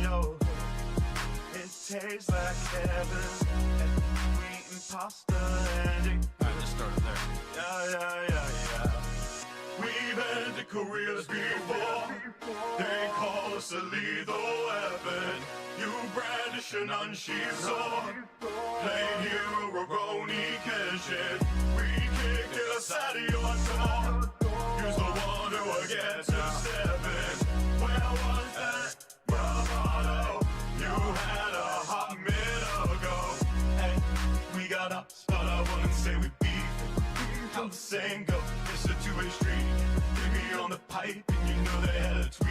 in your hood. It tastes like heaven, and we eating pasta and it. Alright, let's start it there. Yeah. We've ended careers before. They call us a lethal weapon. You brandish an unsheathed sword. Plain hero, Roroni Kenshin. We kicked it outside of your door. Use the one who will get to seven. Where was that bravado you had a hot minute ago? Hey, we got ups, but I wouldn't say we beat. How the saying go, it's a two-way street. Get me on the pipe and you know they had a tweak.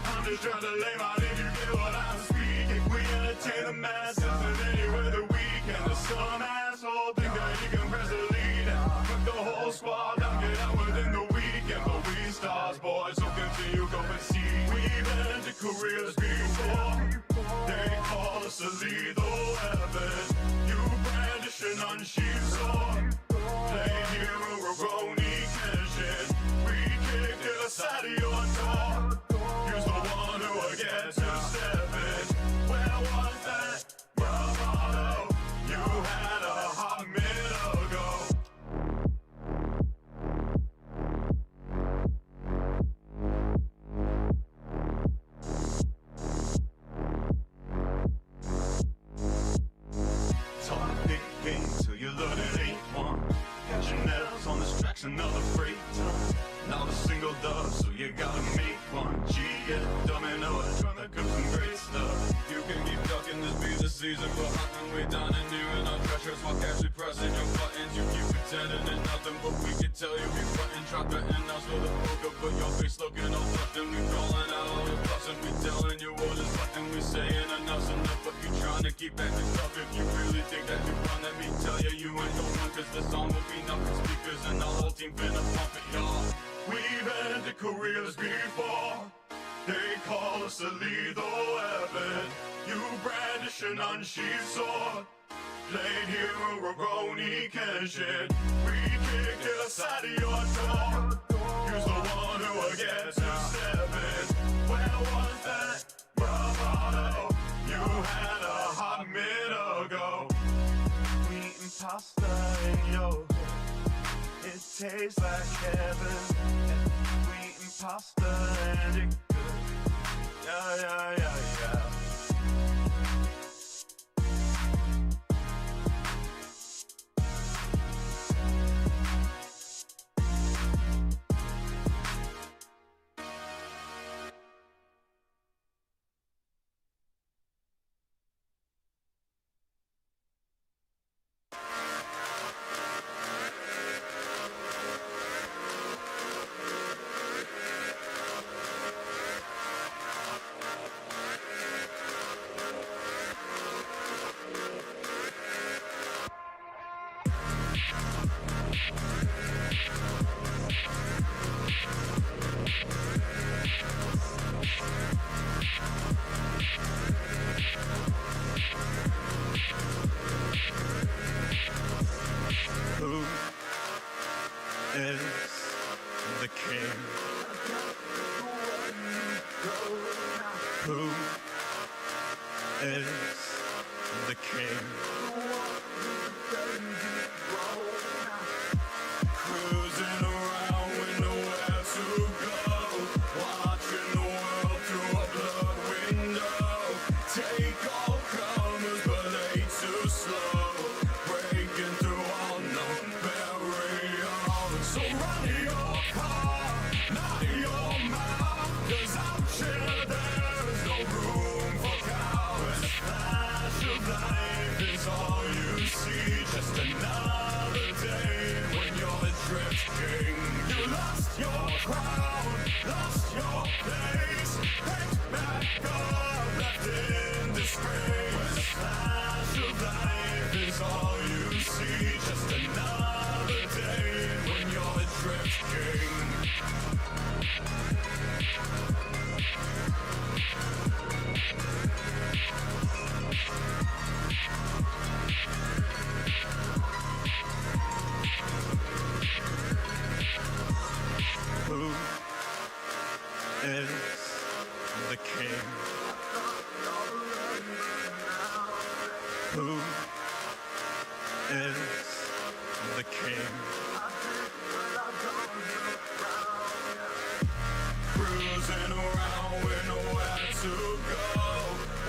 I'm just trying to lay my name, you get what I'm speaking. We entertain the masses and anywhere the weekend. There's some asshole think that he can press the lead and put the whole squad down, get out within the weekend. But we stars, boys, so continue, go and see. We've ended careers before. They call us a lethal weapon. You brandish an unsheathed sword. Plain hero, Roroni Kenshin. We kicked it outside of your door. Use the one who will get to seven. Where was that bravado you had a hot minute ago? Talk big game till you learn it ain't one. Got your nails on this track's another freight ton. Not a single dub, so you gotta make one. Gee, yeah, domino, trying to cook some great stuff. You can keep ducking, this be the season for hunting. We done and new and our pressures while casually pressing your buttons. You keep pretending it's nothing, but we can tell you be button. Drop the end now so the poker, but your face looking all nothing. We calling out all the bluffs and we telling you what is nothing. We saying enough's enough, but you trying to keep acting tough. If you really think that you run, let me tell you, you ain't the one. Cause the song will be nothing speakers and the whole team finna pump it, y'all. We've ended careers before. They call us a lethal weapon. You brandish an unsheathed sword. Plain hero, Roroni Kenshin. We kicked it outside of your door. Use the one who will get to seven. Where was that bravado you had a hot minute ago? We eating pasta in your hood. It tastes like heaven, and we eating pasta and it good. Yeah. Who is the king? Who is the king? Cruising around with nowhere to go, watching the world through a blurred window. Take all comers, but ain't too slow. Breaking through all known the king. Cruising around with nowhere to go,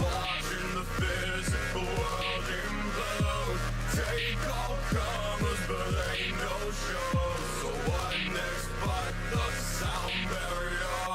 watching the physical world implode. Take all comers, but ain't no show. So what next but the sound barrier?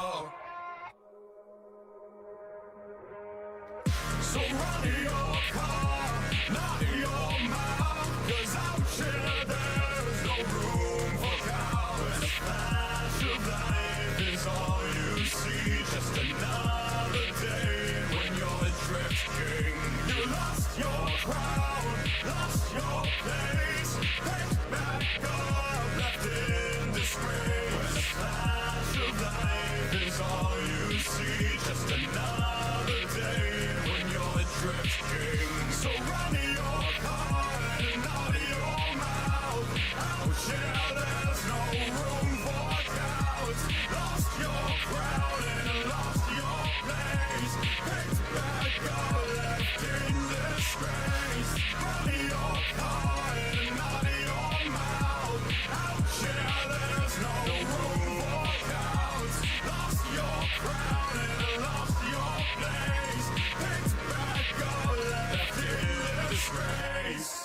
So run your car, not your mouth, 'cause out here there's no room for cowards. The flash of life is all you see, just another day when you're a drift king. You lost your crown, lost your place, picked back up, left in disgrace. The flash of life is all you see, just another day when you're a drift king. So run your car and out your mouth. Out here there's no room for cowards. Lost your crown and lost your place, picked back up, left in disgrace. Run your car and out your mouth. Out here there's no room for cowards. Lost your crown and lost your place, picked back up, left in disgrace.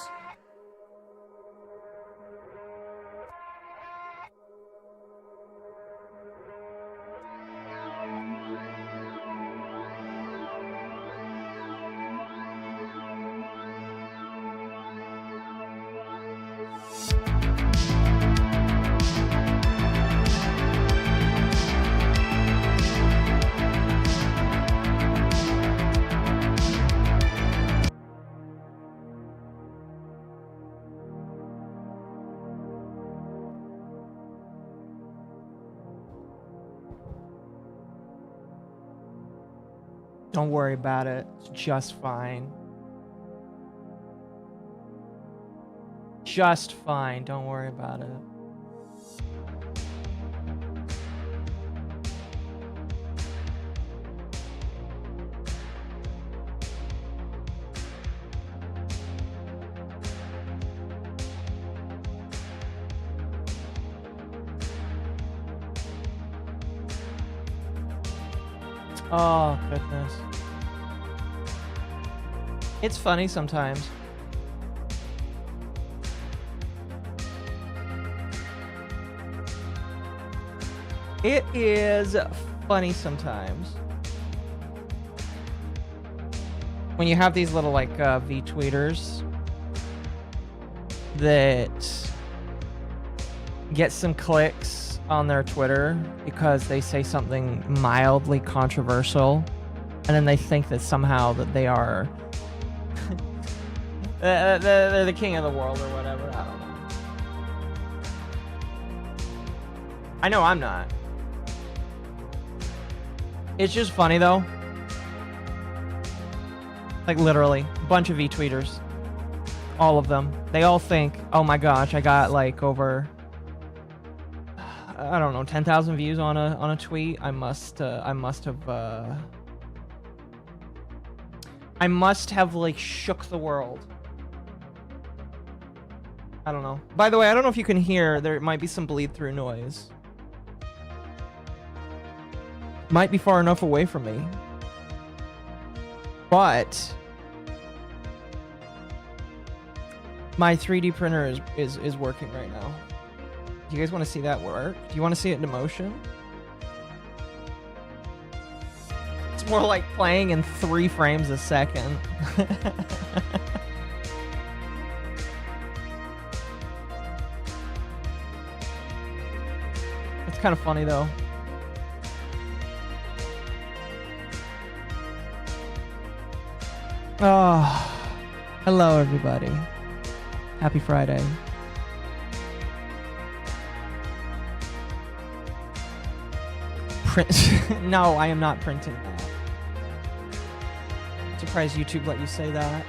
Don't worry about it. It's just fine. Just fine. Don't worry about it. Oh, goodness. It's funny sometimes. It is funny sometimes. When you have these little, like, V-tweeters that get some clicks on their Twitter because they say something mildly controversial, and then they think that somehow that they are they're the king of the world or whatever. I don't know. I know I'm not. It's just funny though. Like literally, a bunch of V-tweeters. All of them. They all think, oh my gosh, I got like over, I don't know, 10,000 views on a tweet. I must have like shook the world. I don't know. By the way, I don't know if you can hear, there might be some bleed through noise. Might be far enough away from me. But my 3D printer is working right now. Do you guys want to see that work? Do you want to see it in motion? It's more like playing in 3 frames a second. It's kind of funny though. Oh, hello everybody. Happy Friday. No, I am not printing that. I'm surprised YouTube let you say that.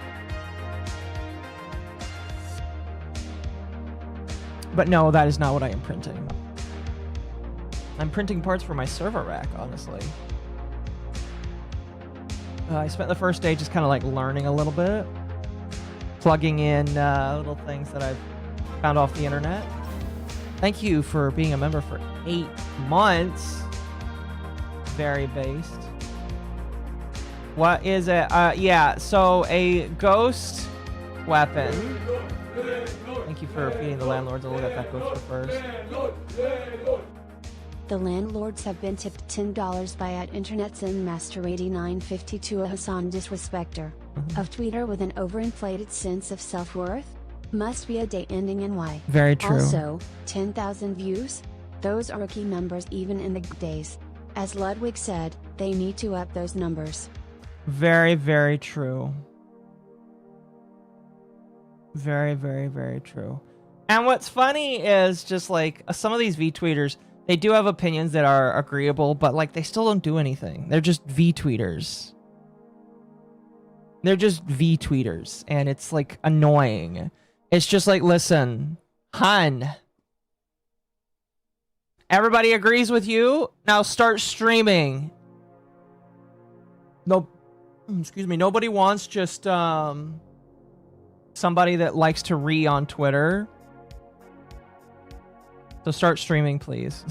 But no, that is not what I am printing. I'm printing parts for my server rack, honestly. I spent the first day just kind of like learning a little bit. Plugging in little things that I've found off the internet. Thank you for being a member for 8 months. Very based. What is it? Yeah, so a ghost weapon. Thank you for feeding the landlords. I'll look at that ghost first. The landlords have been tipped $10 by @InternetZenMaster8952, a Hassan disrespecter of Twitter with an overinflated sense of self-worth. Must be a day ending in Y. Very true. Also, 10,000 views? Those are rookie numbers even in the good days. As Ludwig said, they need to up those numbers. Very, very true. Very, very, very true. And what's funny is just like some of these V-tweeters, they do have opinions that are agreeable, but like they still don't do anything. They're just V-tweeters. They're just V-tweeters, and it's like annoying. It's just like, listen, hun. Everybody agrees with you. Now start streaming. No, excuse me. Nobody wants just somebody that likes to on Twitter. So start streaming, please.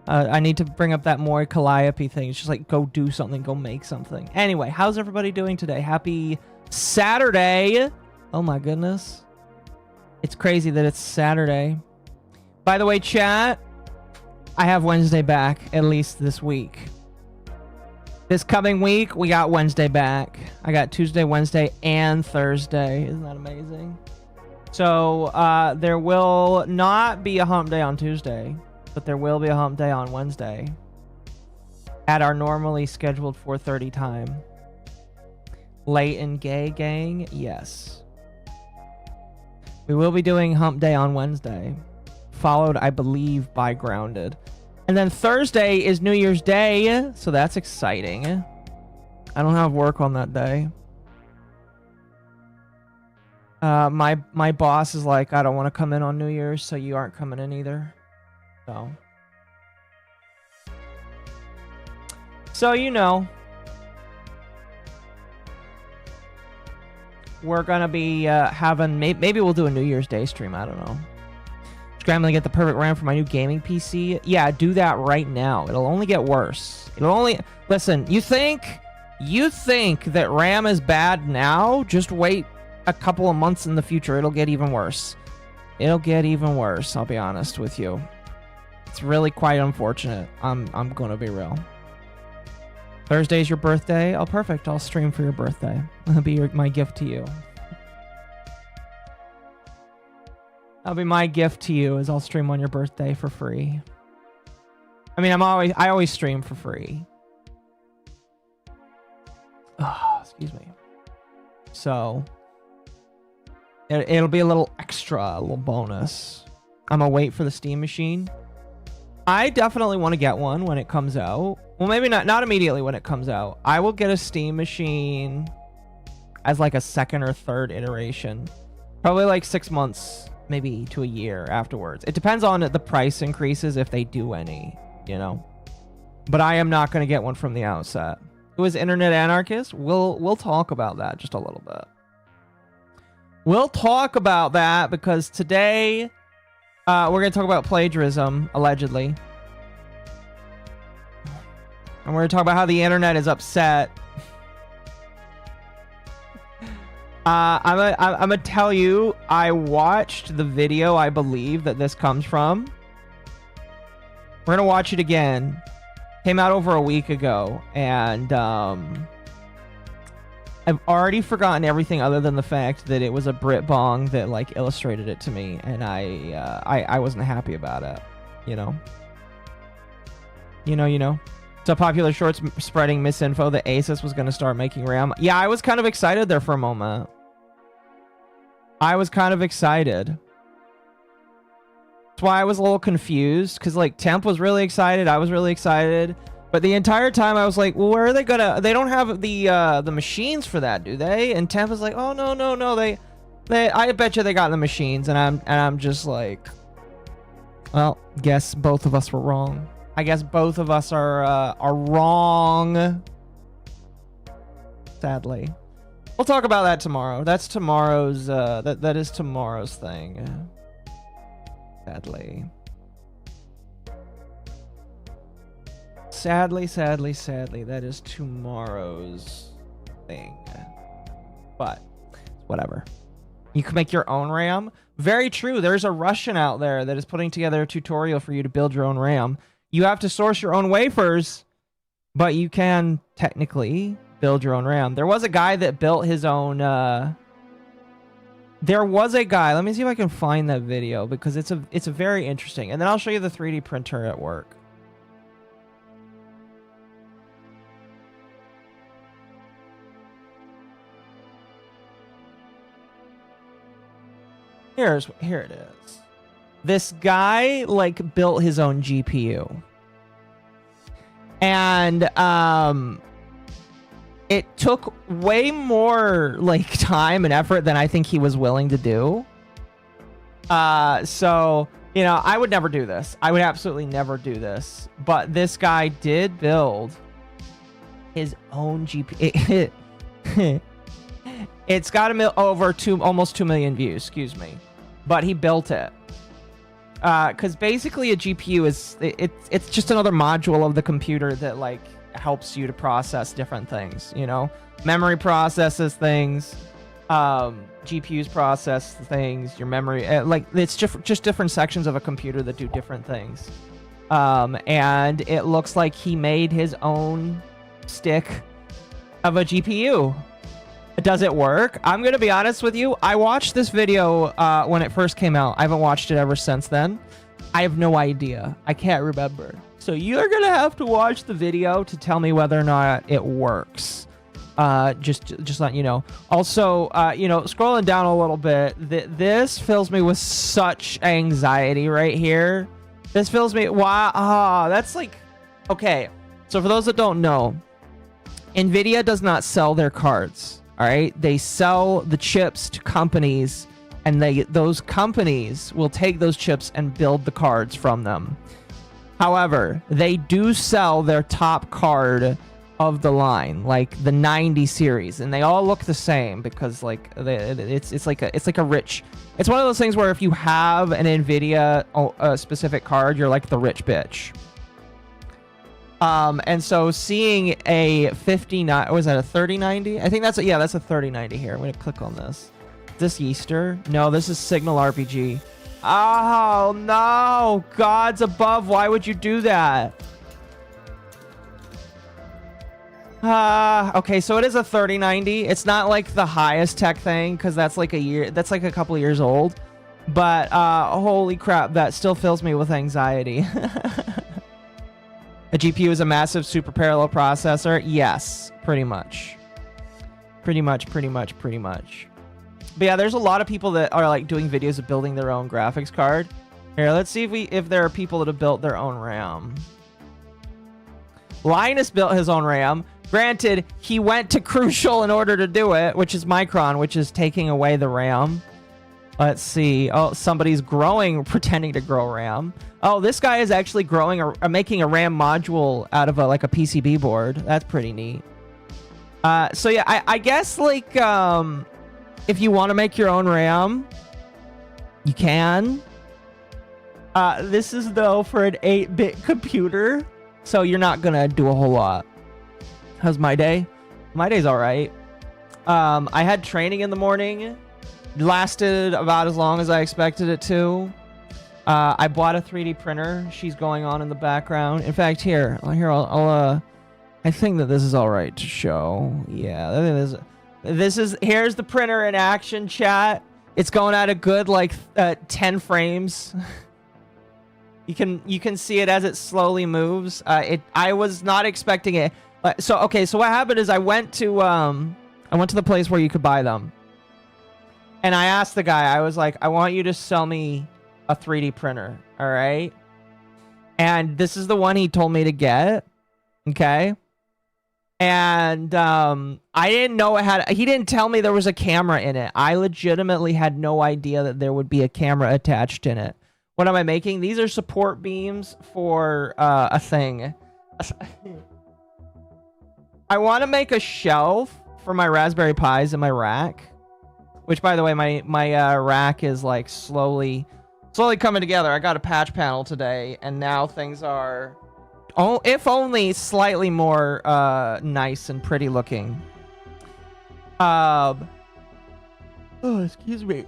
I need to bring up that more Calliope thing. It's just like, go do something, go make something. Anyway, how's everybody doing today? Happy Saturday. Oh my goodness. It's crazy that it's Saturday. By the way, chat, I have Wednesday back, at least this week. This coming week, we got Wednesday back. I got Tuesday, Wednesday, and Thursday. Isn't that amazing? So, there will not be a hump day on Tuesday, but there will be a hump day on Wednesday at our normally scheduled 4:30 time. Late and gay gang, yes. We will be doing hump day on Wednesday, followed, I believe, by grounded. And then Thursday is New Year's Day, so that's exciting. I don't have work on that day. My boss is like, I don't want to come in on New Year's, so you aren't coming in either. So you know, we're gonna be having maybe we'll do a New Year's Day stream. I don't know. Scrambling to get the perfect RAM for my new gaming PC. Yeah, do that right now. It'll only get worse. It'll only listen. You think that RAM is bad now? Just wait a couple of months in the future. It'll get even worse. It'll get even worse. I'll be honest with you. It's really quite unfortunate. I'm gonna be real. Thursday's your birthday. Oh, perfect. I'll stream for your birthday. That'll be my gift to you. That'll be my gift to you, is I'll stream on your birthday for free. I mean, I always stream for free. Oh, excuse me. So it'll be a little extra, a little bonus. I'm gonna wait for the Steam machine. I definitely want to get one when it comes out. Well, maybe not immediately when it comes out. I will get a Steam machine as like a second or third iteration. Probably like 6 months, maybe to a year afterwards. It depends on the price increases, if they do any, you know. But I am not going to get one from the outset. Who is Internet Anarchist? We'll talk about that just a little bit. We'll talk about that because today we're going to talk about plagiarism, allegedly. And we're going to talk about how the internet is upset. I'm gonna tell you, I watched the video, I believe, that this comes from. We're gonna watch it again. Came out over a week ago, and I've already forgotten everything other than the fact that it was a Brit Bong that like illustrated it to me, and I wasn't happy about it. You know. It's a popular shorts spreading misinfo that Asus was gonna start making RAM. Yeah, I was kind of excited there for a moment. I was kind of excited. That's why I was a little confused, because like Temp was really excited, I was really excited, but the entire time I was like, well, where are they gonna? They don't have the machines for that, do they? And Temp was like, oh no, they I bet you they got the machines, and I'm just like, well, guess both of us were wrong. I guess both of us are wrong. Sadly. We'll talk about that tomorrow. That's tomorrow's, that is tomorrow's thing. Sadly. Sadly, that is tomorrow's thing. But, whatever. You can make your own RAM. Very true. There's a Russian out there that is putting together a tutorial for you to build your own RAM. You have to source your own wafers, but you can technically build your own RAM. There was a guy that built his own, there was a guy, let me see if I can find that video because it's a very interesting. And then I'll show you the 3D printer at work. Here it is. This guy like built his own GPU. And it took way more like time and effort than I think he was willing to do. So, you know, I would never do this. I would absolutely never do this. But this guy did build his own GPU. It's got over almost 2 million views, excuse me. But he built it. Because basically a GPU is, it's just another module of the computer that like helps you to process different things, you know? Memory processes things, GPUs process things, your memory, like it's just different sections of a computer that do different things. And it looks like he made his own stick of a GPU. Does it work? I'm going to be honest with you. I watched this video when it first came out. I haven't watched it ever since then. I have no idea. I can't remember. So you're going to have to watch the video to tell me whether or not it works. Just letting you know. Also, you know, scrolling down a little bit, this fills me with such anxiety right here. This fills me... Wow. That's like... Okay. So for those that don't know, NVIDIA does not sell their cards. All right, they sell the chips to companies, and those companies will take those chips and build the cards from them. However, they do sell their top card of the line, like the 90 series, and they all look the same because like it's like a rich. It's one of those things where if you have an NVIDIA a specific card, you're like the rich bitch. And so seeing a 59, was that a 3090? I think that's that's a 3090 here. I'm going to click on this. Is this Easter? No, this is Signal RPG. Oh, no. Gods above. Why would you do that? Okay, so it is a 3090. It's not like the highest tech thing because that's like that's like a couple of years old. But, holy crap, that still fills me with anxiety. A GPU is a massive super parallel processor. Yes, pretty much. Pretty much. But yeah, there's a lot of people that are like doing videos of building their own graphics card. Here, let's see if there are people that have built their own RAM. Linus built his own RAM. Granted, he went to Crucial in order to do it, which is Micron, which is taking away the RAM. Let's see. Oh, somebody's pretending to grow RAM. Oh, this guy is actually making a RAM module out of like a PCB board. That's pretty neat. So yeah, I guess like if you want to make your own RAM, you can. This is though for an 8-bit computer, so you're not gonna do a whole lot. How's my day? My day's all right. I had training in the morning. Lasted about as long as I expected it to. I bought a 3D printer. She's going on in the background. In fact, I'll I think that this is all right to show. Yeah, here's the printer in action, chat. It's going at a good like 10 frames. You can see it as it slowly moves. I was not expecting it. So what happened is I went to the place where you could buy them. And I asked the guy, I was like, I want you to sell me a 3D printer, all right? And this is the one he told me to get, okay? And I didn't know he didn't tell me there was a camera in it. I legitimately had no idea that there would be a camera attached in it. What am I making? These are support beams for a thing. I want to make a shelf for my Raspberry Pis in my rack, which by the way, my rack is like slowly coming together. I got a patch panel today, and now things are, if only slightly more nice and pretty looking. Oh, excuse me.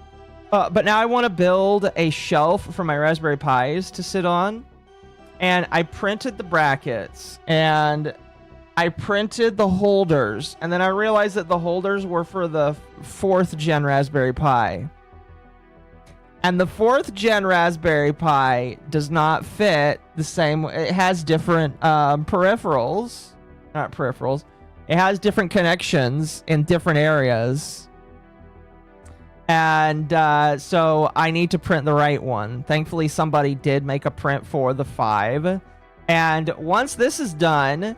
But now I want to build a shelf for my Raspberry Pis to sit on. And I printed the brackets. And I printed the holders. And then I realized that the holders were for the 4th gen Raspberry Pi. And the 4th gen Raspberry Pi does not fit the same. It has different peripherals. Not peripherals. It has different connections in different areas. And so I need to print the right one. Thankfully, somebody did make a print for the 5. And once this is done,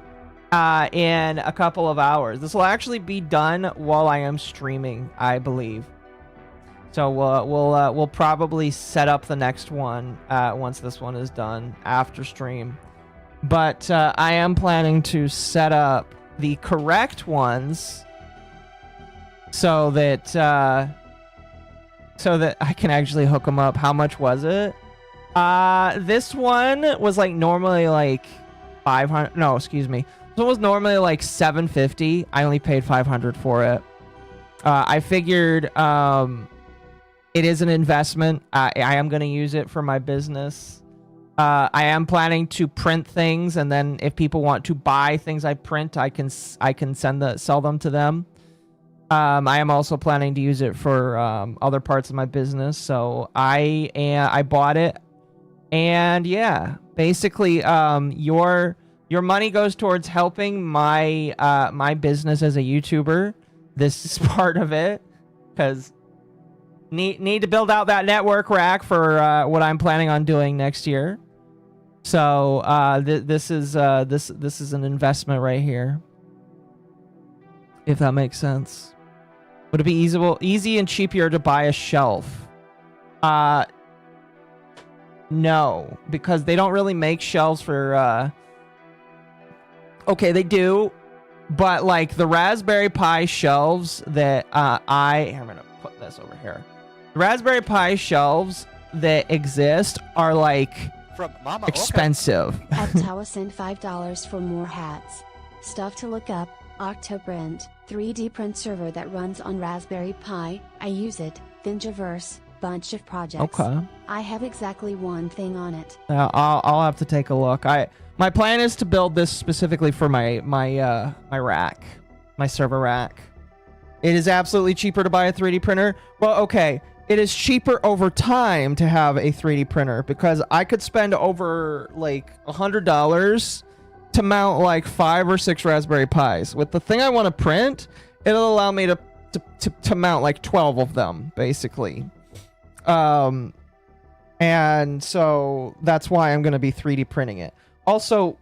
in a couple of hours, this will actually be done while I am streaming, I believe. So we'll probably set up the next one once this one is done after stream. But I am planning to set up the correct ones so that I can actually hook them up. How much was it? This one was like normally like 500. No, excuse me. This one was normally like 750. I only paid 500 for it. I figured it is an investment. I am going to use it for my business. I am planning to print things, and then if people want to buy things I print, I can sell them to them. I am also planning to use it for other parts of my business. So I bought it, and yeah, basically your money goes towards helping my my business as a YouTuber. This is part of it, because need to build out that network rack for what I'm planning on doing next year. So this is an investment right here, if that makes sense. Would it be easy and cheaper to buy a shelf? No, because they don't really make shelves for okay, they do, but like the Raspberry Pi shelves that I'm gonna put this over here. The Raspberry Pi shelves that exist are like from MommaOcco. Expensive. At Tawa sent $5 for more hats. Stuff to look up: Octoprint, 3D print server that runs on Raspberry Pi. I use it. Thingiverse, bunch of projects. Okay. I have exactly one thing on it. I'll have to take a look. My plan is to build this specifically for my rack, my server rack. It is absolutely cheaper to buy a 3D printer. Well, okay. It is cheaper over time to have a 3D printer, because I could spend over like $100 to mount like 5 or 6 Raspberry Pis. With the thing I want to print, it'll allow me to mount like 12 of them, basically. And so that's why I'm going to be 3D printing it. Also,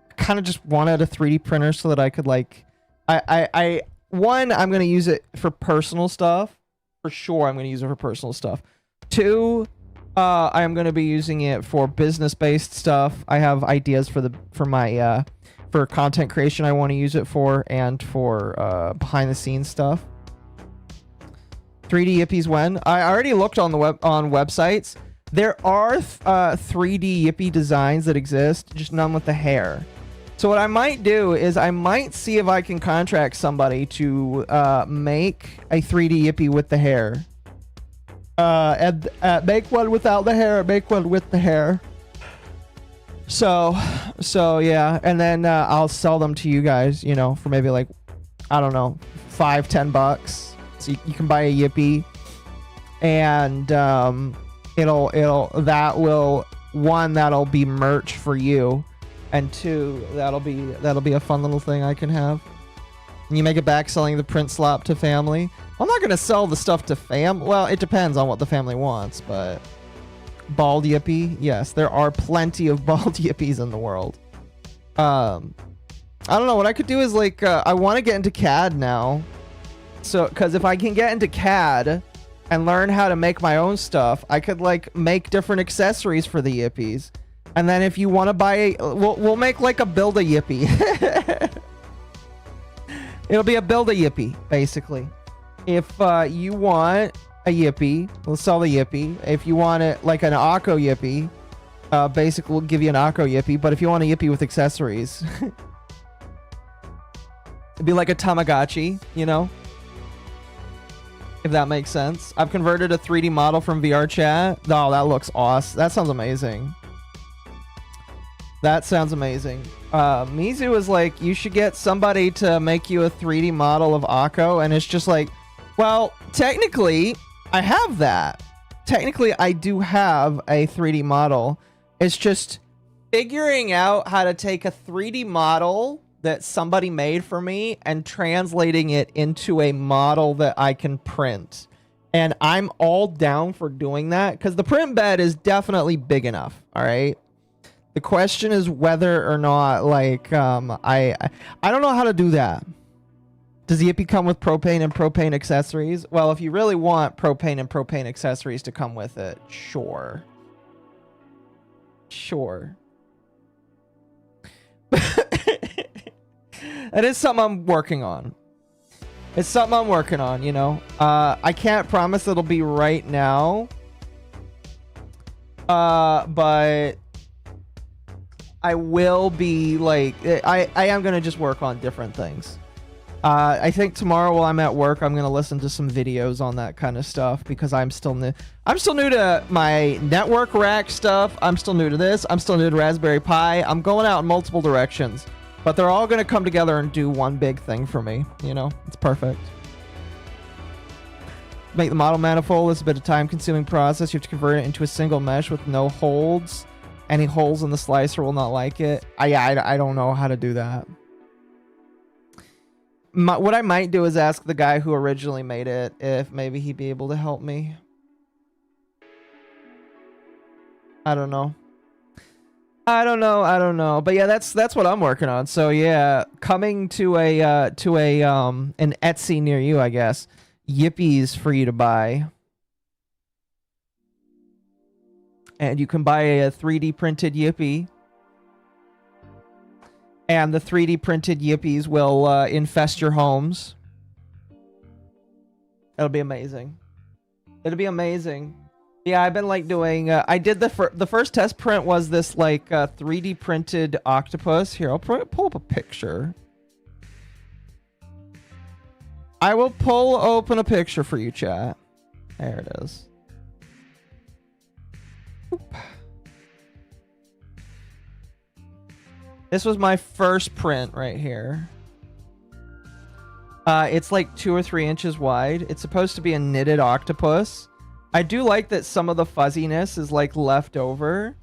I kind of just wanted a 3D printer so that I could like, I'm going to use it for personal stuff. For sure, I'm going to use it for personal stuff. 2, I am going to be using it for business-based stuff. I have ideas for my for content creation I want to use it for, and for behind-the-scenes stuff. 3D Yippies when? I already looked on the websites. There are 3D Yippie designs that exist, just none with the hair. So what I might do is I might see if I can contract somebody to make a 3D Yippie with the hair. And make one without the hair, make one with the hair. So yeah, and then I'll sell them to you guys, you know, for maybe like, I don't know, $5-10. So you can buy a Yippie, and that'll be merch for you. And 2, that'll be a fun little thing I can have. And you make it back selling the print slop to family. I'm not gonna sell the stuff to well, it depends on what the family wants, but bald Yippie, yes, there are plenty of bald Yippies in the world. I don't know, what I could do is like, I want to get into CAD now. So, because if I can get into CAD and learn how to make my own stuff, I could like make different accessories for the Yippies. And then if you want to buy we'll make like a build a Yippie. It'll be a build a Yippee, basically. If you want a Yippee, we'll sell the Yippee. If you want it like an Occo Yippee, basically we'll give you an Occo Yippee. But if you want a Yippee with accessories, it'd be like a Tamagotchi, you know? If that makes sense. I've converted a 3D model from VR chat. Oh, that looks awesome. That sounds amazing. That sounds amazing. Mizu is like, you should get somebody to make you a 3D model of Occo, and it's just like, well, technically, I have that. Technically, I do have a 3D model. It's just figuring out how to take a 3D model that somebody made for me and translating it into a model that I can print. And I'm all down for doing that because the print bed is definitely big enough. All right. The question is whether or not, like, I don't know how to do that. Does the Yippee come with propane and propane accessories? Well, if you really want propane and propane accessories to come with it, sure. Sure. That is something I'm working on. It's something I'm working on, you know. I can't promise it'll be right now. But I will be like, I am going to just work on different things. I think tomorrow while I'm at work, I'm going to listen to some videos on that kind of stuff because I'm still new. I'm still new to my network rack stuff. I'm still new to this. I'm still new to Raspberry Pi. I'm going out in multiple directions, but they're all going to come together and do one big thing for me. You know, it's perfect. Make the model manifold. It's a bit of time-consuming process. You have to convert it into a single mesh with no holds. Any holes in the slicer will not like it. I don't know how to do that. What I might do is ask the guy who originally made it if maybe he'd be able to help me. I don't know. I don't know. But yeah, that's what I'm working on. So yeah, coming to a an Etsy near you, I guess. Yippies for you to buy. And you can buy a 3D printed Yippee. And the 3D printed Yippies will infest your homes. It'll be amazing. It'll be amazing. Yeah, I've been like doing... I did the first test print was this like 3D printed octopus. Here, I'll pull up a picture. I will open a picture for you, chat. There it is. Oop. This was my first print right here. It's like 2 or 3 inches wide. It's supposed to be a knitted octopus. I do like that some of the fuzziness is like left over.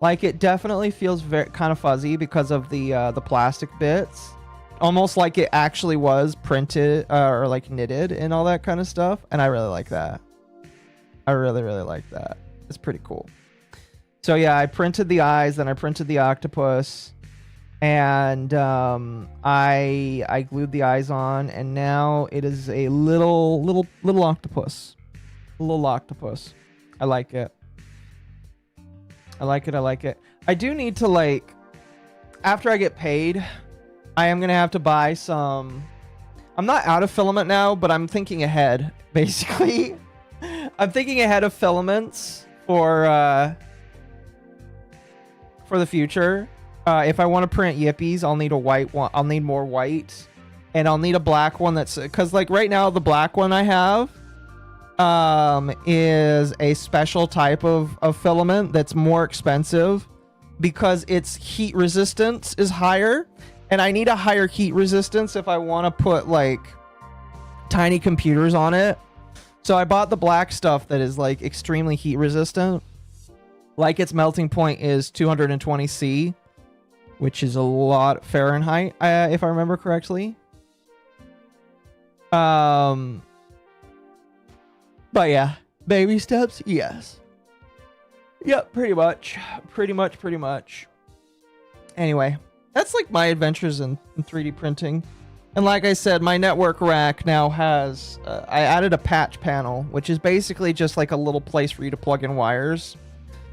Like it definitely feels very kind of fuzzy because of the plastic bits. Almost like it actually was printed or like knitted and all that kind of stuff. And I really like that. I really like that. It's pretty cool. So yeah, I printed the eyes, then I printed the octopus. And I glued the eyes on, and now it is a little octopus. A little octopus. I like it. I like it. I do need to, like, after I get paid, I am gonna have to buy some. I'm not out of filament now, but I'm thinking ahead, basically. I'm thinking ahead of filaments for the future. If I want to print Yippies, I'll need a white one. I'll need more white, and I'll need a black one. That's because like right now the black one I have is a special type of filament that's more expensive because its heat resistance is higher, and I need a higher heat resistance if I want to put like tiny computers on it. So I bought the black stuff that is like extremely heat resistant. Like its melting point is 220 C. Which is a lot Fahrenheit, if I remember correctly. But yeah, baby steps, yes. Yep, pretty much. Anyway, that's like my adventures in 3D printing. And like I said, my network rack now has... I added a patch panel, which is basically just like a little place for you to plug in wires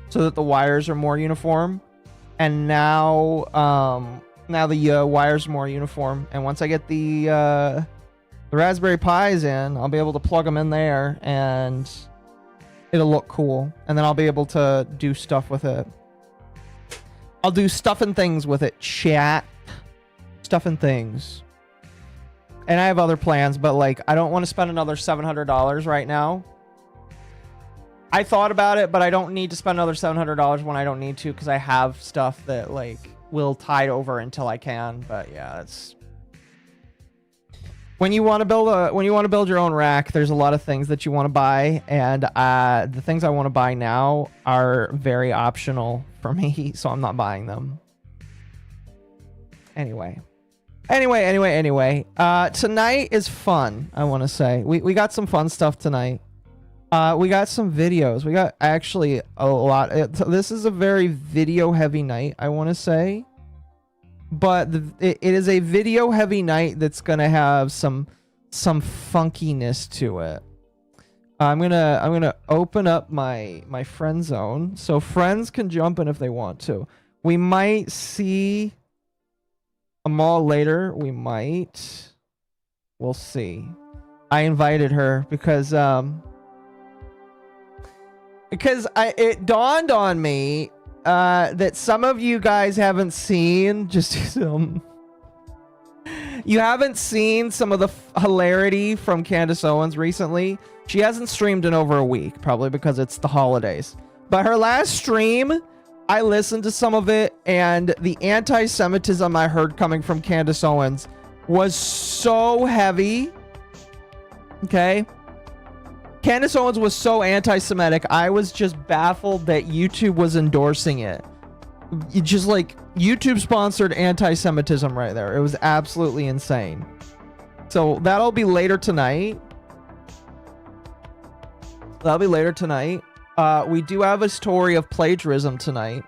so that the wires are more uniform. And now Now the wire's more uniform, and once I get the Raspberry Pis in, I'll be able to plug them in there, and it'll look cool. And then I'll be able to do stuff with it. I'll do stuff and things with it, chat. Stuff and things. And I have other plans, but like, I don't want to spend another $700 right now. I thought about it, but I don't need to spend another $700 when I don't need to, because I have stuff that like will tide over until I can. But yeah, that's when you want to build your own rack. There's a lot of things that you want to buy, and the things I want to buy now are very optional for me, so I'm not buying them. Anyway, tonight is fun. I want to say we got some fun stuff tonight. We got some videos. We got actually a lot. This is a very video heavy night, I want to say. But it is a video heavy night that's going to have some funkiness to it. I'm going to open up my friend zone so friends can jump in if they want to. We might see Amal later. We might. We'll see. I invited her because it dawned on me that some of you guys haven't seen you haven't seen some of the hilarity from Candace Owens recently. She hasn't streamed in over a week, probably because it's the holidays. But her last stream, I listened to some of it, and the anti-Semitism I heard coming from Candace Owens was so heavy. Okay? Candace Owens was so anti-Semitic, I was just baffled that YouTube was endorsing it. Just like YouTube sponsored anti-Semitism right there. It was absolutely insane. So that'll be later tonight. We do have a story of plagiarism tonight.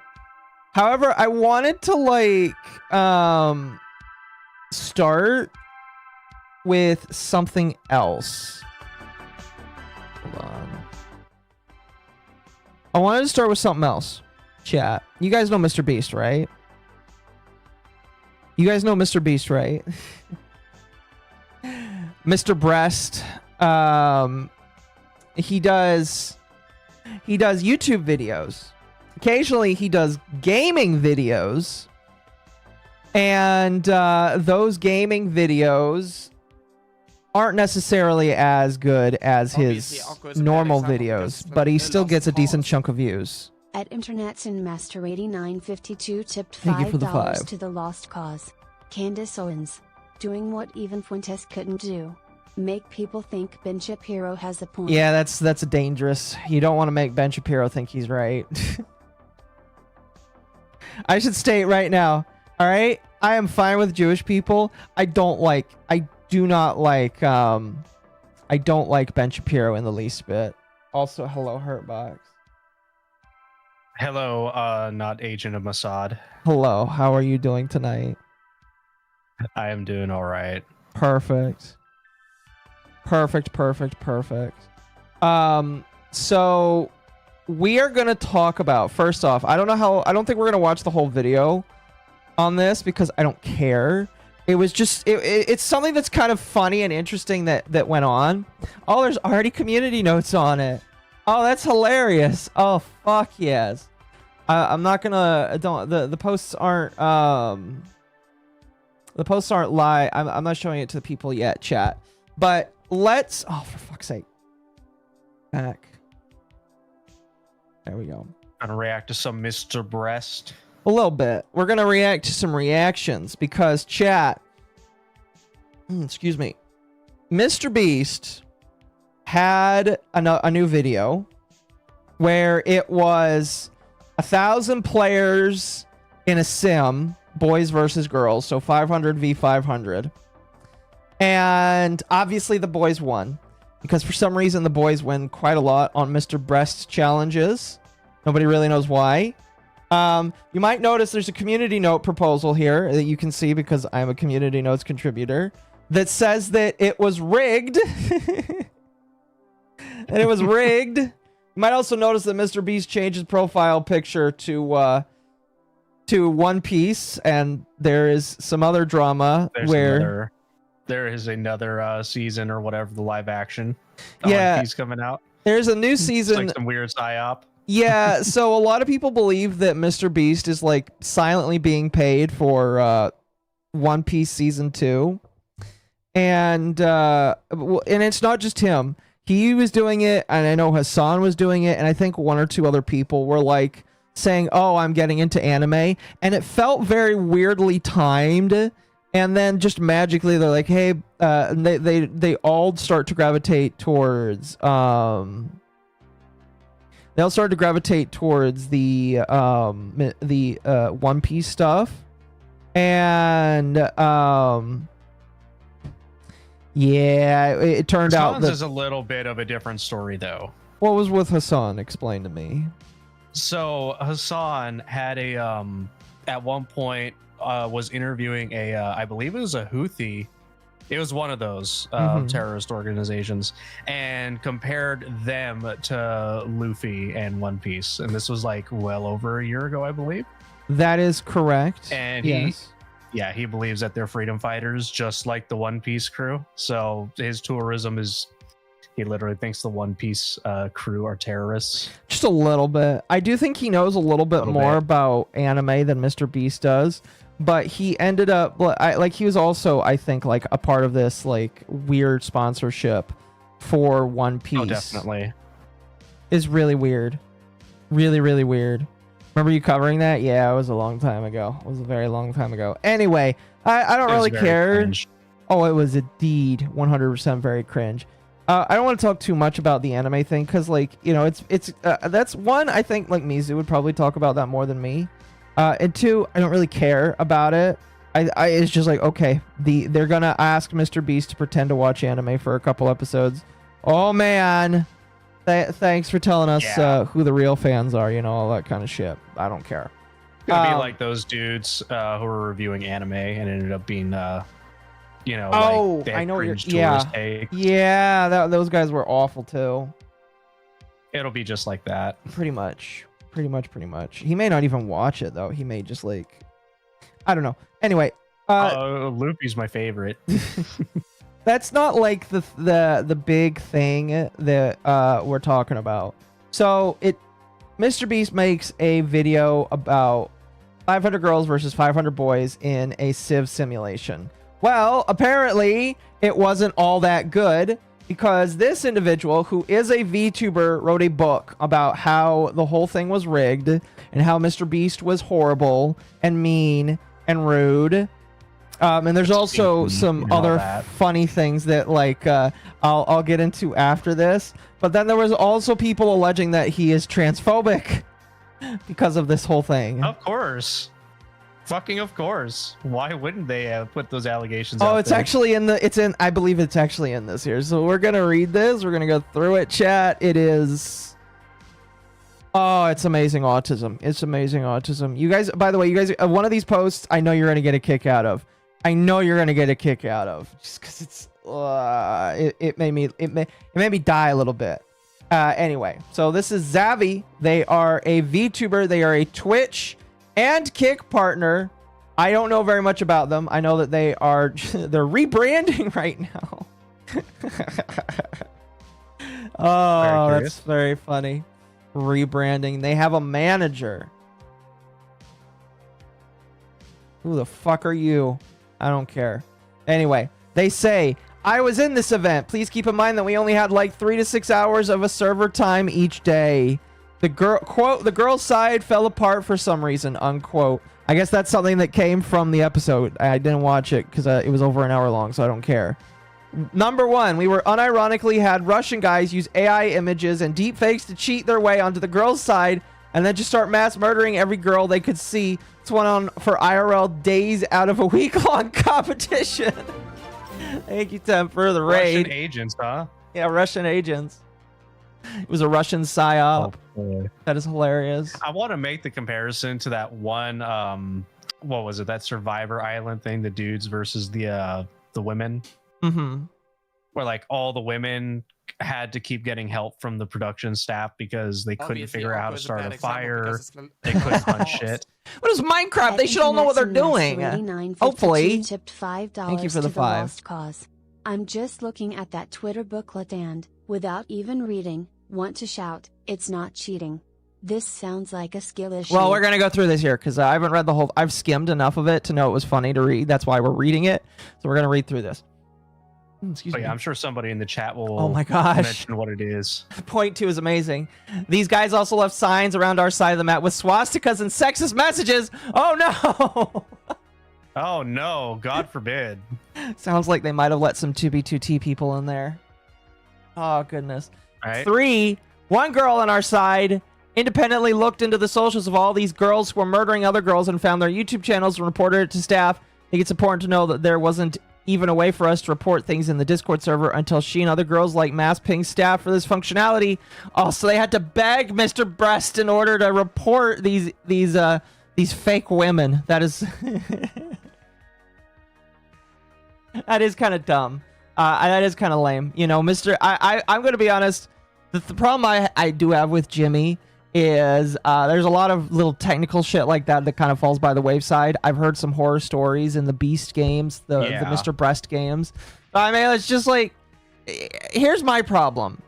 However, I wanted to like start with something else. Hold on. I wanted to start with something else. Chat. You guys know MrBeast, right? You guys know MrBeast, right? Mr. Breast. He does YouTube videos. Occasionally he does gaming videos. And those gaming videos aren't necessarily as good as his normal videos, but he still gets a decent chunk of views. At Internet's in Master 8952 tipped Thank you for the $5 5. to the lost cause. Candace Owens. Doing what even Fuentes couldn't do. Make people think Ben Shapiro has a point. Yeah, that's dangerous. You don't want to make Ben Shapiro think he's right. I should state right now, all right? I am fine with Jewish people. I don't like Ben Shapiro in the least bit. Also, hello, Hurtbox. Hello, not Agent of Mossad. Hello, how are you doing tonight? I am doing all right. Perfect. So we are going to talk about, first off, I don't think we're going to watch the whole video on this because I don't care. It was just, it's something that's kind of funny and interesting that went on. Oh, there's already community notes on it. Oh, that's hilarious. Oh, fuck yes. I'm not gonna, the posts aren't, live. I'm not showing it to the people yet, chat. But let's, oh, for fuck's sake. Back. There we go. Gonna react to some Mr. Breast. A little bit. We're gonna react to some reactions because chat, excuse me, MrBeast had a new video where it was 1,000 players in a sim, boys versus girls, so 500 v 500, and obviously the boys won because for some reason the boys win quite a lot on Mr. Breast's challenges. Nobody really knows why. You might notice there's a community note proposal here that you can see because I'm a community notes contributor that says that it was rigged. And it was rigged. You might also notice that MrBeast changed his profile picture to to One Piece, and there is some other drama there is another season or whatever, the live action. Yeah, One Piece coming out. There's a new season. It's like some weird psyop. Yeah, so a lot of people believe that MrBeast is like silently being paid for One Piece season 2, and it's not just him. He was doing it, and I know Hassan was doing it, and I think one or two other people were like saying, "Oh, I'm getting into anime," and it felt very weirdly timed. And then just magically, they're like, "Hey," and they all start to gravitate towards they all started to gravitate towards the One Piece stuff, and yeah, it turned out that is a little bit of a different story, though. What was with Hassan? Explain to me. So Hassan had a at one point was interviewing a I believe it was a Houthi. It was one of those terrorist organizations, and compared them to Luffy and One Piece. And this was like well over a year ago, I believe. That is correct. And yes. he believes that they're freedom fighters, just like the One Piece crew. So his tourism is, he literally thinks the One Piece crew are terrorists. Just a little bit. I do think he knows a little bit more about anime than MrBeast does. But he ended up he was also, I think, like a part of this like weird sponsorship for One Piece. Oh, definitely. Is really weird. Really, really weird. Remember you covering that? Yeah, it was a long time ago. It was a very long time ago. Anyway, I don't really care. Cringe. Oh, it was indeed 100% very cringe. I don't want to talk too much about the anime thing because, like, you know, it's that's one, I think, like, Mizu would probably talk about that more than me. And two, I don't really care about it. It's just like, okay, they're gonna ask MrBeast to pretend to watch anime for a couple episodes. Oh man, thanks for telling us who the real fans are. You know, all that kind of shit. I don't care. It's gonna be like those dudes who were reviewing anime and ended up being, you know, like, I know what you're. Take. Yeah, those guys were awful too. It'll be just like that. Pretty much. He may not even watch it though. He may just like, I don't know. Anyway, Luffy's my favorite. That's not like the big thing that we're talking about. So MrBeast makes a video about 500 girls versus 500 boys in a Civ simulation. Well, apparently it wasn't all that good, because this individual, who is a VTuber, wrote a book about how the whole thing was rigged and how MrBeast was horrible and mean and rude. And there's also some other funny things that, like, I'll get into after this. But then there was also people alleging that he is transphobic because of this whole thing. Of course. Fucking of course. Why wouldn't they put those allegations out? Oh, it's actually I believe it's actually in this here. So we're going to read this. We're going to go through it, chat. It is... Oh, it's amazing autism. It's amazing autism. You guys, by the way, one of these posts, I know you're going to get a kick out of. Just because it's... it made me die a little bit. Anyway, so this is Zavi. They are a VTuber. They are a Twitch and Kick partner. I don't know very much about them. I know that they're rebranding right now. Oh, that's very funny. Rebranding. They have a manager. Who the fuck are you? I don't care. Anyway, they say, I was in this event. Please keep in mind that we only had like 3 to 6 hours of a server time each day. The girl's side fell apart for some reason, unquote. I guess that's something that came from the episode. I didn't watch it because it was over an hour long, so I don't care. Number one, we were unironically had Russian guys use AI images and deepfakes to cheat their way onto the girl's side and then just start mass murdering every girl they could see. This went on for IRL days out of a week-long competition. Thank you, Tim, for the raid. Russian agents, huh? Yeah, Russian agents. It was a Russian psyop. Oh, that is hilarious. I want to make the comparison to that one, what was it? That Survivor Island thing, the dudes versus the women. Mm-hmm. Where like all the women had to keep getting help from the production staff because they couldn't Obviously, figure out how Occo to is a start bad a example fire. because it's They couldn't hunt lost. shit. What is Minecraft? They should all know what they're doing. Hopefully. Tipped $5 Thank you for to the the 5. lost cause. I'm just looking at that Twitter booklet and, without even reading, want to shout, it's not cheating. This sounds like a skill issue. Well, we're going to go through this here because I haven't read the whole... I've skimmed enough of it to know it was funny to read. That's why we're reading it. So we're going to read through this. Excuse But me. yeah, I'm sure somebody in the chat will Oh my gosh. mention what it is. Point 2 is amazing. These guys also left signs around our side of the map with swastikas and sexist messages. Oh no! Oh no, God forbid. Sounds like they might have let some 2B2T people in there. Oh goodness. Right? 3, one girl on our side independently looked into the socials of all these girls who were murdering other girls and found their YouTube channels and reported it to staff. I think it's important to know that there wasn't even a way for us to report things in the Discord server until she and other girls like mass ping staff for this functionality. Also, they had to beg MrBeast in order to report these fake women. That is that is kind of dumb. That is kind of lame. You know, I'm going to be honest. The problem I do have with Jimmy is there's a lot of little technical shit like that kind of falls by the wayside. I've heard some horror stories in the Beast games, the MrBeast games. I mean, it's just like, here's my problem.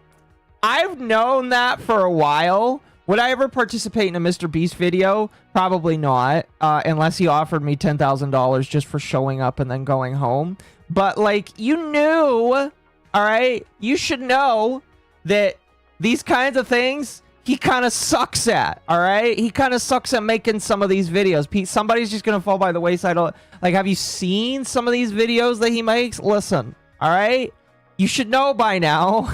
I've known that for a while. Would I ever participate in a MrBeast video? Probably not, unless he offered me $10,000 just for showing up and then going home. But like, you knew, all right? You should know that these kinds of things he kind of sucks at, all right? He kind of sucks at making some of these videos. Somebody's just going to fall by the wayside. Like, have you seen some of these videos that he makes? Listen, all right? You should know by now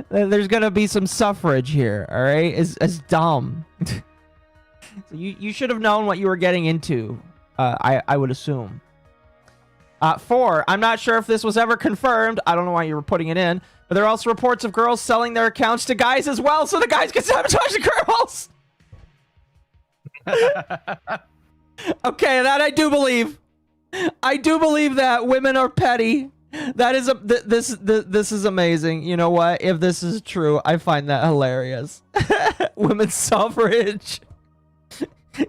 there's going to be some suffrage here, all right? It's dumb. So you should have known what you were getting into, I would assume. 4, I'm not sure if this was ever confirmed. I don't know why you were putting it in. But there are also reports of girls selling their accounts to guys as well, so the guys can sabotage the girls. Okay, that I do believe. I do believe that women are petty. That is this is amazing. You know what? If this is true, I find that hilarious. Women's suffrage.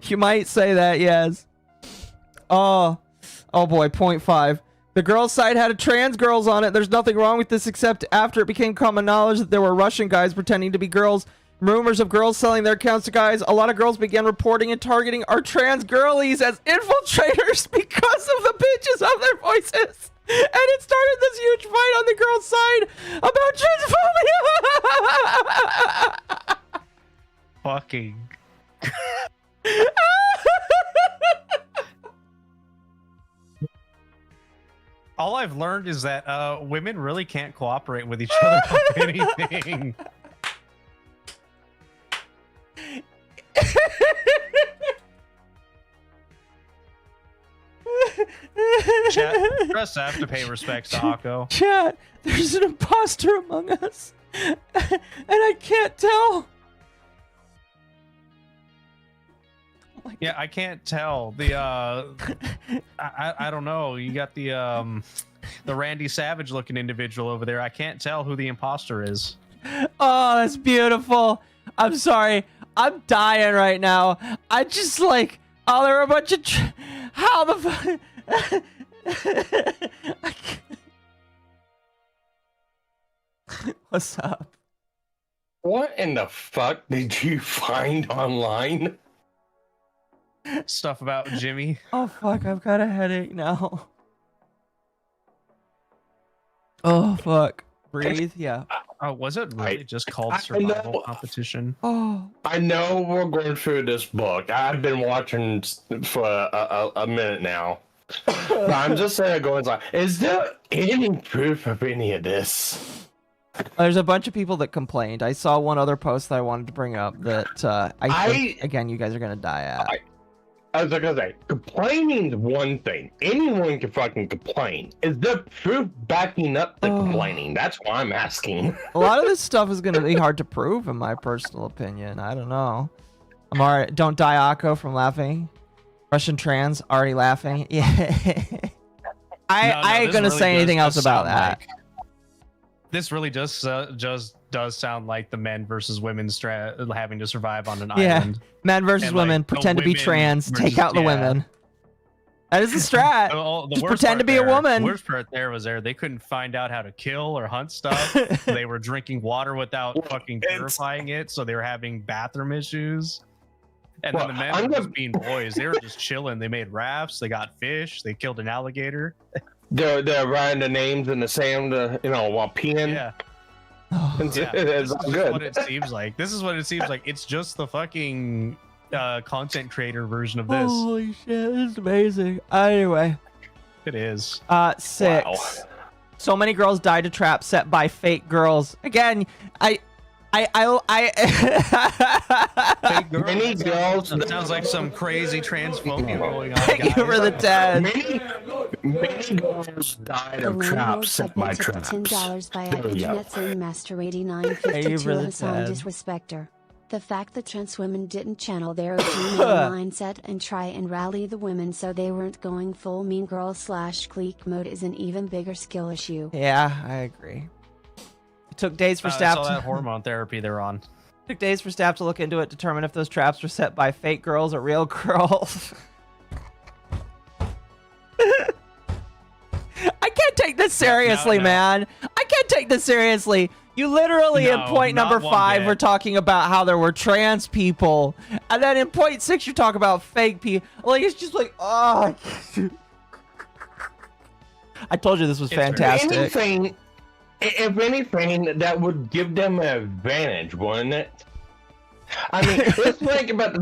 You might say that, yes. Oh boy, point 5. The girls' site had a trans girls on it. There's nothing wrong with this except after it became common knowledge that there were Russian guys pretending to be girls. Rumors of girls selling their accounts to guys. A lot of girls began reporting and targeting our trans girlies as infiltrators because of the pitches of their voices. And it started this huge fight on the girls' side about transphobia. Fucking. All I've learned is that women really can't cooperate with each other on anything. Chat, press F to pay respects to Occo. Chat, there's an imposter among us, and I can't tell. Yeah, I can't tell. The I don't know. You got the Randy Savage looking individual over there. I can't tell who the imposter is. Oh, that's beautiful. I'm sorry. I'm dying right now. I just like, oh, there are a bunch of how the fuck. What's up? What in the fuck did you find online? Stuff about Jimmy. Oh fuck, I've got a headache now. Oh fuck. Breathe, yeah. Oh, was it really just called survival competition? Oh. I know we're going through this book. I've been watching for a minute now. But I'm just saying, going like, is there any proof of any of this? There's a bunch of people that complained. I saw one other post that I wanted to bring up that I think, again, you guys are gonna die at. I was gonna say, complaining is one thing. Anyone can fucking complain. Is there proof backing up the complaining? That's what I'm asking. A lot of this stuff is gonna be hard to prove, in my personal opinion. I don't know. I'm alright. Don't die, Akko, from laughing. Russian trans already laughing. Yeah. I ain't gonna say anything else about that. This really just does sound like the men versus women having to survive on an Yeah, island. men versus And, women. like, the Pretend to be women trans. Take versus- out the yeah. women. That is the strat. The Just worst pretend to part be a woman. The worst part there was they couldn't find out how to kill or hunt stuff. They were drinking water without fucking purifying it, so they were having bathroom issues. And then the men were just being boys. They were just chilling. They made rafts. They got fish. They killed an alligator. They're writing the names in the sand, while peeing. Yeah. It's, Yeah. it's This all is good. what it seems like. This is what it seems like. It's just the fucking content creator version of this. Holy shit, this is amazing. Anyway. It is. 6. Wow. So many girls died to traps set by fake girls. Again, Fake girls. Many girls. That sounds like some crazy transphobia going on. Thank you guys. for the 10. Many girls died The of traps landlord set by segmented traps. $10 by There we go. Internet Sing Master 8952 Favorite Hassan dad. Disrespecter. The fact that trans women didn't channel their OG male mindset and try and rally the women so they weren't going full mean girl / clique mode is an even bigger skill issue. Yeah, I agree. It took days for That's staff all to that hormone therapy they're on. took days for staff to look into it, determine if those traps were set by fake girls or real girls. I can't take this seriously, no. man. I can't take this seriously. You literally in No, point not number one 5 bit. were talking about how there were trans people, and then in point 6 you talk about fake people. Like it's just like, oh. I told you this was fantastic. If anything, that would give them an advantage, wouldn't it? I mean, let's think about the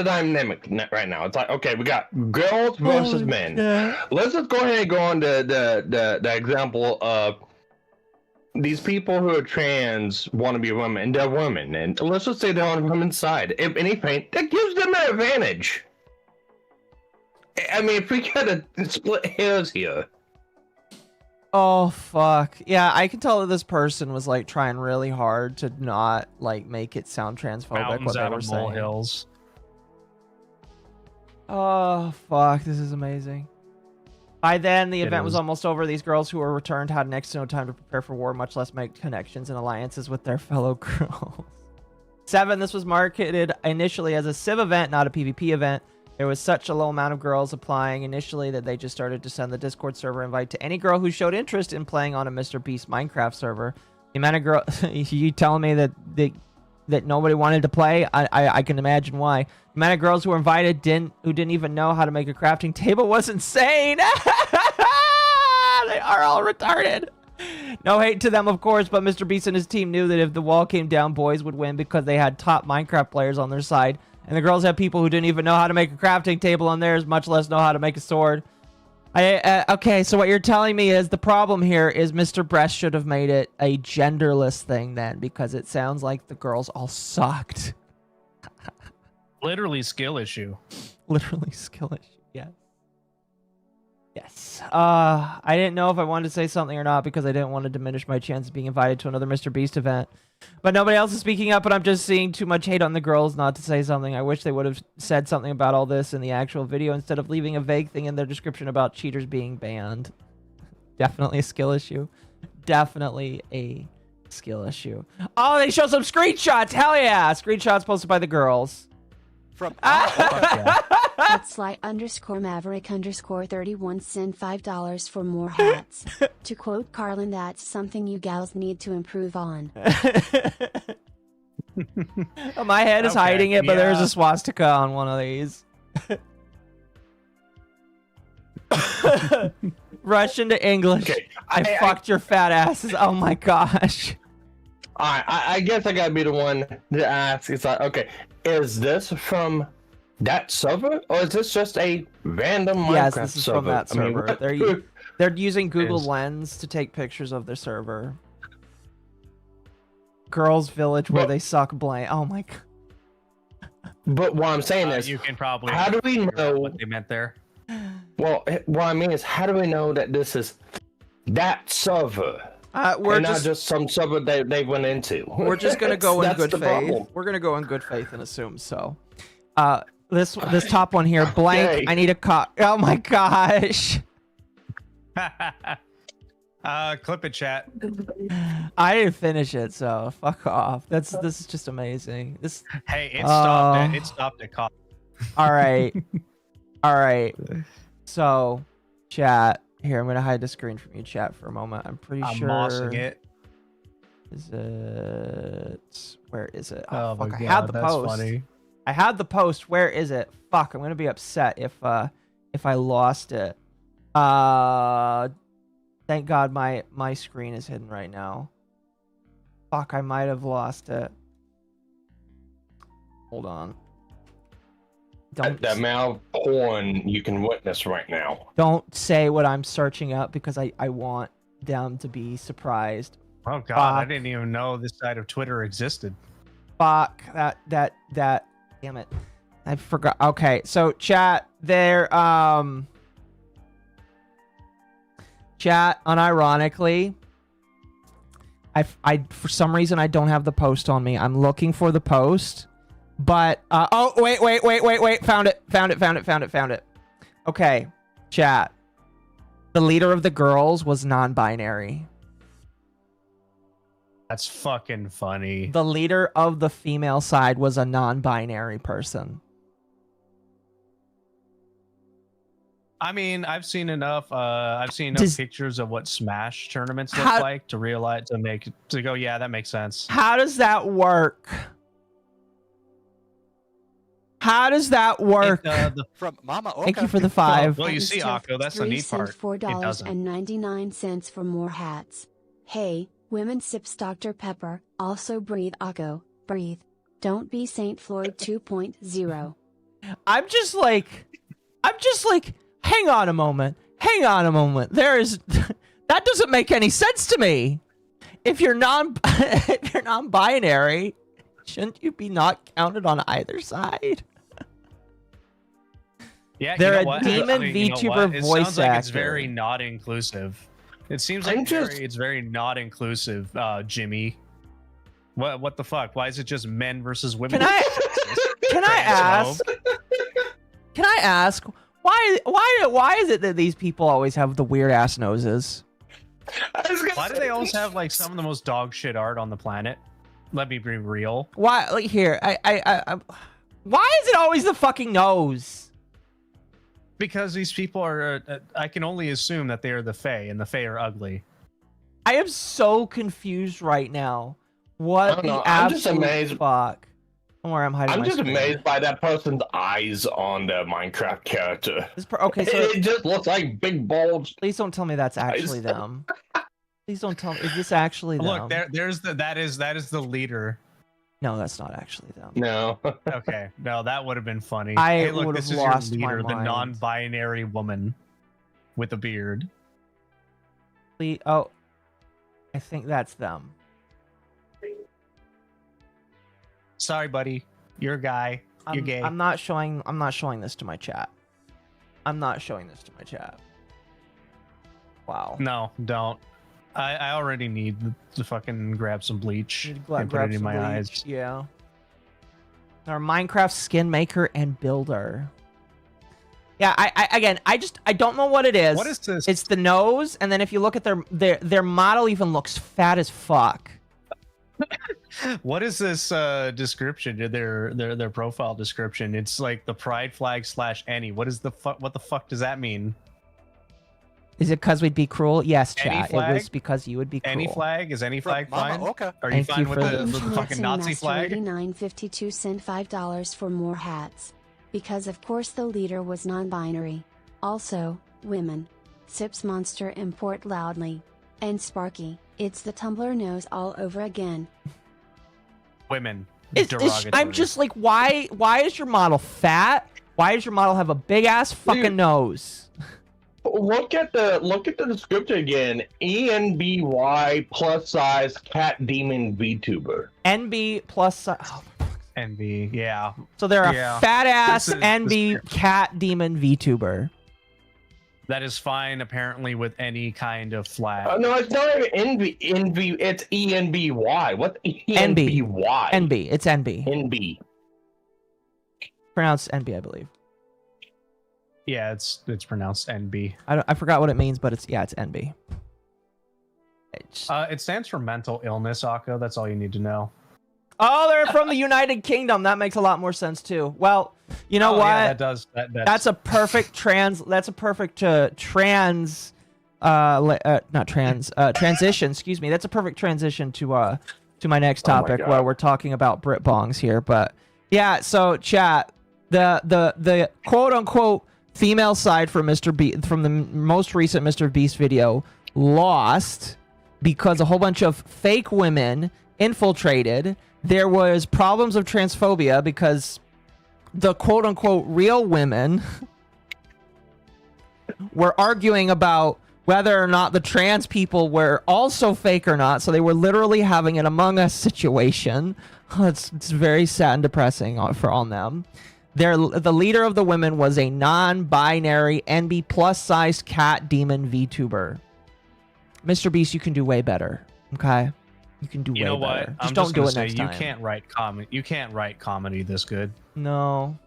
dynamic right now. It's like, okay, we got girls versus men. Yeah. Let's just go ahead and go on to the example of these people who are trans want to be women, and they're women, and let's just say they're on the women's side. If anything, that gives them an advantage. I mean, if we gotta split hairs here. Oh fuck. Yeah, I can tell that this person was like trying really hard to not like make it sound transphobic Mountains what they out were of saying. molehills. Oh fuck, this is amazing. By then, the It event was is. almost over. These girls who were returned had next to no time to prepare for war, much less make connections and alliances with their fellow girls. 7, this was marketed initially as a Civ event, not a PvP event. There was such a low amount of girls applying initially that they just started to send the Discord server invite to any girl who showed interest in playing on a MrBeast Minecraft server. The amount of girl, you telling me that nobody wanted to play? I can imagine why. The amount of girls who were invited who didn't even know how to make a crafting table was insane. They are all retarded. No hate to them, of course, but MrBeast and his team knew that if the wall came down, boys would win because they had top Minecraft players on their side. And the girls had people who didn't even know how to make a crafting table on theirs, much less know how to make a sword. Okay, so what you're telling me is the problem here is Mr. Breast should have made it a genderless thing then, because it sounds like the girls all sucked. Literally skill issue. Literally skill issue, yes. Yes. I didn't know if I wanted to say something or not because I didn't want to diminish my chance of being invited to another MrBeast event. But nobody else is speaking up, and I'm just seeing too much hate on the girls not to say something. I wish they would have said something about all this in the actual video instead of leaving a vague thing in their description about cheaters being banned. Definitely a skill issue. Definitely a skill issue. Oh, they show some screenshots. Hell yeah. Screenshots posted by the girls. From That's @_Maverick_31 send $5 for more hats. To quote Carlin, that's something you gals need to improve on. My head is Okay, hiding it, but there's yeah. a swastika on one of these. Russian to English. Okay, I fucked your fat asses. Oh my gosh. I guess I gotta be the one to ask. It's like, okay, is this from that server, or is this just a random Minecraft Yes, this is server? from that server. what- They're using Google Is- Lens to take pictures of their server. Girls Village where But- they suck blank. Oh my god. But what I'm saying is, You can probably how do we figure out know? what they meant there. Well, what I mean is, how do we know that this is that server, We're and just not just some server they went into? we're just gonna go in That's good the faith. problem. We're gonna go in good faith and assume so. This top one here, blank. Yay. I need a Oh my gosh. Clip it, chat. I didn't finish it, so fuck off. This is just amazing. This. Hey, it stopped. It stopped at coffee. All right, all right. So, chat. Here, I'm gonna hide the screen from you, chat, for a moment. I'm pretty sure. I'm mossing it. Is it? Where is it? Oh fuck! my God, I had the that's post. funny. I had the post. Where is it? Fuck! I'm gonna be upset if I lost it. Thank God my screen is hidden right now. Fuck! I might have lost it. Hold on. Don't The amount of porn you can witness right now. don't say what I'm searching up because I want them to be surprised. Oh God, I Fuck. didn't even know this side of Twitter existed. Fuck that damn it. I forgot. Okay, so chat unironically, I for some reason I don't have the post on me. I'm looking for the post, but oh wait, found it. Okay, chat. The leader of the girls was non-binary. That's fucking funny. The leader of the female side was a non-binary person. I mean, I've seen enough. I've seen enough Does- pictures of what Smash tournaments look How- like to realize to go. Yeah, that makes sense. How does that work? How does that work? From MommaOcco. Thank you for the 5. Well, you see, Akko, that's the neat part. It doesn't. $4.99 for more hats. Hey, women sips Dr. Pepper, also breathe Akko, breathe. Don't be Saint Floyd 2.0. I'm just like, hang on a moment. There is, that doesn't make any sense to me. If you're non-binary, shouldn't you be not counted on either side? Yeah, They're you know a what? demon I mean, you know VTuber what? It voice sounds like it's actor. very not inclusive. It seems like it's very not inclusive, Jimmy. What the fuck? Why is it just men versus women? Can I ask why is it that these people always have the weird ass noses? Why do they always have like some of the most dog shit art on the planet? Let me be real. Why, like, here, why is it always the fucking nose? Because these people are, I can only assume that they are the Fae, and the Fae are ugly. I am so confused right now. What the I'm just absolute amazed. fuck? Don't worry, I'm hiding I'm my just screen. amazed by that person's eyes on the Minecraft character. Okay, so It just looks like big bulge. please don't tell me that's actually them. Please don't tell me. Is this actually them? Look, that is the leader. No, that's not actually them. No. Okay, no, that would have been funny. I Hey, look, would this have is lost your my leader, the mind. non-binary woman with a beard. Please, oh, I think that's them. Sorry, buddy, you're a guy. You're gay. I'm not showing this to my chat. Wow. No, don't. I already need to fucking grab some bleach Need to and put grab it in some my bleach. eyes. Yeah. Our Minecraft skin maker and builder. Yeah, I don't know what it is. What is this? It's the nose, and then if you look at their model, even looks fat as fuck. What is this description? Their profile description? It's like the pride flag / Annie. What the fuck does that mean? Is it because we'd be cruel? Yes, Any chat. It flag? was because you would be cruel. Any flag? Is any flag fine? MommaOcco. Are you Thank fine you with for the fucking Nazi flag? $89.52 sent $5 for more hats. Because of course the leader was non-binary. Also, women. Sips Monster import loudly. And Sparky, it's the Tumblr nose all over again. Women. I'm just like, why is your model fat? Why does your model have a big ass fucking nose? Look at the description again. ENBY plus size cat demon VTuber. NB plus. Oh, NB, yeah. so they're a Yeah. fat ass This is- NB cat demon VTuber. That is fine, apparently, with any kind of flag. No, it's not even NB. It's ENBY. What NB. ENBY? NB. It's NB. NB. Pronounced NB, I believe. Yeah, it's pronounced NB. I forgot what it means, but it's NB. It stands for mental illness, Akko. That's all you need to know. Oh, they're from the United Kingdom. That makes a lot more sense too. Well, you know what? Yeah, that does. That's a perfect transition. Excuse me. That's a perfect transition to my next topic, where we're talking about Brit Bongs here. But yeah, so chat, the quote unquote female side from from the most recent MrBeast video lost because a whole bunch of fake women infiltrated. There was problems of transphobia because the quote-unquote real women were arguing about whether or not the trans people were also fake or not. So they were literally having an Among Us situation. It's very sad and depressing on them. The leader of the women was a non-binary NB plus-sized cat demon VTuber. MrBeast, you can do way better. Okay? You can do way better. You know what? Just don't do it next time. You can't write comedy. You can't write comedy this good. No.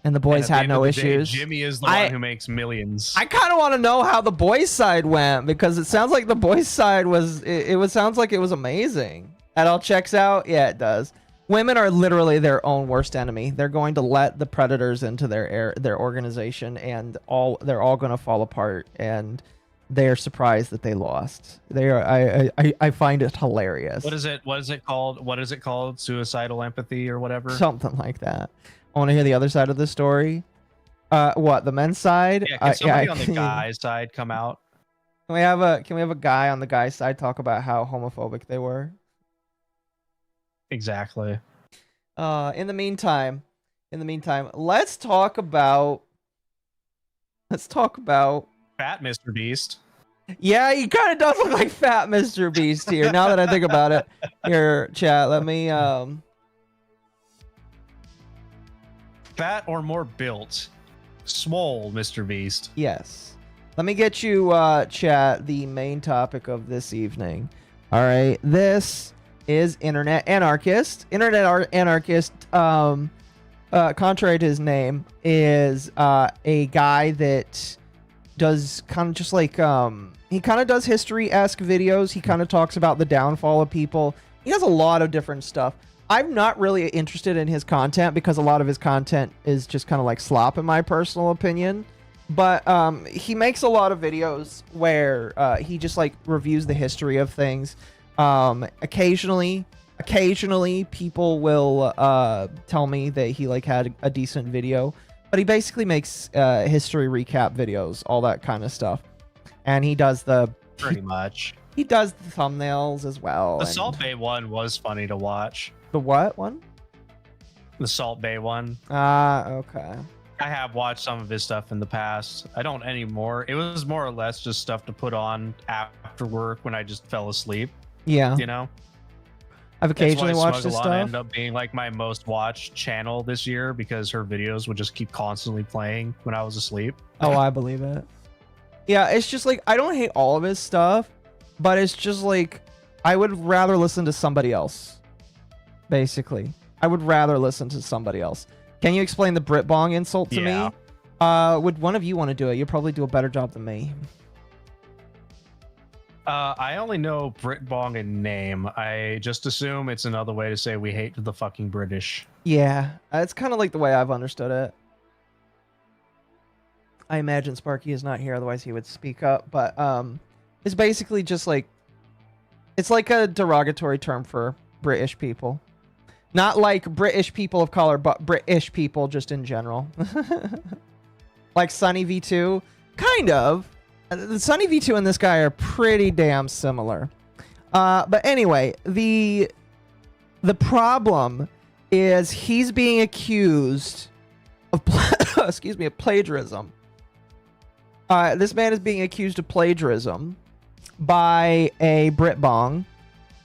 And the boys had no issues. Jimmy is the one who makes millions. I kind of want to know how the boys' side went, because it sounds like the boys' side was. Sounds like it was amazing. That all checks out. Yeah, it does. Women are literally their own worst enemy. They're going to let the predators into their organization, and they're all going to fall apart. And they're surprised that they lost. They are. I find it hilarious. What is it? What is it called? What is it called? Suicidal empathy or whatever? Something like that. I want to hear the other side of the story. What, the men's side? Yeah, can somebody on the guy's side come out? Can we have a guy on the guy's side talk about how homophobic they were? Exactly. In the meantime, let's talk about Fat MrBeast. Yeah, he kind of does look like Fat MrBeast here. Now that I think about it, here, chat. Let me Fat or more built? Small MrBeast. Yes. Let me get you, chat, the main topic of this evening. All right, this is Internet Anarchist. Internet Anarchist, contrary to his name, is a guy that does kind of just like, he kind of does history-esque videos. He kind of talks about the downfall of people. He does a lot of different stuff. I'm not really interested in his content because a lot of his content is just kind of like slop, in my personal opinion. But he makes a lot of videos where he just like reviews the history of things. Occasionally people will tell me that he like had a decent video, but he basically makes history recap videos, all that kind of stuff. And he does pretty much. He does the thumbnails as well. The Salt Bay one was funny to watch. The what one? The Salt Bay one. Okay. I have watched some of his stuff in the past. I don't anymore. It was more or less just stuff to put on after work when I just fell asleep. Yeah. You know? I've occasionally watched his stuff. Ended up being like my most watched channel this year because her videos would just keep constantly playing when I was asleep. Oh, I believe it. Yeah, it's just like, I don't hate all of his stuff, but it's just like, I would rather listen to somebody else. Basically, I would rather listen to somebody else. Can you explain the Brit Bong insult to me? Would one of you want to do it? You'll probably do a better job than me. I only know Brit Bong in name. I just assume it's another way to say we hate the fucking British. Yeah, it's kind of like the way I've understood it. I imagine Sparky is not here, otherwise he would speak up. But it's basically just like, it's like a derogatory term for British people. Not like British people of color, but British people just in general. Like Sunny V2, kind of. The Sunny V2 and this guy are pretty damn similar. But anyway, the problem is he's being accused of excuse me, of plagiarism. This man is being accused of plagiarism by a Brit Bong.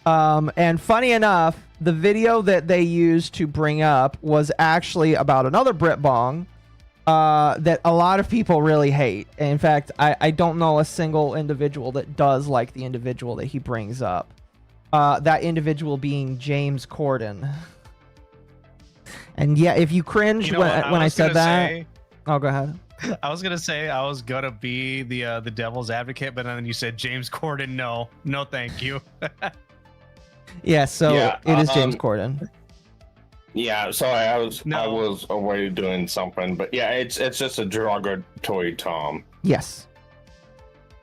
And funny enough, the video that they used to bring up was actually about another Brit Bong that a lot of people really hate. In fact, I don't know a single individual that does like the individual that he brings up. That individual being James Corden. And yeah, if you cringe when I said that, Oh, go ahead. I was gonna say I was gonna be the devil's advocate, but then you said James Corden. No, thank you. Yeah, so it is James Corden. Yeah, sorry, I was away doing something, but yeah, it's just a derogatory term. Yes.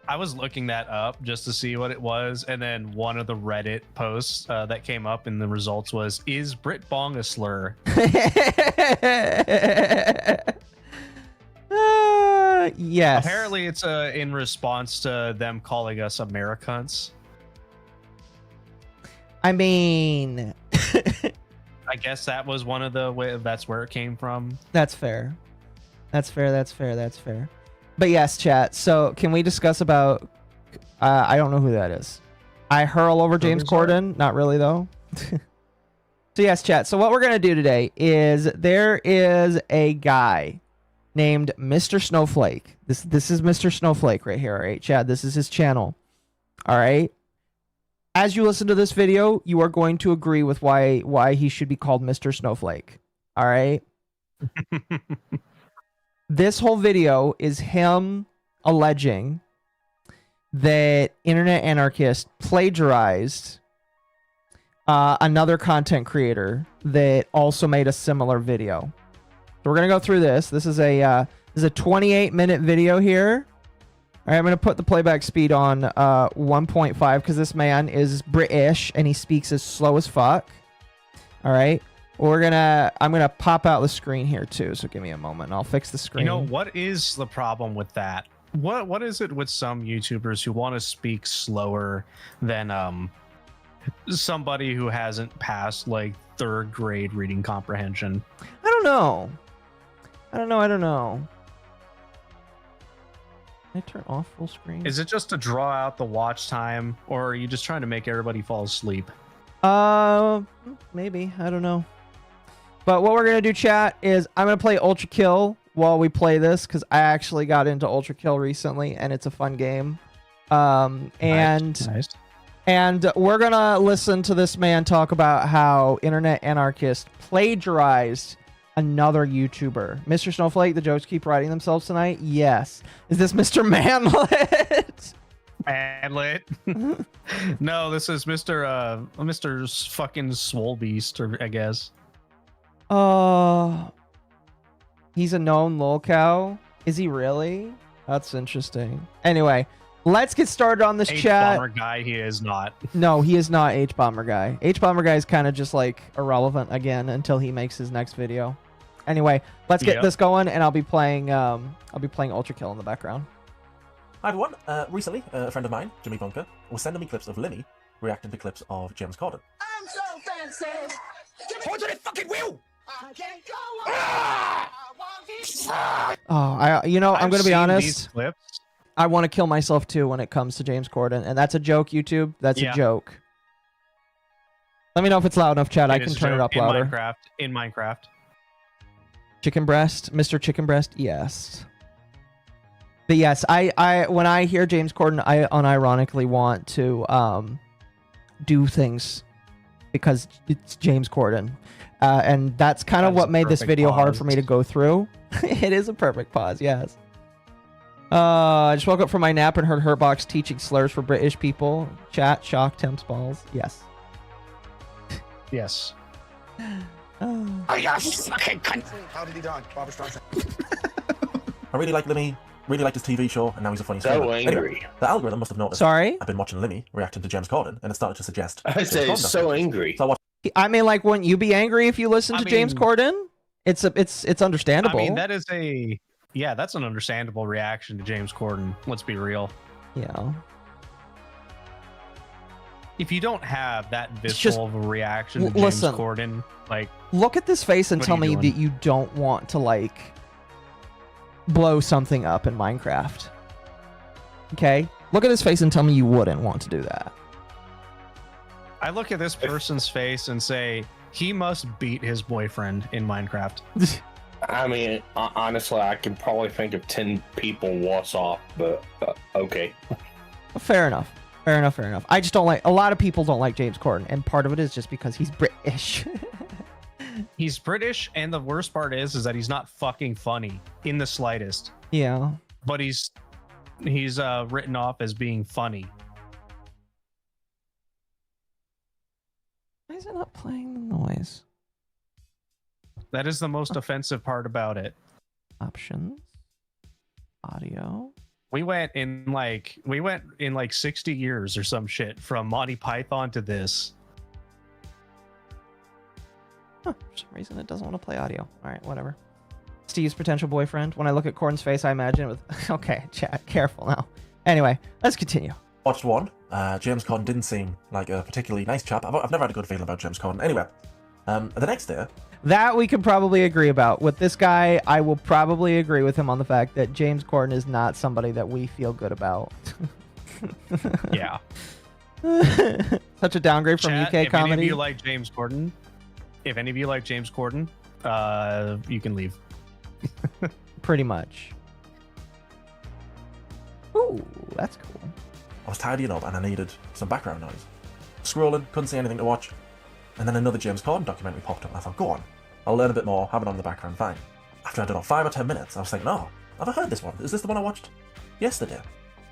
I was looking that up just to see what it was, and then one of the Reddit posts that came up in the results was, "Is Brit Bong a slur?" Yes. Apparently, it's in response to them calling us Americans. I mean, I guess that was one of the that's where it came from. That's fair. That's fair. But yes, chat. So can we discuss about? I don't know who that is. I hurl over James Corden. Not really though. So yes, chat. So what we're gonna do today is there is a guy named Mr. Snowflake. This is Mr. Snowflake right here. All right, chat. This is his channel. All right. As you listen to this video, you are going to agree with why he should be called Mr. Snowflake. All right. This whole video is him alleging that Internet Anarchist plagiarized another content creator that also made a similar video. So we're gonna go through this. This is a 28-minute video here. All right, I'm gonna put the playback speed on 1.5 because this man is British and he speaks as slow as fuck. All right. I'm gonna pop out the screen here too, so give me a moment and I'll fix the screen. You know, what is the problem with that? What is it with some YouTubers who want to speak slower than somebody who hasn't passed like 3rd grade reading comprehension? I don't know. Can I turn off full screen? Is it just to draw out the watch time, or are you just trying to make everybody fall asleep? Maybe. I don't know. But what we're going to do, chat, is I'm going to play Ultra Kill while we play this, because I actually got into Ultra Kill recently, and it's a fun game. Nice. And we're going to listen to this man talk about how Internet Anarchist plagiarized another YouTuber. Mr. Snowflake, the jokes keep writing themselves tonight? Yes. Is this Mr. Manlet? Manlet? No, this is Mr. fucking MrBeast, I guess. He's a known lolcow. Is he really? That's interesting. Anyway, let's get started on this chat. H-Bomber guy, he is not. No, he is not H-Bomber guy. H-Bomber guy is kind of just like irrelevant again until he makes his next video. Anyway, let's get this going, and I'll be playing Ultra Kill in the background. Hi everyone. Recently, a friend of mine, Jimmy Bunker, was sending me clips of Limmy reacting to clips of James Corden. I'm so fancy. Hold on, fucking wheel! I can't go on. I'm gonna be honest. These clips. I want to kill myself too when it comes to James Corden, and that's a joke. YouTube, that's a joke. Let me know if it's loud enough, chat. I can turn it up louder. In Minecraft. Chicken breast, Mr. Chicken breast, yes. But yes, I when I hear James Corden, I unironically want to do things because it's James Corden, and that's kind of what made this video hard for me to go through. It is a perfect pause, yes. I just woke up from my nap and heard Hurtbox teaching slurs for British people. Chat, shock, Temps balls, yes. Yes. Oh, yeah, fucking cunt. How did he die? Barbara Streisand. I really like Limmy, really liked his TV show, and now he's a funny So angry. Anyway, the algorithm must have noticed. Sorry? I've been watching Limmy reacting to James Corden, and it started to suggest. I say he's so angry. So I watched. I mean, like, wouldn't you be angry if you listen to James Corden? It's understandable. I mean, that's an understandable reaction to James Corden. Let's be real. Yeah. If you don't have that visceral of a reaction to James Corden, like, look at this face and tell me that you don't want to like blow something up in Minecraft. Okay? Look at his face and tell me you wouldn't want to do that. I look at this person's face and say, he must beat his boyfriend in Minecraft. I mean, honestly, I can probably think of 10 people worse off, but okay. Fair enough. Fair enough. I just don't like, a lot of people don't like James Corden, and part of it is just because he's British. He's British, and the worst part is that he's not fucking funny in the slightest. Yeah. But he's written off as being funny. Why is it not playing the noise? That is the most offensive part about it. Options. Audio. We went in like 60 years or some shit from Monty Python to this. Huh, for some reason it doesn't want to play audio. All right, whatever. Steve's potential boyfriend. When I look at Corden's face, I imagine it with... Okay, chat, careful now. Anyway, let's continue. Watched one. James Corden didn't seem like a particularly nice chap. I've never had a good feeling about James Corden. Anyway, the next day... That we could probably agree about. With this guy, I will probably agree with him on the fact that James Corden is not somebody that we feel good about. Yeah. Such a downgrade from Chat, UK comedy. If any of you like James Corden, you can leave. Pretty much. Ooh, that's cool. I was tidying up and I needed some background noise. Scrolling, couldn't see anything to watch. And then another James Corden documentary popped up and I thought, go on, I'll learn a bit more, have it on the background, fine. After I don't know, 5 or 10 minutes, I was thinking, oh, have I heard this one? Is this the one I watched yesterday?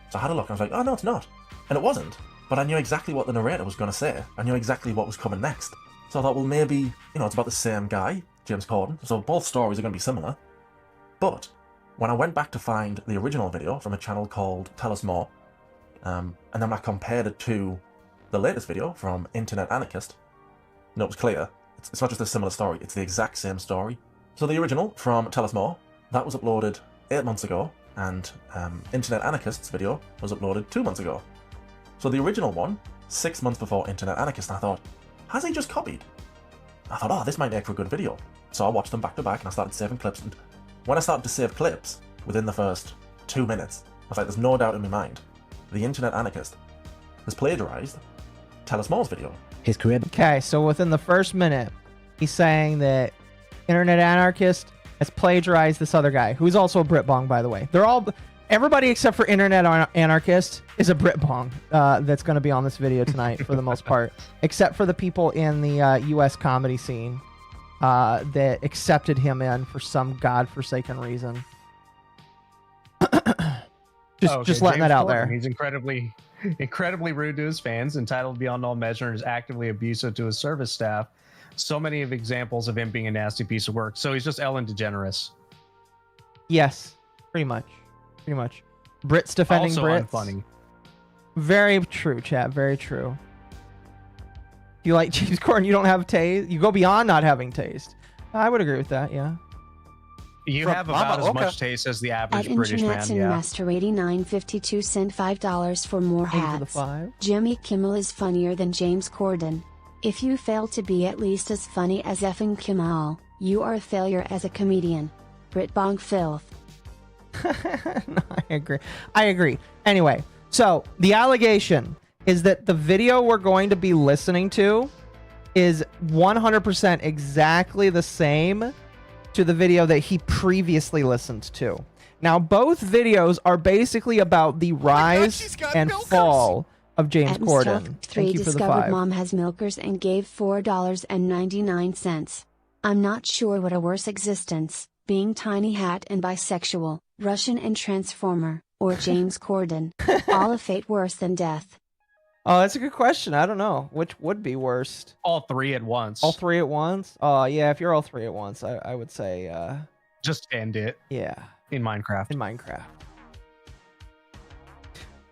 So I had a look and I was like, oh no, it's not. And it wasn't. But I knew exactly what the narrator was going to say. I knew exactly what was coming next. So I thought, well, maybe, it's about the same guy, James Corden, so both stories are going to be similar. But when I went back to find the original video from a channel called Tell Us More, and then I compared it to the latest video from Internet Anarchist, it was clear. It's not just a similar story, it's the exact same story. So the original from Tell Us More, that was uploaded 8 months ago, and Internet Anarchist's video was uploaded 2 months ago. So the original one, 6 months before Internet Anarchist, I thought, has he just copied? I thought, oh, this might make for a good video. So I watched them back to back and I started saving clips, and when I started to save clips, within the first 2 minutes, I was like, there's no doubt in my mind, the Internet Anarchist has plagiarized Tell Us More's video. His career. Okay, so within the first minute, he's saying that Internet Anarchist has plagiarized this other guy, who's also a Brit Bong, by the way. Everybody except for Internet Anarchist is a Brit Bong that's going to be on this video tonight for the most part, except for the people in the U.S. comedy scene that accepted him in for some godforsaken reason. Just letting that out there. He's incredibly rude to his fans, entitled beyond all measure, and is actively abusive to his service staff. So many of examples of him being a nasty piece of work. So he's just Ellen DeGeneres. Yes, pretty much. Brits defending also Brits. Unfunny. Very true, chat. Very true. You like James Corden, you don't have taste. You go beyond not having taste. I would agree with that, yeah. You From have about MommaOcco. as much taste as the average At British Internets man, and yeah. Master 8952 sent $5 for more Thank you for the hats. 5. Jimmy Kimmel is funnier than James Corden. If you fail to be at least as funny as effing Kimmel, you are a failure as a comedian. Brit Bong filth. No, I agree. Anyway, so the allegation is that the video we're going to be listening to is 100% exactly the same to the video that he previously listened to. Now, both videos are basically about the rise and fall of James At Corden. Mr. Thank you for the discovered 5. Mom has milkers and gave $4.99. I'm not sure what a worse existence, being tiny hat and bisexual, Russian and transformer, or James Corden. All a fate worse than death. Oh, that's a good question. I don't know. Which would be worst? All three at once. All 3 at once? Oh, yeah, if you're all 3 at once, I would say, Just end it yeah, in Minecraft. in Minecraft.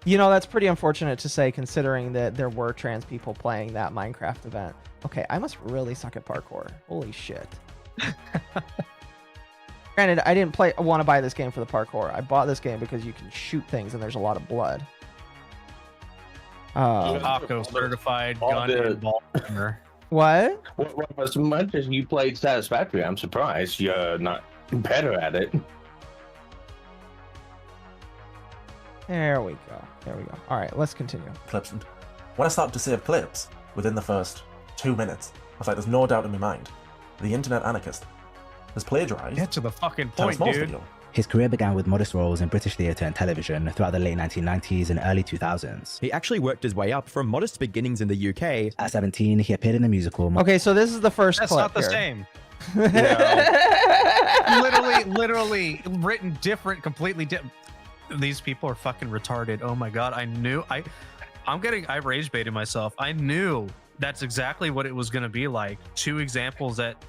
You know, that's pretty unfortunate to say, considering that there were trans people playing that Minecraft event. Okay, I must really suck at parkour. Holy shit. Granted, I didn't want to buy this game for the parkour. I bought this game because you can shoot things and there's a lot of blood. MommaOcco certified gun and ball gamer. What? Well, as much as you played Satisfactory, I'm surprised you're not better at it. There we go. All right, let's continue. Clips, and when I started to save clips, within the first 2 minutes, I was like, there's no doubt in my mind, the Internet Anarchist has plagiarized Get to the fucking Tell Us point, More's dude. video. His career began with modest roles in British theatre and television throughout the late 1990s and early 2000s. He actually worked his way up from modest beginnings in the UK. At 17, he appeared in the musical. Okay, so this is the first That's clip not the here. same. literally written different, completely different. These people are fucking retarded. Oh my god, I rage baited myself. I knew that's exactly what it was going to be like. Two examples that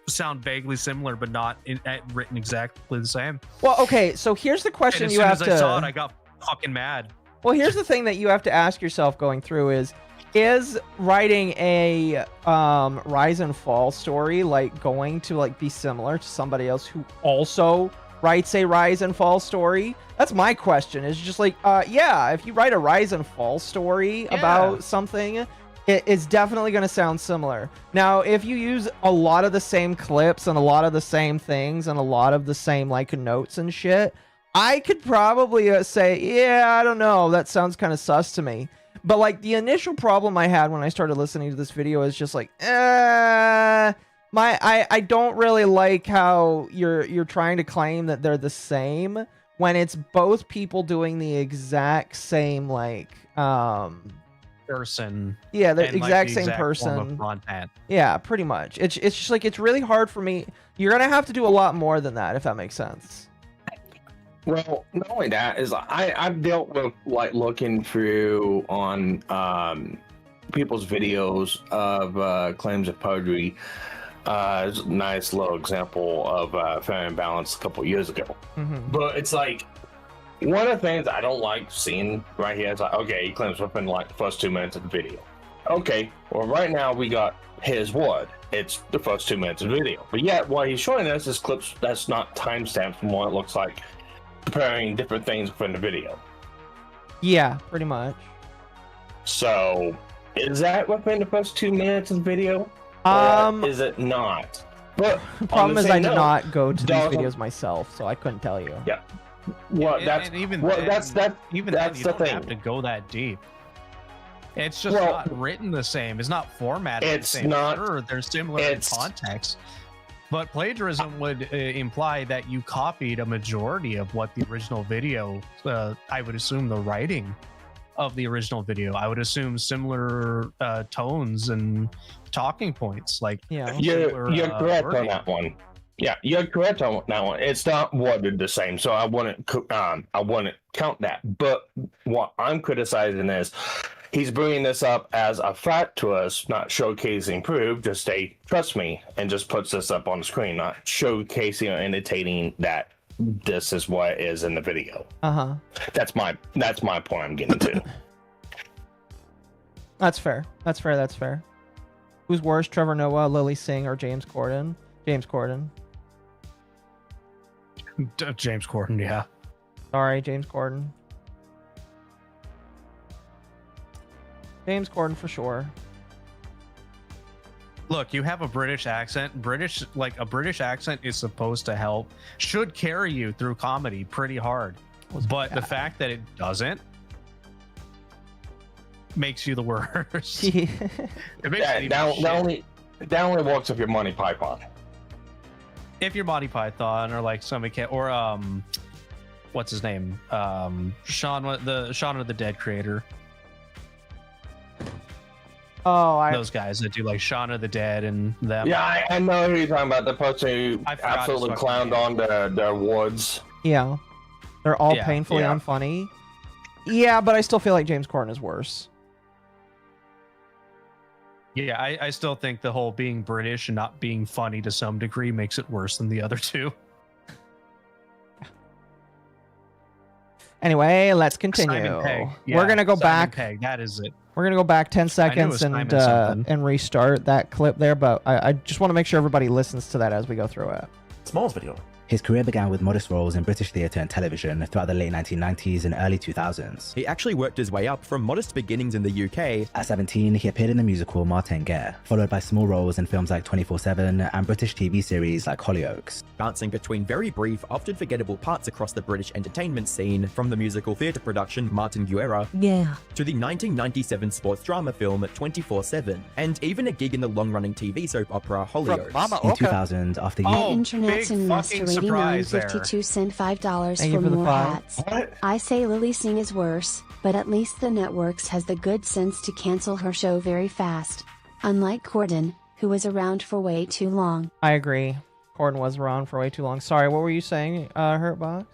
sound vaguely similar, but not written exactly the same. Well, okay, so here's the question And you have to. as soon as I saw it, I got fucking mad. Well, here's the thing that you have to ask yourself going through is writing a rise and fall story like going to like be similar to somebody else who also writes a rise and fall story? That's my question. Is just like, yeah, if you write a rise and fall story about something, it is definitely going to sound similar. Now, if you use a lot of the same clips and a lot of the same things and a lot of the same like notes and shit, I could probably say, yeah, I don't know, that sounds kind of sus to me. But like the initial problem I had when I started listening to this video is just like, I don't really like how you're trying to claim that they're the same when it's both people doing the exact same like person. Yeah, the and, exact the same exact form person. of content. Yeah, pretty much. It's just like it's really hard for me. You're gonna have to do a lot more than that if that makes sense. Well, not only that is I've dealt with like looking through on people's videos of claims of perjury. It's a nice little example of Fair and Balanced a couple years ago. But it's like one of the things I don't like seeing right here is like, okay, he claims within like the first 2 minutes of the video. Okay, well right now we got his word. It's the first 2 minutes of the video. But yet what he's showing us is clips that's not timestamped from what it looks like, comparing different things within the video. Yeah, pretty much. So is that within the first 2 minutes of the video? Or is it not? But the problem is I did not go to these Dog- videos myself, so I couldn't tell you. Yeah. Well, that's and even well, then, that's even that's then, you the don't thing. have to go that deep. It's just Well, not written the same. It's not formatted it's the same. not- Sure, they're similar in context, but plagiarism would imply that you copied a majority of what the original video. I would assume the writing of the original video. I would assume similar tones and talking points. Like Yeah. You're correct on wording. that one. Yeah, you're correct on that one. It's not worded the same, so I wouldn't count that. But what I'm criticizing is he's bringing this up as a fact to us, not showcasing proof. Just say, trust me, and just puts this up on the screen, not showcasing or indicating that this is what it is in the video. That's my point I'm getting to. That's fair. That's fair. That's fair. Who's worse, Trevor Noah, Lily Singh, or James Corden? James Corden. James Corden, yeah. Sorry, James Corden. James Corden for sure. Look, you have a British accent. A British accent is supposed to help, should carry you through comedy pretty hard. But the fact that it doesn't makes you the worst. It makes it even that only works if you're Monty Python. If you're Monty Python or like somebody or what's his name? Shaun of the Dead creator. Oh, those guys that do like Shaun of the Dead and them. Yeah, I know who you're talking about. The person who absolutely clowned on the awards. Yeah. They're all painfully unfunny. Yeah, but I still feel like James Corden is worse. Yeah, I still think the whole being British and not being funny to some degree makes it worse than the other two. Anyway, let's continue. Simon Pegg. Yeah, We're gonna go Simon back. Pegg, that is it. We're gonna go back 10 I knew it seconds was Simon something. and restart that clip there, but I just want to make sure everybody listens to that as we go through it. Smalls video. His career began with modest roles in British theatre and television throughout the late 1990s and early 2000s. He actually worked his way up from modest beginnings in the UK. At 17, he appeared in the musical Martin Guerre, followed by small roles in films like 24/7 and British TV series like Hollyoaks. Bouncing between very brief, often forgettable parts across the British entertainment scene, from the musical theatre production Martin Guerre to the 1997 sports drama film 24/7, and even a gig in the long-running TV soap opera Hollyoaks. In 2000, after Internet's Investor 89.52 cent $5 Thank for you for the more five. hats. I say Lily Singh is worse, but at least the networks has the good sense to cancel her show very fast. Unlike Corden, who was around for way too long. I agree. Corden was around for way too long. Sorry, what were you saying, Hurtbox?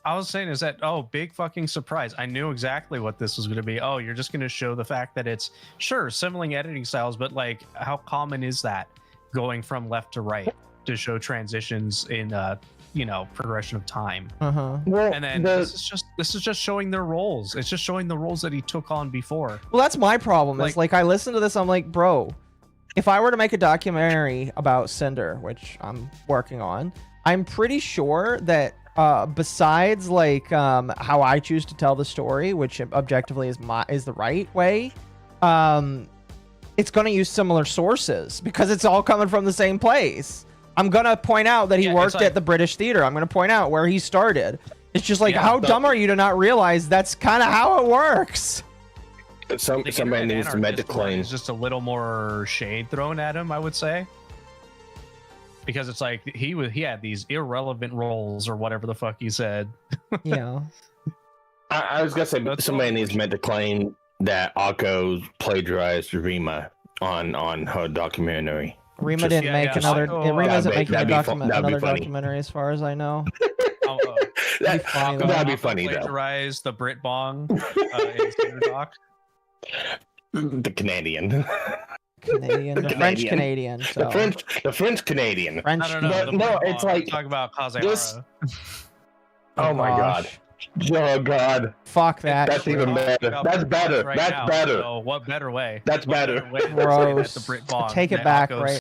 I was saying is that, oh, big fucking surprise. I knew exactly what this was going to be. Oh, you're just going to show the fact that it's, sure, similar editing styles, but like, how common is that going from left to right to show transitions in, progression of time? Uh-huh. Well, And then this is just showing their roles. It's just showing the roles that he took on before. Well, that's my problem. Is like I listen to this, I'm like, bro, if I were to make a documentary about Cinder, which I'm working on, I'm pretty sure that besides like how I choose to tell the story, which objectively is the right way, it's going to use similar sources because it's all coming from the same place. I'm going to point out that he worked at the British Theater. I'm going to point out where he started. It's just like, how dumb are you to not realize that's kind of how it works? Somebody needs to make the claim. It's just a little more shade thrown at him, I would say. Because it's like he had these irrelevant roles or whatever the fuck he said. Yeah. I was gonna say somebody needs to make the claim that Occo plagiarized Rima on her documentary. Rima didn't make another. Rima isn't making another documentary, as far as I know. That'd be funny though. Plagiarized the Brit Bong in Cinder Doc. The Canadian. The French Canadian. So. The French Canadian. French. I don't know. No, it's like talk about Kazehara. Oh my god. Oh god. Fuck that. That's even better. That's better. That's better. So what better way? That's better. Gross. The Brit Bong Take it back, right?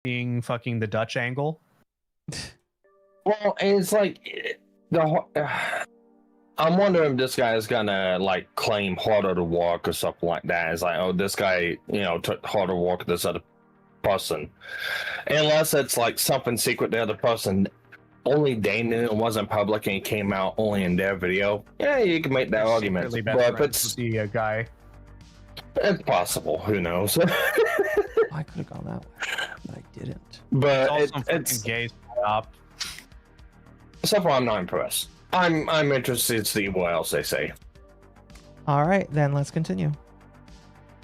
being fucking the Dutch angle. Well, it's like I'm wondering if this guy is gonna like claim harder to walk or something like that. It's like, oh, this guy, took harder walk with this other person. Unless it's like something secret the other person only they knew, it wasn't public, and it came out only in their video. Yeah, you can make that argument. But if it's the guy, it's possible. Who knows? I could have gone that way, but I didn't. But it's gay stop. So far, I'm not impressed. I'm interested to see what else they say. All right, then let's continue.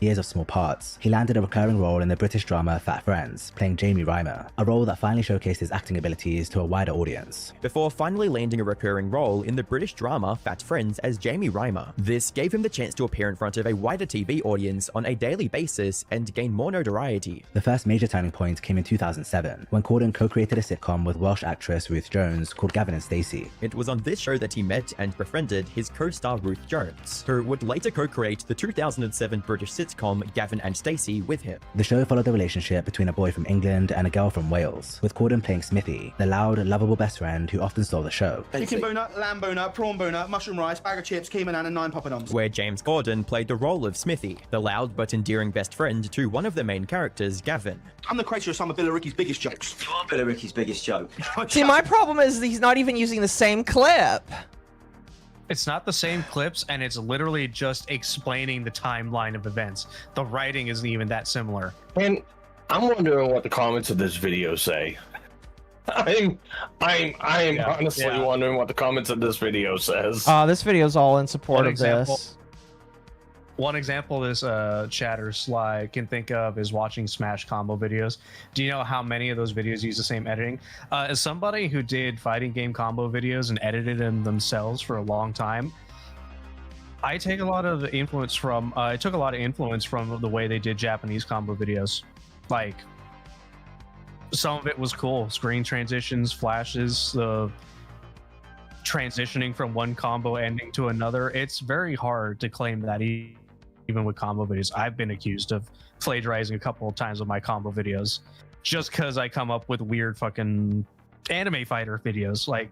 Years of small parts, he landed a recurring role in the British drama Fat Friends, playing Jamie Reimer, a role that finally showcased his acting abilities to a wider audience. Before finally landing a recurring role in the British drama Fat Friends as Jamie Reimer. This gave him the chance to appear in front of a wider TV audience on a daily basis and gain more notoriety. The first major turning point came in 2007, when Corden co-created a sitcom with Welsh actress Ruth Jones called Gavin and Stacey. It was on this show that he met and befriended his co-star Ruth Jones, who would later co-create the 2007 British sitcom Gavin and Stacey with him. The show followed the relationship between a boy from England and a girl from Wales, with Corden playing Smithy, the loud, lovable best friend who often stole the show. Chicken boner, lamb boner, prawn boner, mushroom rice, bag of chips, key banana, and 9 poppadoms. Where James Corden played the role of Smithy, the loud but endearing best friend to one of the main characters, Gavin. I'm the creator of some of Billericay's biggest jokes. You are Billericay's biggest joke. See, my problem is he's not even using the same clip. It's not the same clips, and it's literally just explaining the timeline of events. The writing isn't even that similar. And I'm wondering what the comments of this video say. I'm honestly wondering what the comments of this video says. This video is all in support of this. One example this chatter Sly can think of is watching Smash combo videos. Do you know how many of those videos use the same editing? As somebody who did fighting game combo videos and edited them themselves for a long time, I take a lot of influence from I took a lot of influence from the way they did Japanese combo videos. Like, some of it was cool. Screen transitions, flashes, the transitioning from one combo ending to another. It's very hard to claim that even with combo videos. I've been accused of plagiarizing a couple of times with my combo videos just because I come up with weird fucking anime fighter videos. Like,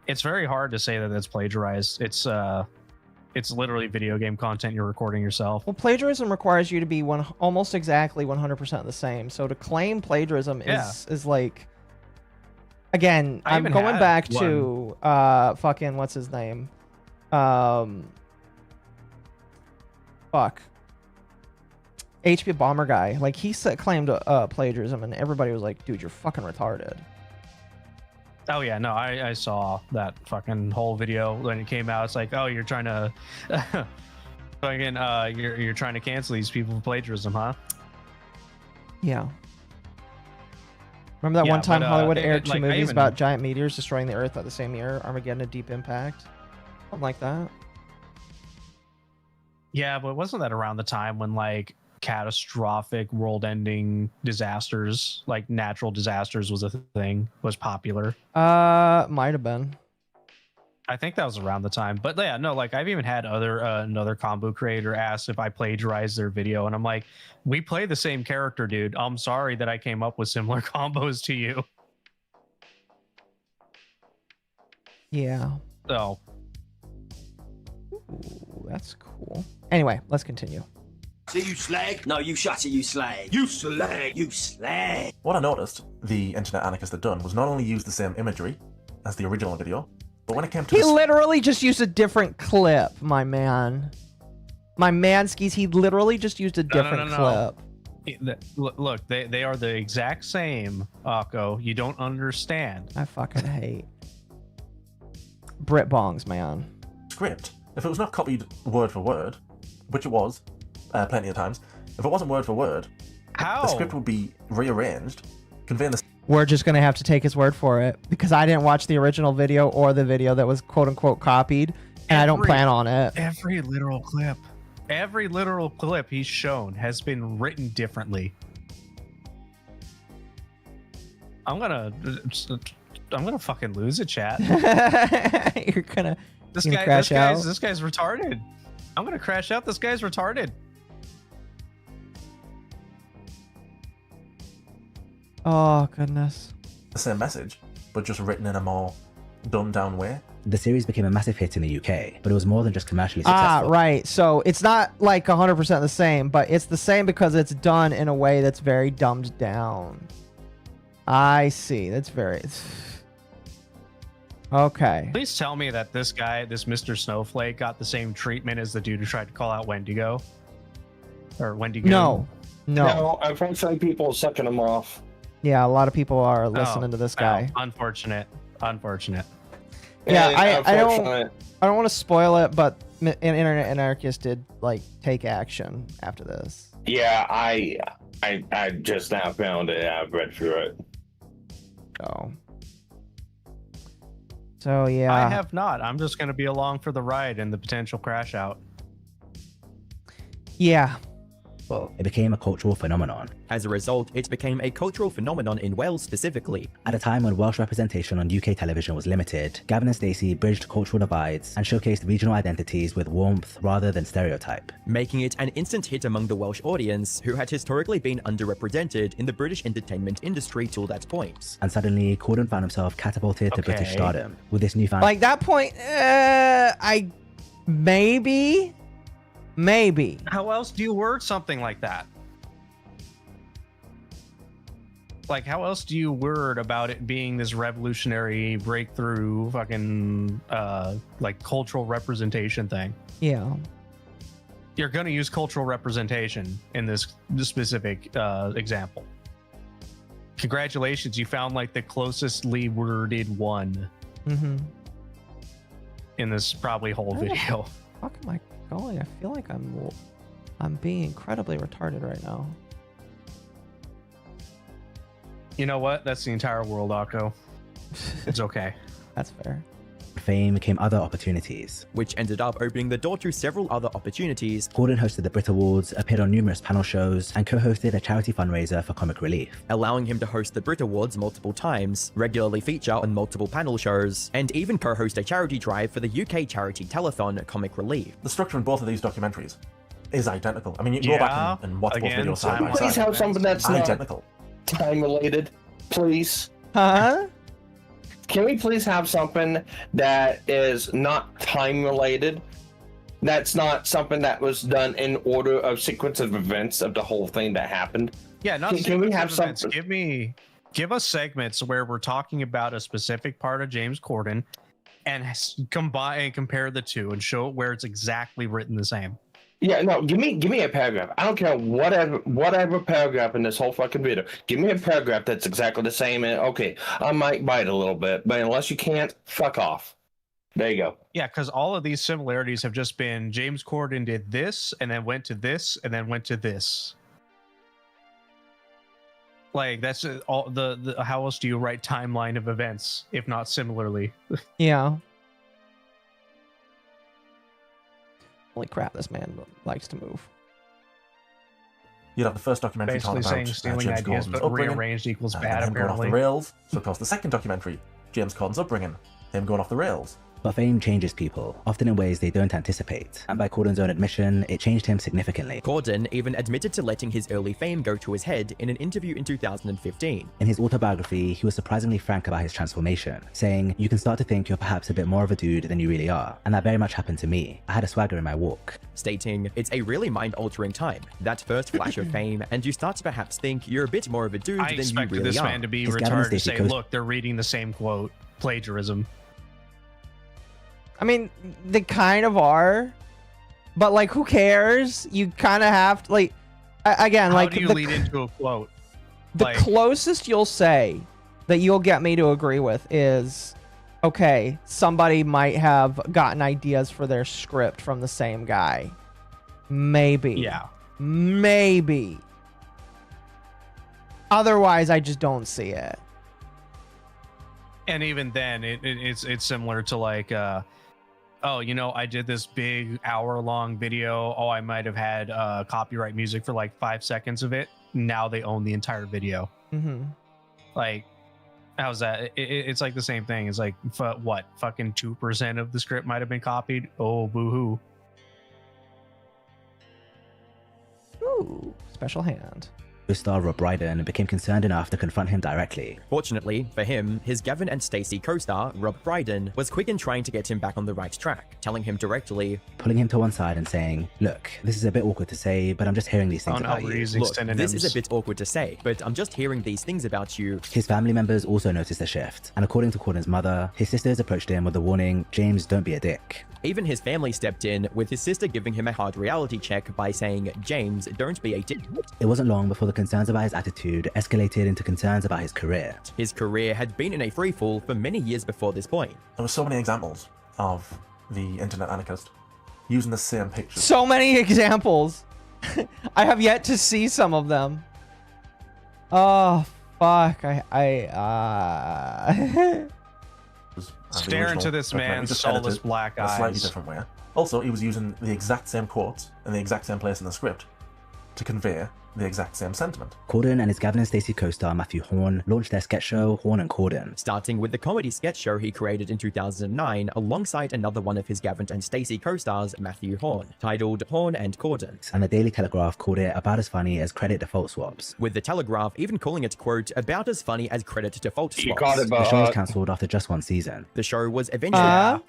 it's very hard to say that it's plagiarized. It's literally video game content you're recording yourself. Well, plagiarism requires you to be almost exactly 100% the same. So to claim plagiarism is like, again, I'm going back to fucking what's his name? Fuck. HP Bomber guy. Like, he claimed plagiarism, and everybody was like, dude, you're fucking retarded. Oh yeah, no, I saw that fucking whole video when it came out. It's like, oh, you're trying to fucking you're trying to cancel these people for plagiarism, huh? Yeah. Remember that one time Hollywood aired two movies about giant meteors destroying the Earth at the same year? Armageddon and Deep Impact? Something like that. Yeah, but wasn't that around the time when, like, catastrophic world-ending disasters, like natural disasters, was a thing, was popular? Might have been. I think that was around the time. But yeah, no, like, I've even had another combo creator ask if I plagiarized their video, and I'm like, we play the same character, dude. I'm sorry that I came up with similar combos to you. Yeah. So. Ooh, that's cool. Anyway, let's continue. See, you slag? No, you shut it, you slag. You slag. You slag. What I noticed the internet anarchist had done was not only use the same imagery as the original video, but when it came to he literally just used a different clip, my man. My manskis, he literally just used a different clip. Look, they are the exact same, Occo. You don't understand. I fucking hate Brit Bongs, man. Script. If it was not copied word for word, which it was plenty of times, if it wasn't word for word, how the script would be rearranged, conveying the. We're just gonna have to take his word for it because I didn't watch the original video or the video that was quote unquote copied, and I don't plan on it. Every literal clip he's shown has been written differently. I'm gonna fucking lose it, chat. You're gonna. This guy's retarded. I'm gonna crash out. This guy's retarded. Oh, goodness. The same message, but just written in a more dumbed down way. The series became a massive hit in the UK, but it was more than just commercially successful. Right. So it's not like 100% the same, but it's the same because it's done in a way that's very dumbed down. I see. That's very... Okay. Please tell me that this guy, this Mr. Snowflake, got the same treatment as the dude who tried to call out Wendigo. Or Wendigo. No. No, unfortunately, people are sucking them off. Yeah, a lot of people are listening to this guy. Unfortunate. Yeah, And I don't want to spoil it, but an Internet Anarchist did like take action after this. Yeah, I just now found it. I've read through it. So yeah. I have not. I'm just going to be along for the ride and the potential crash out. Yeah. Well, it became a cultural phenomenon. As a result, it became a cultural phenomenon in Wales specifically. At a time when Welsh representation on UK television was limited, Gavin and Stacey bridged cultural divides and showcased regional identities with warmth rather than stereotype. Making it an instant hit among the Welsh audience, who had historically been underrepresented in the British entertainment industry till that point. And suddenly, Corden found himself catapulted to British stardom with this newfound... Like that point, maybe. How else do you word something like that? Like, how else do you word about it being this revolutionary breakthrough fucking like cultural representation thing? Yeah. You're going to use cultural representation in this specific example. Congratulations, you found like the closestly worded one in this probably whole video. Fuck am I going? I feel like I'm being incredibly retarded right now. You know what? That's the entire world, Occo. It's okay. That's fair. Fame came other opportunities, which ended up opening the door to several other opportunities. Corden hosted the Brit Awards, appeared on numerous panel shows, and co-hosted a charity fundraiser for comic relief, allowing him to host the Brit Awards multiple times, regularly feature on multiple panel shows, and even co-host a charity drive for the UK charity telethon Comic Relief. The structure in both of these documentaries is identical. I mean, you can go back and watch both videos side by side. Please have something that's identical. Not time related, please. Huh? Can we please have something that is not time related? That's not something that was done in order of sequence of events of the whole thing that happened. Yeah, not can we have something? Give us segments where we're talking about a specific part of James Corden and combine and compare the two and show it where it's exactly written the same. Yeah, no, give me a paragraph. I don't care whatever paragraph in this whole fucking video. Give me a paragraph that's exactly the same. And okay, I might bite a little bit, but unless you can't, fuck off. There you go. Yeah, because all of these similarities have just been James Corden did this and then went to this and then went to this. Like that's all the how else do you write timeline of events if not similarly? Yeah. Holy crap, this man likes to move. You'd have the first documentary basically talking about stealing James ideas, Corden's but rearranged equals bad, and going off the apparently. rails. So, of course, the second documentary, James Corden's upbringing, him going off the rails. But fame changes people, often in ways they don't anticipate, and by Corden's own admission, it changed him significantly. Corden even admitted to letting his early fame go to his head in an interview in 2015. In his autobiography, he was surprisingly frank about his transformation, saying, "You can start to think you're perhaps a bit more of a dude than you really are, and that very much happened to me. I had a swagger in my walk." Stating, "It's a really mind-altering time, that first flash of fame, and you start to perhaps think you're a bit more of a dude than you really are." I expected this man to be retarded to say, look, they're reading the same quote. Plagiarism. I mean, they kind of are, but like, who cares? You kind of have to, like, again, like, how do you lead into a quote? The closest you'll say that you'll get me to agree with is, okay, somebody might have gotten ideas for their script from the same guy. Maybe. Yeah. Maybe. Otherwise, I just don't see it. And even then, it's similar to like, oh, you know, I did this big hour-long video. Oh, I might have had copyright music for like 5 seconds of it. Now they own the entire video. Mm-hmm. Like, how's that? It's like the same thing. It's like, what? Fucking 2% of the script might have been copied. Oh, boo-hoo. Ooh, special hand. Co-star Rob Brydon became concerned enough to confront him directly. Fortunately for him, his Gavin and Stacey co-star, Rob Brydon, was quick in trying to get him back on the right track, telling him directly, pulling him to one side and saying, look, this is a bit awkward to say, but I'm just hearing these things about you. Look, this is a bit awkward to say, but I'm just hearing these things about you. His family members also noticed the shift, and according to Corden's mother, his sisters approached him with the warning, James, don't be a dick. Even his family stepped in, with his sister giving him a hard reality check by saying, James, don't be a dick. It wasn't long before the concerns about his attitude escalated into concerns about his career. His career had been in a freefall for many years before this point. There were so many examples of the internet anarchist using the same pictures. So many examples. I have yet to see some of them. Oh, fuck. Stare into this man's soulless black eyes. In a slightly different way. Also, he was using the exact same quotes in the exact same place in the script to convey the exact same sentiment. Corden and his Gavin and Stacey co-star Matthew Horn launched their sketch show Horn and Corden, starting with the comedy sketch show he created in 2009 alongside another one of his Gavin and Stacey co-stars, Matthew Horn, titled Horn and Corden. And the Daily Telegraph called it about as funny as credit default swaps, with the Telegraph even calling it, quote, about as funny as credit default swaps. The show was cancelled after just one season. The show was eventually...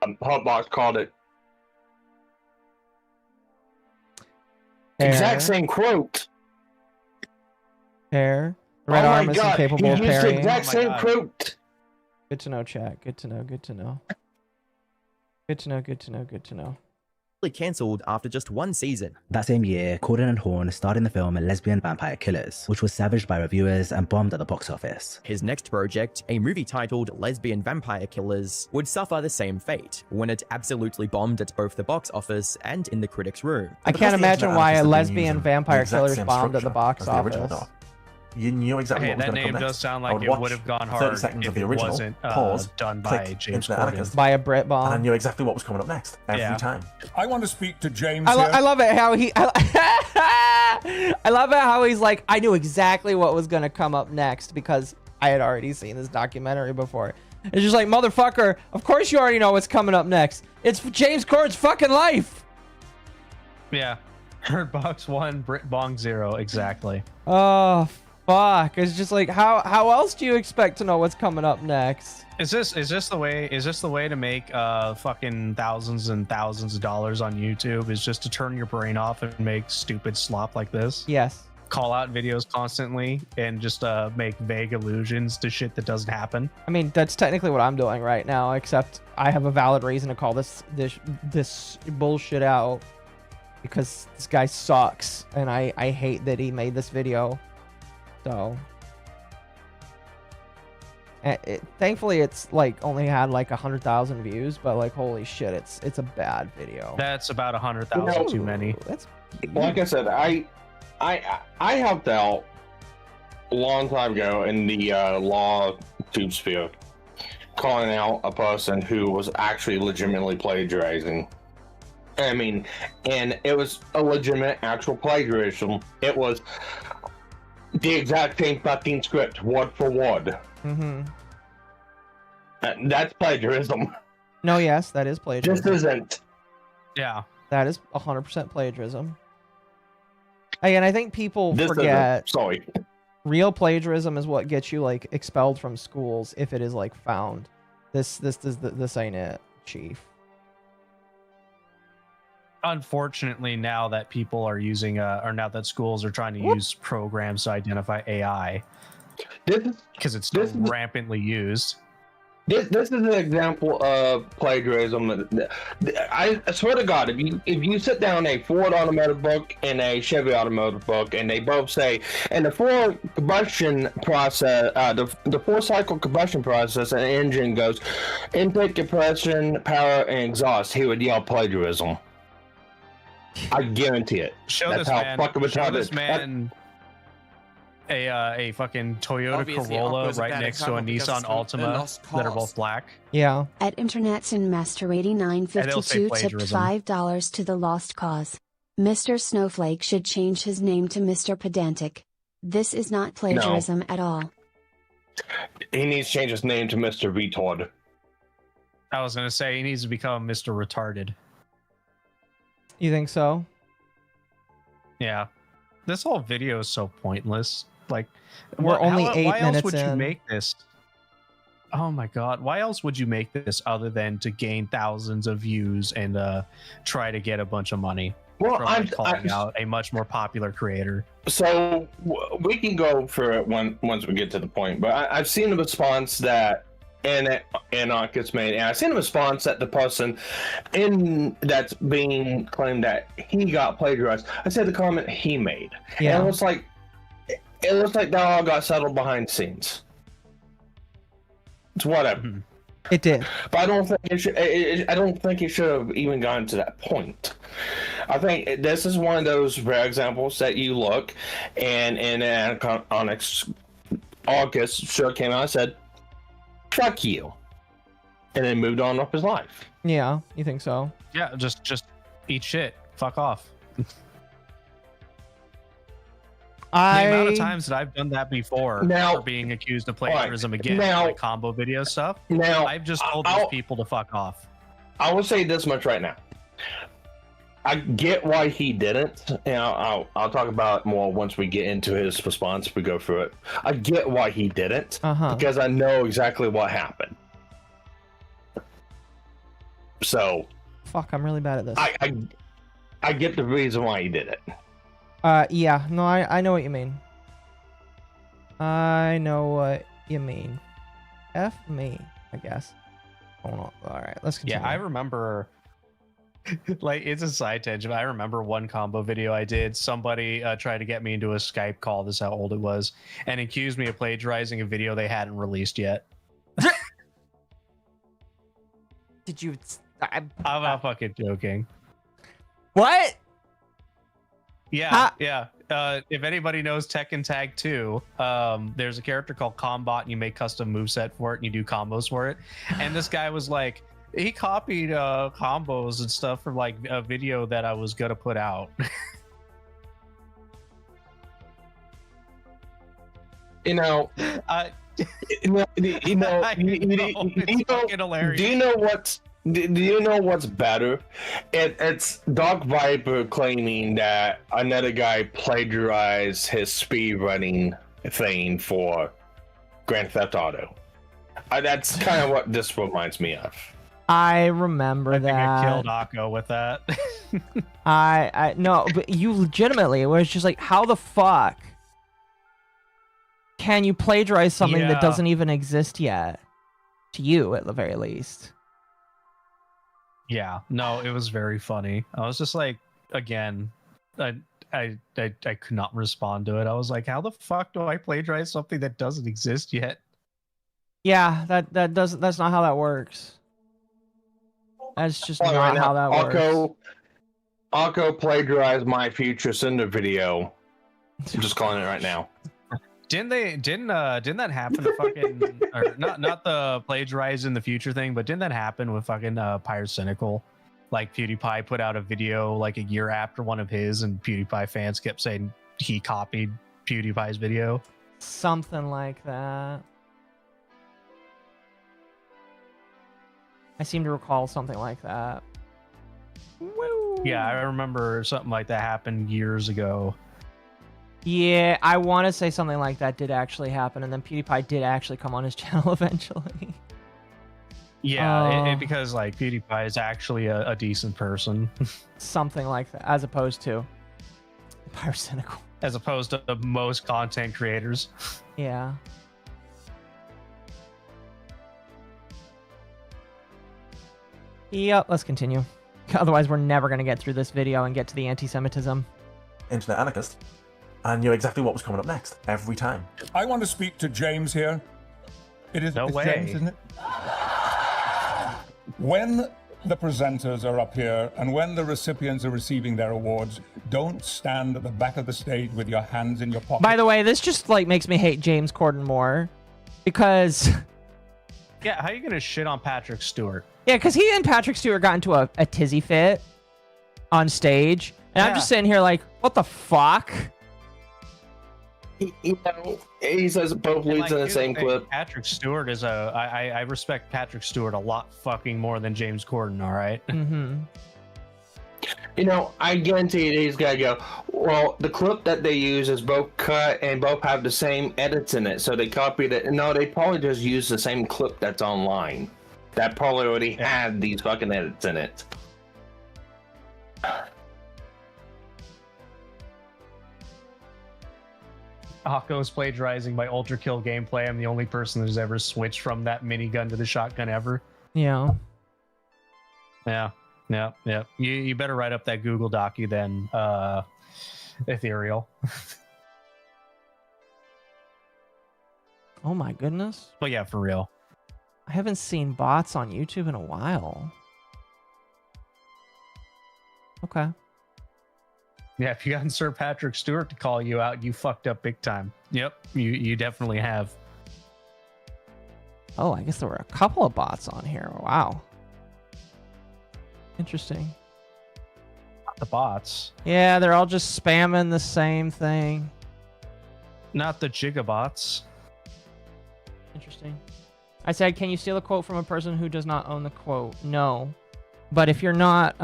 Hotbox called it. Exact same quote. Hair. Red arm is incapable of parrying. Exact same quote. Good to know, chat. Good to know. Good to know. Good to know. Good to know. Good to know. Cancelled after just one season. That same year, Corden and Horn starred in the film Lesbian Vampire Killers, which was savaged by reviewers and bombed at the box office. His next project, a movie titled Lesbian Vampire Killers, would suffer the same fate when it absolutely bombed at both the box office and in the critics' room. I can't imagine why a Lesbian Vampire Killers bombed at the box office. You knew exactly what was that going to come name next. does sound like it would have gone hard 30 seconds if of the it original, wasn't pause, done by James Corden. By a Brit Bong. And I knew exactly what was coming up next every time. I want to speak to James. I love it how he. I love it how he's like, I knew exactly what was gonna come up next because I had already seen this documentary before. It's just like, motherfucker, of course you already know what's coming up next. It's James Corden's fucking life. Yeah. Bird Box 1, Brit Bong 0, exactly. Oh fuck. It's just like, how else do you expect to know what's coming up next? Is this the way to make fucking thousands and thousands of dollars on YouTube? Is just to turn your brain off and make stupid slop like this? Yes. Call out videos constantly and just make vague allusions to shit that doesn't happen. I mean, that's technically what I'm doing right now, except I have a valid reason to call this bullshit out because this guy sucks and I hate that he made this video. So thankfully it's like only had like 100,000 views, but like holy shit, it's a bad video. That's about 100,000 too many. That's like I said, I helped out a long time ago in the law tube sphere, calling out a person who was actually legitimately plagiarizing. I mean, and it was a legitimate actual plagiarism. It was the exact same fucking script, word for word. Mm-hmm. That's plagiarism. No, yes, that is plagiarism. This isn't. Yeah. That is 100% plagiarism. Again, I think people forget. Sorry. Real plagiarism is what gets you like expelled from schools if it is like found. This ain't it, Chief. Unfortunately, now that people are using or now that schools are trying to use programs to identify AI, because it's so rampantly used. This is an example of plagiarism. I swear to God, if you sit down a Ford automotive book and a Chevy automotive book, and they both say, and the four combustion process, the four cycle combustion process, an engine goes intake, compression, power, and exhaust, he would yell plagiarism. I guarantee it. Show this man a fucking Toyota Corolla right next to a Nissan Altima that are both black. Yeah. At Internet's in Master 8952 tipped $5 to the lost cause. Mr. Snowflake should change his name to Mr. Pedantic. This is not plagiarism at all. He needs to change his name to Mr. Retard. I was gonna say he needs to become Mr. Retarded. You think so? Yeah. this whole video is so pointless. Like, We're only 8 why else minutes would you in. make this? Oh my god, why else would you make this other than to gain thousands of views and try to get a bunch of money? Well, from like, calling out a much more popular creator. So we can go for it once we get to the point, but I've seen the response that Anarchist MIGHT, and I've seen the response that the person that's being claimed that he got plagiarized. I said the comment he made, and it looks like that all got settled behind the scenes. It's whatever. It did, but I don't think it should. I don't think it should have even gotten to that point. I think this is one of those rare examples that you look and on August sure came out and said, "Fuck you," and then moved on with his life. Yeah, you think so? Yeah, just eat shit. Fuck off. The amount of times that I've done that before for being accused of plagiarism again, like combo video stuff. Now I've just told those people to fuck off. I will say this much right now. I get why he didn't, and I'll talk about it more once we get into his response. We go through it. I get why he didn't because I know exactly what happened. So, fuck, I'm really bad at this. I get the reason why he did it. Yeah, no, I know what you mean. I know what you mean. F me, I guess. All right, let's continue. Yeah, I remember. Like, it's a side tangent. I remember one combo video I did. Somebody tried to get me into a Skype call. This is how old it was, and accused me of plagiarizing a video they hadn't released yet. Did you? I'm not fucking joking. What? Yeah, yeah. If anybody knows Tekken Tag 2, there's a character called Combot, and you make custom moveset for it, and you do combos for it. And this guy was like, he copied combos and stuff from like a video that I was gonna put out. You know, do you know what's better? It's Doc Viper claiming that another guy plagiarized his speedrunning thing for Grand Theft Auto. That's kind of what this reminds me of. I remember that. I think I killed Occo with that. I no, but you legitimately, it was just like, how the fuck can you plagiarize something that doesn't even exist yet? To you, at the very least. Yeah, no, it was very funny. I was just like, again, I could not respond to it. I was like, how the fuck do I plagiarize something that doesn't exist yet? Yeah, that's not how that works. That's just not right how now, that works. Occo plagiarized my future Cinder video. I'm just calling it right now. Didn't that happen to fucking or not the plagiarize in the future thing, but didn't that happen with fucking Pyrocynical? Like PewDiePie put out a video like a year after one of his, and PewDiePie fans kept saying he copied PewDiePie's video. Something like that. I seem to recall something like that. Woo. Yeah, I remember something like that happened years ago. Yeah, I want to say something like that did actually happen, and then PewDiePie did actually come on his channel eventually. Yeah, because like PewDiePie is actually a decent person. Something like that, as opposed to Pyrocynical. As opposed to most content creators. Yeah. Yep, let's continue. Otherwise, we're never going to get through this video and get to the anti-Semitism. Internet Anarchist. I knew exactly what was coming up next, every time. I want to speak to James here. It's way. James, isn't it? When the presenters are up here and when the recipients are receiving their awards, don't stand at the back of the stage with your hands in your pocket. By the way, this just like makes me hate James Corden more because... Yeah, how are you going to shit on Patrick Stewart? Yeah, because he and Patrick Stewart got into a tizzy fit on stage, and I'm just sitting here like, what the fuck? He says both leads in the same clip. Patrick Stewart is I respect Patrick Stewart a lot fucking more than James Corden, all right? Mm-hmm. You know, I guarantee you he's gonna go, well, the clip that they use is both cut and both have the same edits in it, so they copied it. No, they probably just used the same clip that's online. That probably already had these fucking edits in it. Occo's plagiarizing my Ultra Kill gameplay. I'm the only person who's ever switched from that minigun to the shotgun ever. Yeah. Yeah. You better write up that Google docu then, Ethereal. Oh my goodness. But yeah, for real. I haven't seen bots on YouTube in a while. Okay. Yeah, if you got Sir Patrick Stewart to call you out, you fucked up big time. Yep, you definitely have. Oh, I guess there were a couple of bots on here. Wow. Interesting. Not the bots. Yeah, they're all just spamming the same thing. Not the gigabots. Interesting. I said, can you steal a quote from a person who does not own the quote? No. But if you're not,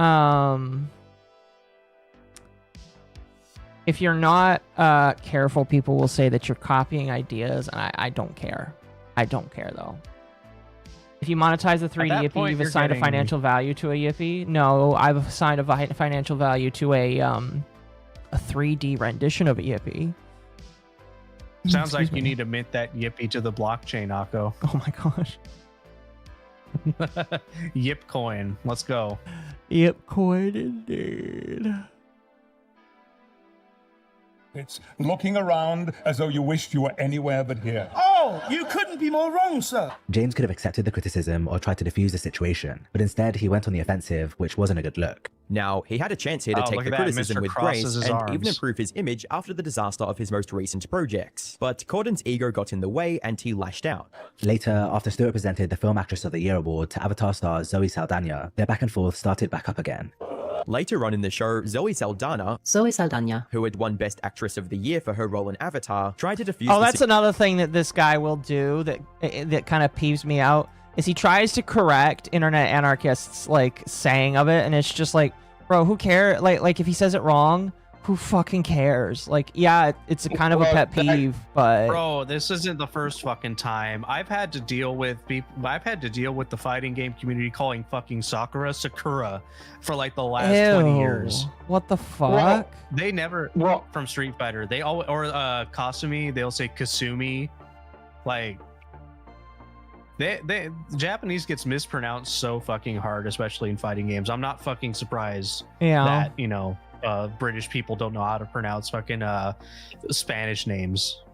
careful, people will say that you're copying ideas, and I don't care. I don't care, though. If you monetize the 3D Yippee, you've assigned a financial value to a Yippee? No, I've assigned a financial value to a 3D rendition of a Yippee. Sounds like you need to mint that Yippee to the blockchain, Occo. Oh my gosh. Yip coin. Let's go. Yip coin indeed. It's looking around as though you wished you were anywhere but here. Oh, you couldn't be more wrong, sir. James could have accepted the criticism or tried to defuse the situation, but instead he went on the offensive, which wasn't a good look. Now, he had a chance here to take the criticism with grace and arms. even improve his image after the disaster of his most recent projects. But Corden's ego got in the way and he lashed out. Later, after Stewart presented the Film Actress of the Year award to Avatar star Zoe Saldana, their back and forth started back up again. Later on in the show, Zoe Saldana, who had won Best Actress of the Year for her role in Avatar, tried to defuse that's another thing that this guy will do that kind of peeves me out, is he tries to correct internet anarchists, like, saying of it, and it's just like, bro, who cares? Like if he says it wrong, who fucking cares? Like, yeah, it's a kind of a pet peeve, but bro, this isn't the first fucking time I've had to deal with people. I've had to deal with the fighting game community calling fucking Sakura for like the last 20 years. What the fuck? Well, they never from Street Fighter. They all or Kasumi. They'll say Kasumi. Like the Japanese gets mispronounced so fucking hard, especially in fighting games. I'm not fucking surprised that British people don't know how to pronounce fucking Spanish names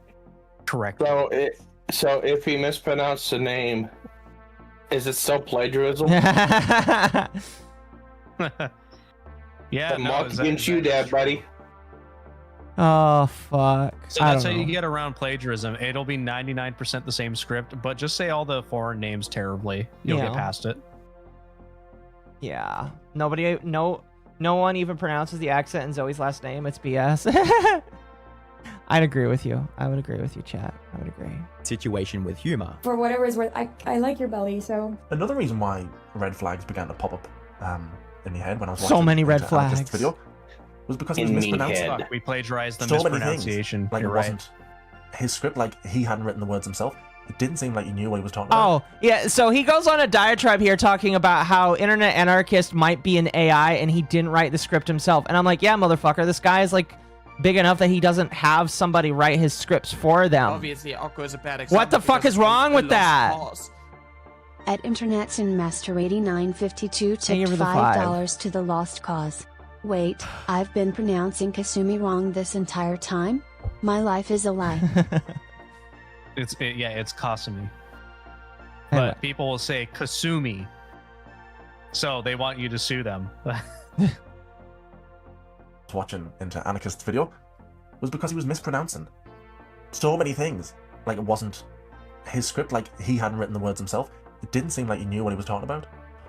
correctly. So if he mispronounced the name, is it still plagiarism? Yeah, mark against you, Dad, buddy. Oh fuck. So that's how you get around plagiarism. It'll be 99% the same script, but just say all the foreign names terribly. You'll get past it. Yeah. No one even pronounces the accent in Zoe's last name. It's BS. I'd agree with you. I would agree with you, chat. I would agree. Situation with humor. For whatever it's worth, I like your belly, so. Another reason why red flags began to pop up in my head when I was watching so many red the flags video was because he was mispronouncing. We plagiarized the so mispronunciation. Like You're it wasn't his script. Like he hadn't written the words himself. It didn't seem like he knew what he was talking about. Oh, yeah, so he goes on a diatribe here talking about how internet anarchist might be an AI and he didn't write the script himself. And I'm like, yeah, motherfucker, this guy is like big enough that he doesn't have somebody write his scripts for them. Obviously, Occo is a bad example. What the fuck is wrong with that? At Internet's in Master 8952 tipped $5 to the lost cause. Wait, I've been pronouncing Kasumi wrong this entire time? My life is a lie. It's Kasumi. But people will say Kasumi. So they want you to sue them. Watching into Anarchist's video was because he was mispronouncing so many things. Like it wasn't his script, like he hadn't written the words himself. It didn't seem like he knew what he was talking about.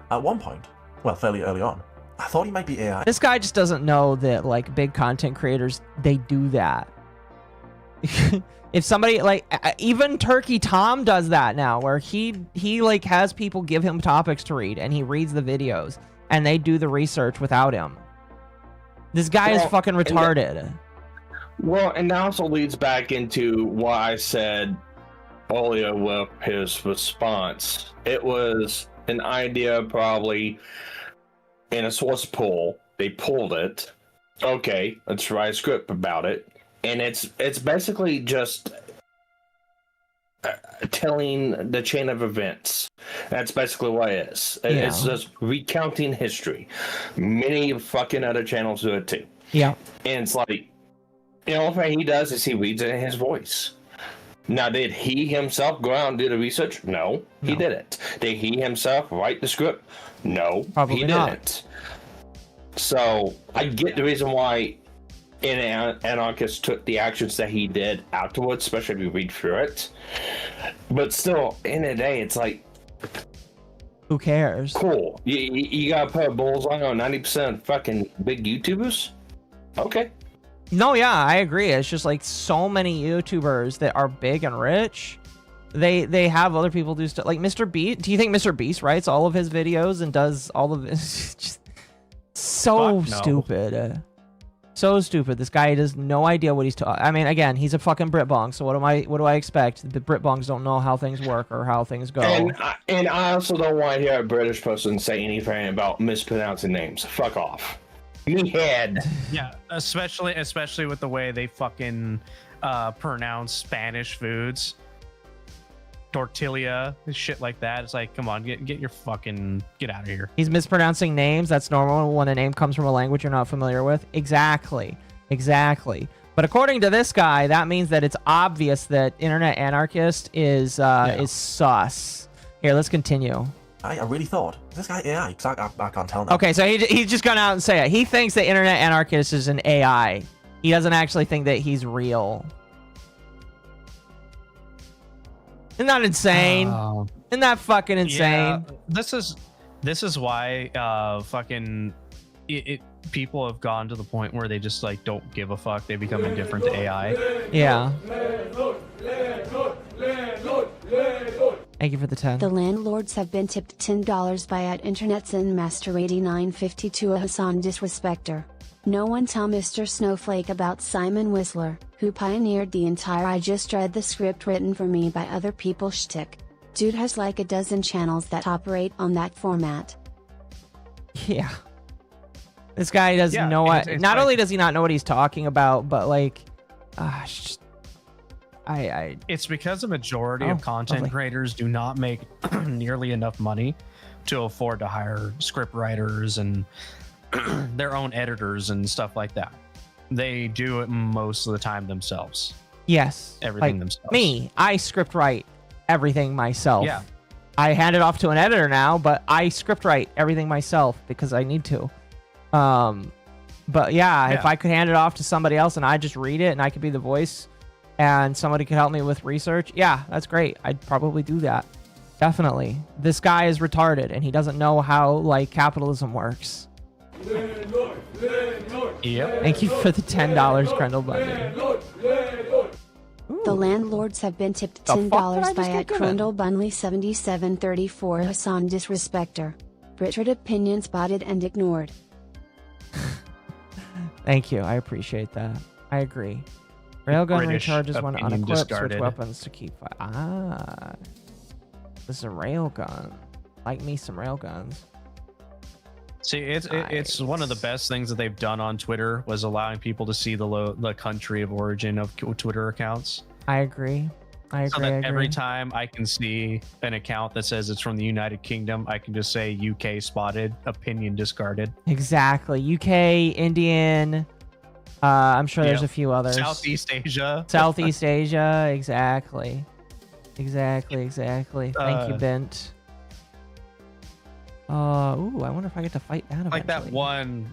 At one point, well, fairly early on, I thought he might be AI. This guy just doesn't know that like big content creators, they do that. If somebody like even Turkey Tom does that now, where he like has people give him topics to read and he reads the videos and they do the research without him. This guy is fucking retarded. And that also leads back into what I said earlier with his response. It was an idea probably in a source pool. They pulled it. Okay, let's write a script about it. And it's basically just telling the chain of events. That's basically what it is. Yeah. It's just recounting history. Many fucking other channels do it too. Yeah. And it's like, the only thing he does is he reads it in his voice. Now, did he himself go out and do the research? No, he didn't. Did he himself write the script? No, Probably he not. didn't. So, I get the reason why Anarchist took the actions that he did afterwards, especially if you read through it. But still, in the day, it's like, who cares? Cool. You gotta put a bullseye on 90% fucking big YouTubers? Okay. No, yeah, I agree. It's just like so many YouTubers that are big and rich. They have other people do stuff like MrBeast. Do you think MrBeast writes all of his videos and does all of it? Just so stupid. So stupid. This guy has no idea what he's talking. I mean, again, he's a fucking Brit Bong. So what do I expect? The Brit Bongs don't know how things work or how things go. And I also don't want to hear a British person say anything about mispronouncing names. Fuck off. Yeah, especially with the way they fucking pronounce Spanish foods, tortilla, shit like that. It's like, come on, get out of here. He's mispronouncing names. That's normal when a name comes from a language you're not familiar with. Exactly. But according to this guy, that means that it's obvious that Internet Anarchist is sus. Here, let's continue. I really thought, is this guy AI? Because I can't tell now. Okay, so he's just gone out and say it. He thinks that Internet Anarchist is an AI. He doesn't actually think that he's real. Isn't that insane? Isn't that fucking insane? Yeah, this is why fucking people have gone to the point where they just like don't give a fuck. They become indifferent to AI. Yeah. Thank you for the 10. The landlords have been tipped $10 by @InternetZenMaster8952 a Hassan disrespecter. No one tell Mr. Snowflake about Simon Whistler, who pioneered the entire I just read the script written for me by other people shtick. Dude has like a dozen channels that operate on that format. Yeah. This guy doesn't know what... Not only does he not know what he's talking about, but like... It's because a majority of content creators do not make nearly enough money to afford to hire script writers and their own editors and stuff like that. They do it most of the time themselves. Yes. Everything themselves. Me, I script write everything myself. Yeah. I hand it off to an editor now, but I script write everything myself because I need to. But yeah, if I could hand it off to somebody else and I just read it and I could be the voice and somebody could help me with research, yeah, that's great. I'd probably do that. Definitely. This guy is retarded and he doesn't know how like capitalism works. Yep. Thank you for the $10, Crendel Bundy. The landlords have been tipped $10 by @CrendleBunley7734 Hassan disrespecter. Britred opinion spotted and ignored. Thank you. I appreciate that. I agree. Railgun British recharges when opinion unequipped. discarded. Switch weapons to keep. This is a railgun. Like me some railguns. See, it's one of the best things that they've done on Twitter was allowing people to see the country of origin of Twitter accounts. I agree. So that every time I can see an account that says it's from the United Kingdom, I can just say UK spotted, opinion discarded. Exactly. UK, Indian. I'm sure there's a few others. Southeast Asia. Southeast Asia. Exactly. Thank you, Bent. Ooh, I wonder if I get to fight that eventually. Like that one,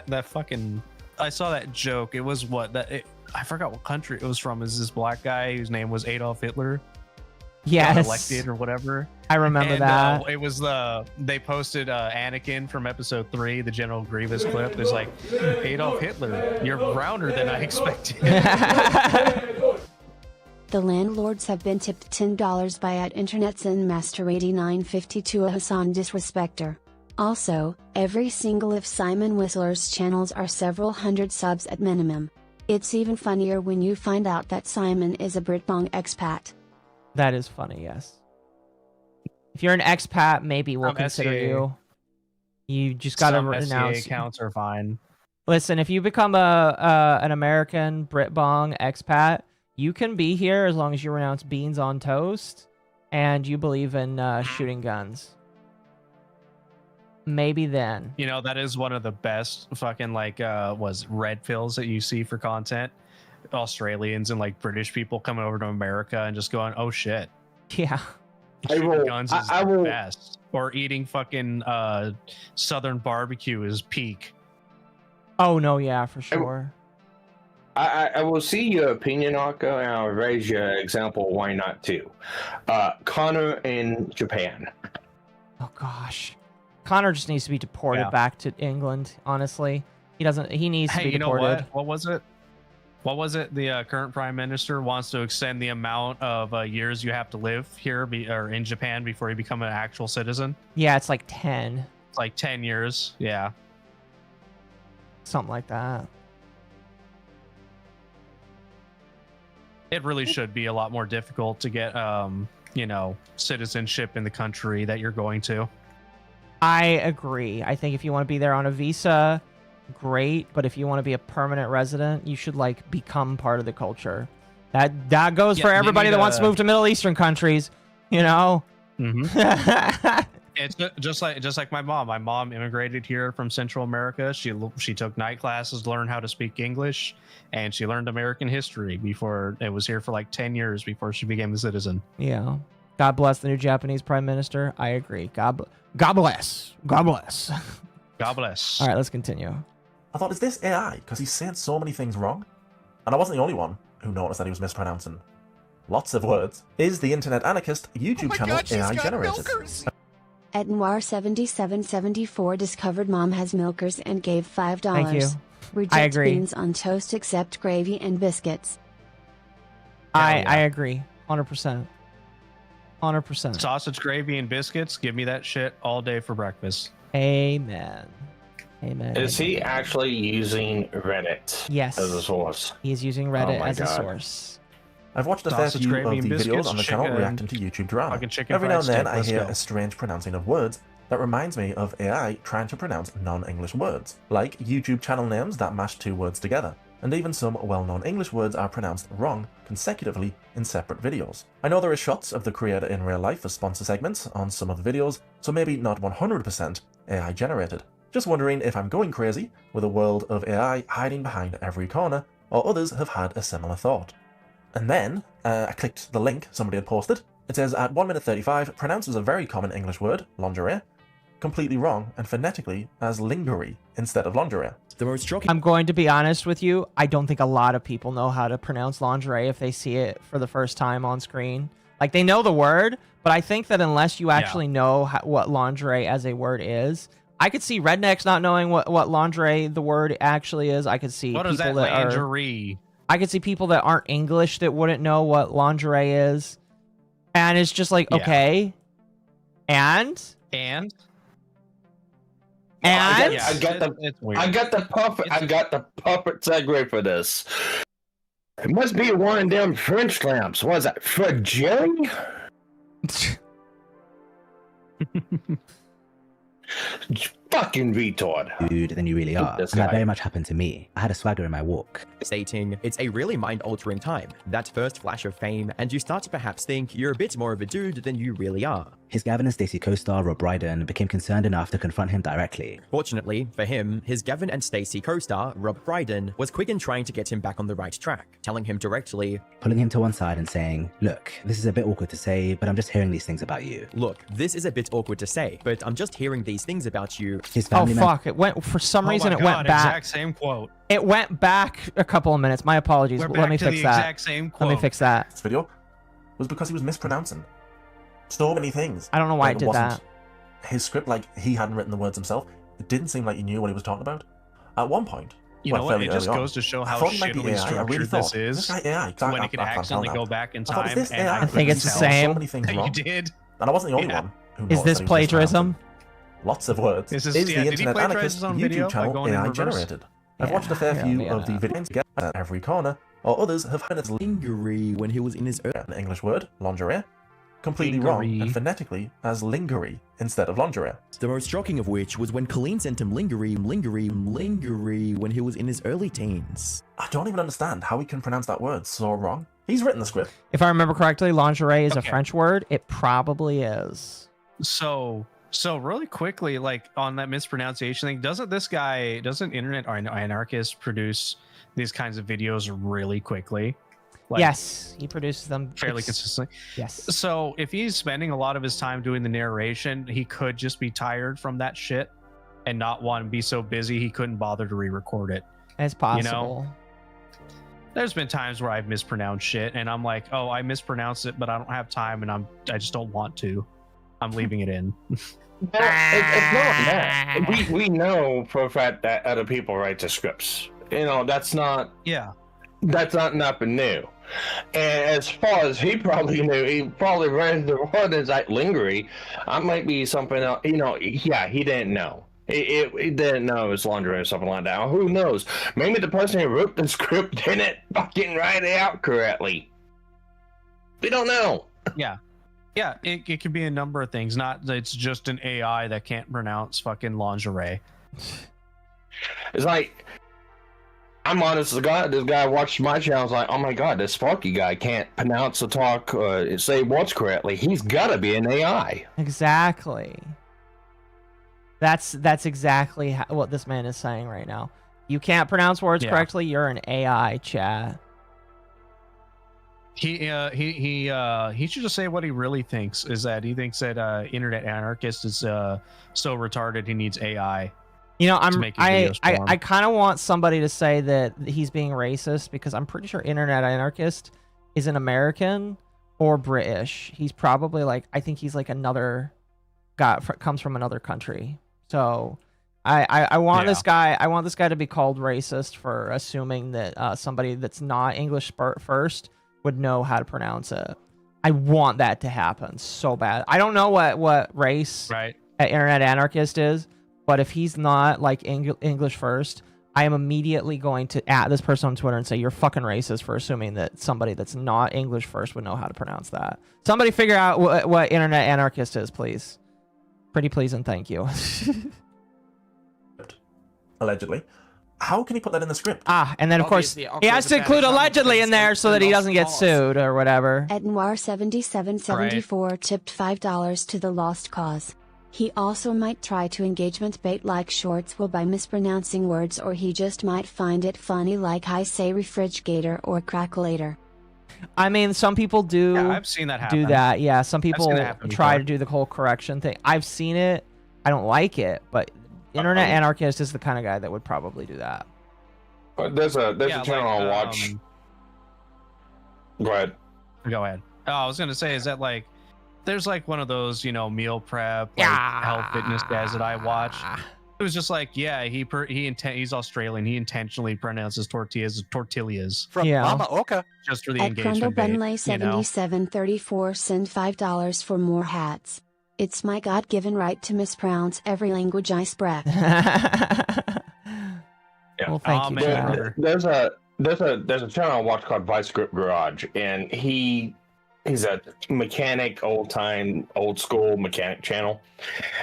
that fucking. I saw that joke. It was I forgot what country it was from. Is this black guy whose name was Adolf Hitler? Yes. Got elected or whatever. I remember that. It was they posted Anakin from episode 3, the General Grievous clip. It's like, Adolf Hitler, you're browner than I expected. The landlords have been tipped $10 by @InternetZenMaster8952 a Hassan disrespecter. Also, every single of Simon Whistler's channels are several hundred subs at minimum. It's even funnier when you find out that Simon is a Brit Bong expat. That is funny, yes. If you're an expat, maybe we'll consider SCA. you. You just gotta Some renounce. SCA accounts are fine. Listen, if you become an American Brit Bong expat, you can be here as long as you renounce beans on toast and you believe in shooting guns. Maybe then. You know, that is one of the best fucking was red pills that you see for content. Australians and like British people coming over to America and just going, "Oh shit." Yeah. Shooting guns is the best. Or eating fucking southern barbecue is peak. Oh no, yeah, for sure. I will see your opinion, Occo, and I'll raise your example. Why not too? Connor in Japan. Oh gosh, Connor just needs to be deported back to England. Honestly, he doesn't. He needs to be deported. You know what? What was it? The current prime minister wants to extend the amount of years you have to live here or in Japan before you become an actual citizen. Yeah, it's like 10. It's like 10 years. Yeah. Something like that. It really should be a lot more difficult to get, citizenship in the country that you're going to. I agree. I think if you want to be there on a visa, great. But if you want to be a permanent resident, you should like become part of the culture. That goes for everybody that wants to move to Middle Eastern countries. You know. Mm-hmm. It's just like my mom. My mom immigrated here from Central America. She took night classes to learn how to speak English, and she learned American history before it was here for like 10 years before she became a citizen. Yeah. God bless the new Japanese prime minister. I agree. God bless. God bless. God bless. All right, let's continue. I thought, is this AI? Because he's saying so many things wrong. And I wasn't the only one who noticed that he was mispronouncing lots of words. Is the Internet Anarchist YouTube channel AI generated? At Noir7774 discovered Mom has milkers and gave $5. Thank you. Reject I agree. beans on toast except gravy and biscuits. I agree. 100%. 100%. Sausage, gravy, and biscuits. Give me that shit all day for breakfast. Amen. Amen. Is he actually using Reddit Yes. as a source? He's using Reddit as a source. I've watched a fair few of the videos on the channel reacting to YouTube drama. Every now and then I hear a strange pronouncing of words that reminds me of AI trying to pronounce non-English words, like YouTube channel names that mash two words together, and even some well-known English words are pronounced wrong consecutively in separate videos. I know there are shots of the creator in real life as sponsor segments on some of the videos, so maybe not 100% AI generated. Just wondering if I'm going crazy with a world of AI hiding behind every corner, or others have had a similar thought. And then, I clicked the link somebody had posted. It says, at 1 minute 35, pronounces a very common English word, lingerie, completely wrong, and phonetically as lingerie instead of lingerie. The most shocking. I'm going to be honest with you. I don't think a lot of people know how to pronounce lingerie if they see it for the first time on screen. Like, they know the word, but I think that unless you actually know what lingerie as a word is, I could see rednecks not knowing what lingerie the word actually is. I could see What people is that that lingerie? I could see people that aren't English that wouldn't know what lingerie is. And it's just like, okay. And I got the perfect segue for this. It must be one of them French lamps. Was that for Jerry? Fucking retard. Dude, than you really are. And that very much happened to me. I had a swagger in my walk. Stating it's a really mind-altering time, that first flash of fame, and you start to perhaps think you're a bit more of a dude than you really are. His Gavin and Stacey co-star Rob Brydon became concerned enough to confront him directly. Fortunately for him, his Gavin and Stacey co-star Rob Brydon was quick in trying to get him back on the right track, telling him directly, pulling him to one side and saying, look, this is a bit awkward to say, but I'm just hearing these things about you. Look, this is a bit awkward to say, but I'm just hearing these things about you. His family it went, for some reason, it went back. Exact same quote. It went back a couple of minutes. My apologies. Let me fix that. Exact same quote. Let me fix that. This video was because he was mispronouncing so many things. I don't know why it did that. His script, like, he hadn't written the words himself. It didn't seem like he knew what he was talking about. At one point, you know what? It just goes to show how shittily structured this is. When it can accidentally go back in time. I think it's the same. So many things wrong. You did. And I wasn't the only one who Is this plagiarism? lots of words, Is is this- the yeah, did he Internet plagiarize Anarchist his own video YouTube by channel going in AI reverse? generated. I've watched a fair few of the videos together at every corner, or others have had its Lingerie when he was in his an English word, lingerie, completely wrong, and phonetically as lingerie instead of lingerie. The most shocking of which was when Colleen sent him lingerie when he was in his early teens. I don't even understand how he can pronounce that word so wrong. He's written the script. If I remember correctly, lingerie is a French word. It probably is. So really quickly, like on that mispronunciation thing, doesn't Internet Anarchist produce these kinds of videos really quickly? Like, yes, he produces them fairly consistently. Yes. So if he's spending a lot of his time doing the narration, he could just be tired from that shit and not want to be so busy he couldn't bother to re-record it. It's possible. You know? There's been times where I've mispronounced shit and I'm like, oh, I mispronounced it, but I don't have time and I just don't want to. I'm leaving it in. It's not that. We know for a fact that other people write the scripts. You know, that's not nothing new. And as far as he probably knew, he probably read the word as like lingerie. I might be something else. You know, yeah, he didn't know. He didn't know it was lingerie or something like that. Or who knows? Maybe the person who wrote the script didn't fucking write it out correctly. We don't know. Yeah. Yeah, it could be a number of things. Not that it's just an AI that can't pronounce fucking lingerie. It's like, I'm honest, this guy watched my channel, was like, oh my god, this Sparky guy can't pronounce or talk or say words correctly. He's gotta be an AI. Exactly. That's exactly what this man is saying right now. You can't pronounce words correctly, you're an AI, chat. He should just say what he really thinks, is that he thinks that Internet Anarchist is so retarded he needs AI. You know, I kind of want somebody to say that he's being racist, because I'm pretty sure Internet Anarchist is an American or British. He's probably like, I think he's like another guy, comes from another country. So I want this guy to be called racist for assuming that somebody that's not English first would know how to pronounce it. I want that to happen so bad. I don't know what race Internet Anarchist is, but if he's not like English first, I am immediately going to at this person on Twitter and say, you're fucking racist for assuming that somebody that's not English first would know how to pronounce that. Somebody figure out what Internet Anarchist is, please. Pretty please and thank you. Allegedly. How can he put that in the script? And then of course he has to include allegedly in there so that he doesn't get sued or whatever. Ed Noir 7774 tipped $5 to the lost cause. He also might try to engagement bait like shorts will by mispronouncing words, or he just might find it funny like I say refrigerator or crackulator. I mean, some people do I've seen that happen. do that. Yeah, some people try to do the whole correction thing. I've seen it. I don't like it, but Internet Anarchist is the kind of guy that would probably do that. There's a channel I'll watch. Go ahead. Go ahead. Oh, I was gonna say, is that like, there's like one of those, you know, meal prep, like health fitness guys that I watch. It was just like, yeah, he's Australian. He intentionally pronounces tortillas as tortillas. From MommaOcco. Just for the At engagement bait, Benley 7734 send $5 for more hats. It's my God-given right to mispronounce every language I spread. Well, thank you. There's a channel I watch called Vice Grip Garage, and he's a mechanic, old school mechanic channel,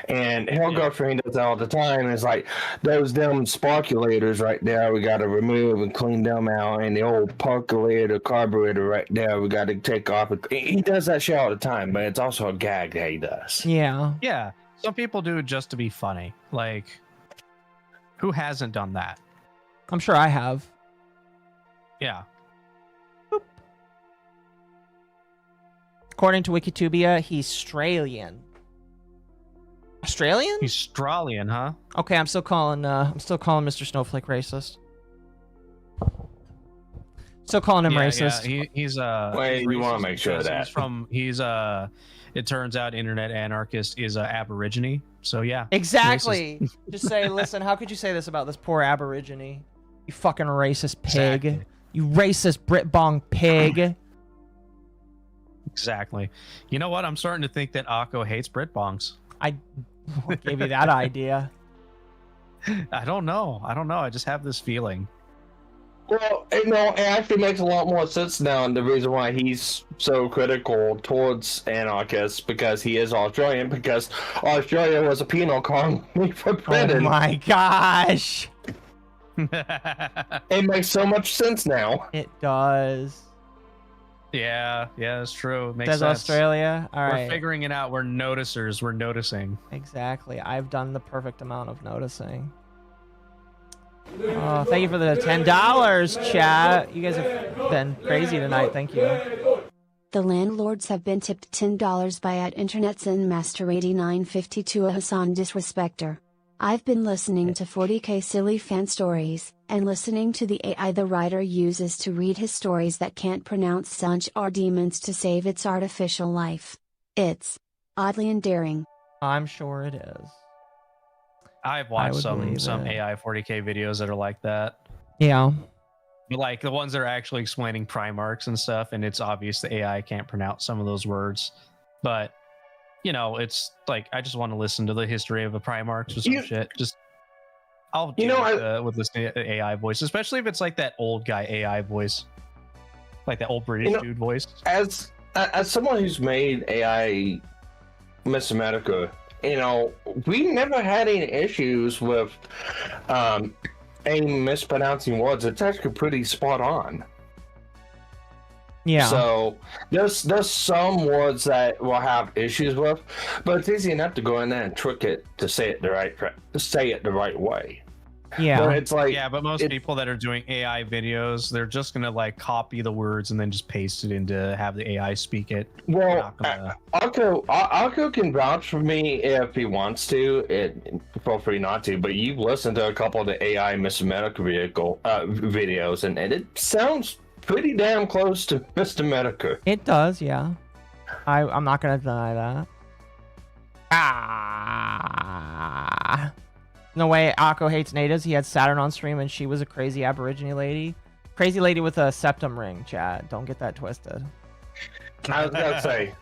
and he'll go through and does that all the time. And it's like, those them sparkulators right there, we got to remove and clean them out, and the old percolator carburetor right there, we got to take off. He does that shit all the time, but it's also a gag that he does. Yeah. Some people do it just to be funny. Like, who hasn't done that? I'm sure I have. Yeah. Boop. According to Wikitubia, he's Australian. Australian? He's Australian, huh? Okay, I'm still calling Mr. Snowflake racist. Still calling him racist. Yeah, he's Wait, you want to make sure of that. It turns out Internet Anarchist is a Aborigine. So yeah. Exactly. Just say, listen, how could you say this about this poor Aborigine? You fucking racist pig. Exactly. You racist Brit Bong pig. Exactly. You know what? I'm starting to think that Occo hates Brit Bongs. What gave you that idea? I don't know. I just have this feeling. Well, it actually makes a lot more sense now, and the reason why he's so critical towards anarchists because he is Australian, because Australia was a penal colony for Britain. Oh my gosh! It makes so much sense now. It does. Yeah, that's true. It makes Does sense. Australia? All right. We're figuring it out. We're noticers. We're noticing. Exactly. I've done the perfect amount of noticing. Oh, thank you for the $10, chat. You guys have been crazy tonight. Thank you. The landlords have been tipped $10 by @InternetSinMaster8952 a Hassan disrespecter. I've been listening to 40k silly fan stories, and listening to the AI the writer uses to read his stories that can't pronounce Sunch or demons to save its artificial life. It's oddly endearing. I'm sure it is. I've watched some AI 40k videos that are like that. Yeah. But like the ones that are actually explaining Primarchs and stuff, and it's obvious the AI can't pronounce some of those words. But, you know, it's like, I just want to listen to the history of a Primarchs or some shit. Just, I'll do with this AI voice, especially if it's like that old guy AI voice. Like that old British dude voice. As someone who's made AI Mathematica, we never had any issues with mispronouncing words. It's actually pretty spot on. Yeah. So there's some words that we'll have issues with, but it's easy enough to go in there and trick it to say it the right way. Yeah. But it's like, but most people that are doing AI videos, they're just gonna like copy the words and then just paste it into have the AI speak it. Well, Occo can vouch for me if he wants to. Feel free not to, but you've listened to a couple of the AI Mathematica videos, and it sounds pretty damn close to Mathematica. It does, yeah. I'm not gonna deny that. No way Akko hates natives. He had Saturn on stream and she was a crazy Aborigine lady. Crazy lady with a septum ring, chat. Don't get that twisted. I was gonna say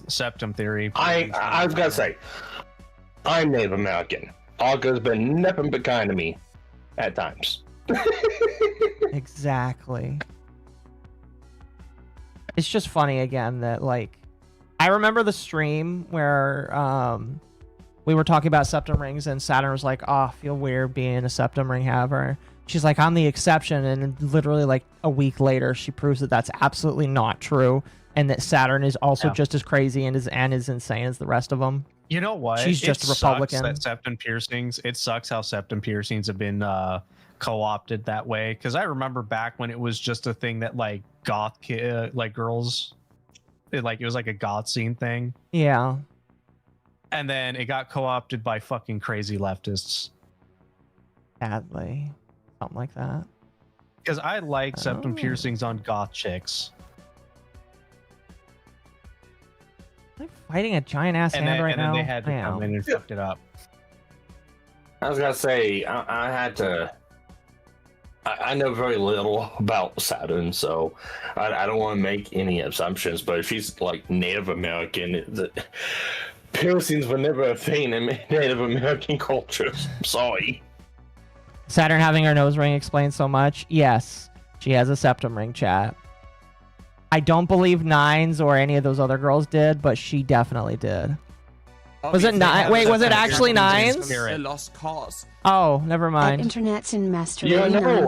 septum theory. I was gonna say I'm Native American. Akko's been nothing but kind to me at times. Exactly. It's just funny again that like I remember the stream where we were talking about septum rings and Saturn was like, oh, I feel weird being a septum ring haver. She's like, I'm the exception. And literally like a week later, she proves that that's absolutely not true. And that Saturn is also just as crazy and is insane as the rest of them. You know what? She's just a Republican. That septum piercings. It sucks how septum piercings have been co-opted that way. Because I remember back when it was just a thing that like goth like girls, it was like a goth scene thing. Yeah. And then it got co-opted by fucking crazy leftists. Sadly. Something like that. Because I like septum piercings on goth chicks. I'm fighting a giant ass hand right now. And then they had to come in and fucked it up. I was gonna say, I had to. I know very little about Saturn, so I don't want to make any assumptions. But if she's like Native American, piercings were never a thing in Native American culture. Sorry. Saturn having her nose ring explains so much. Yes, she has a septum ring, chat. I don't believe Nines or any of those other girls did, but she definitely did. Was it Nine? Wait, was it actually Nines? A lost cause. Oh, never mind. @InternetSinMaster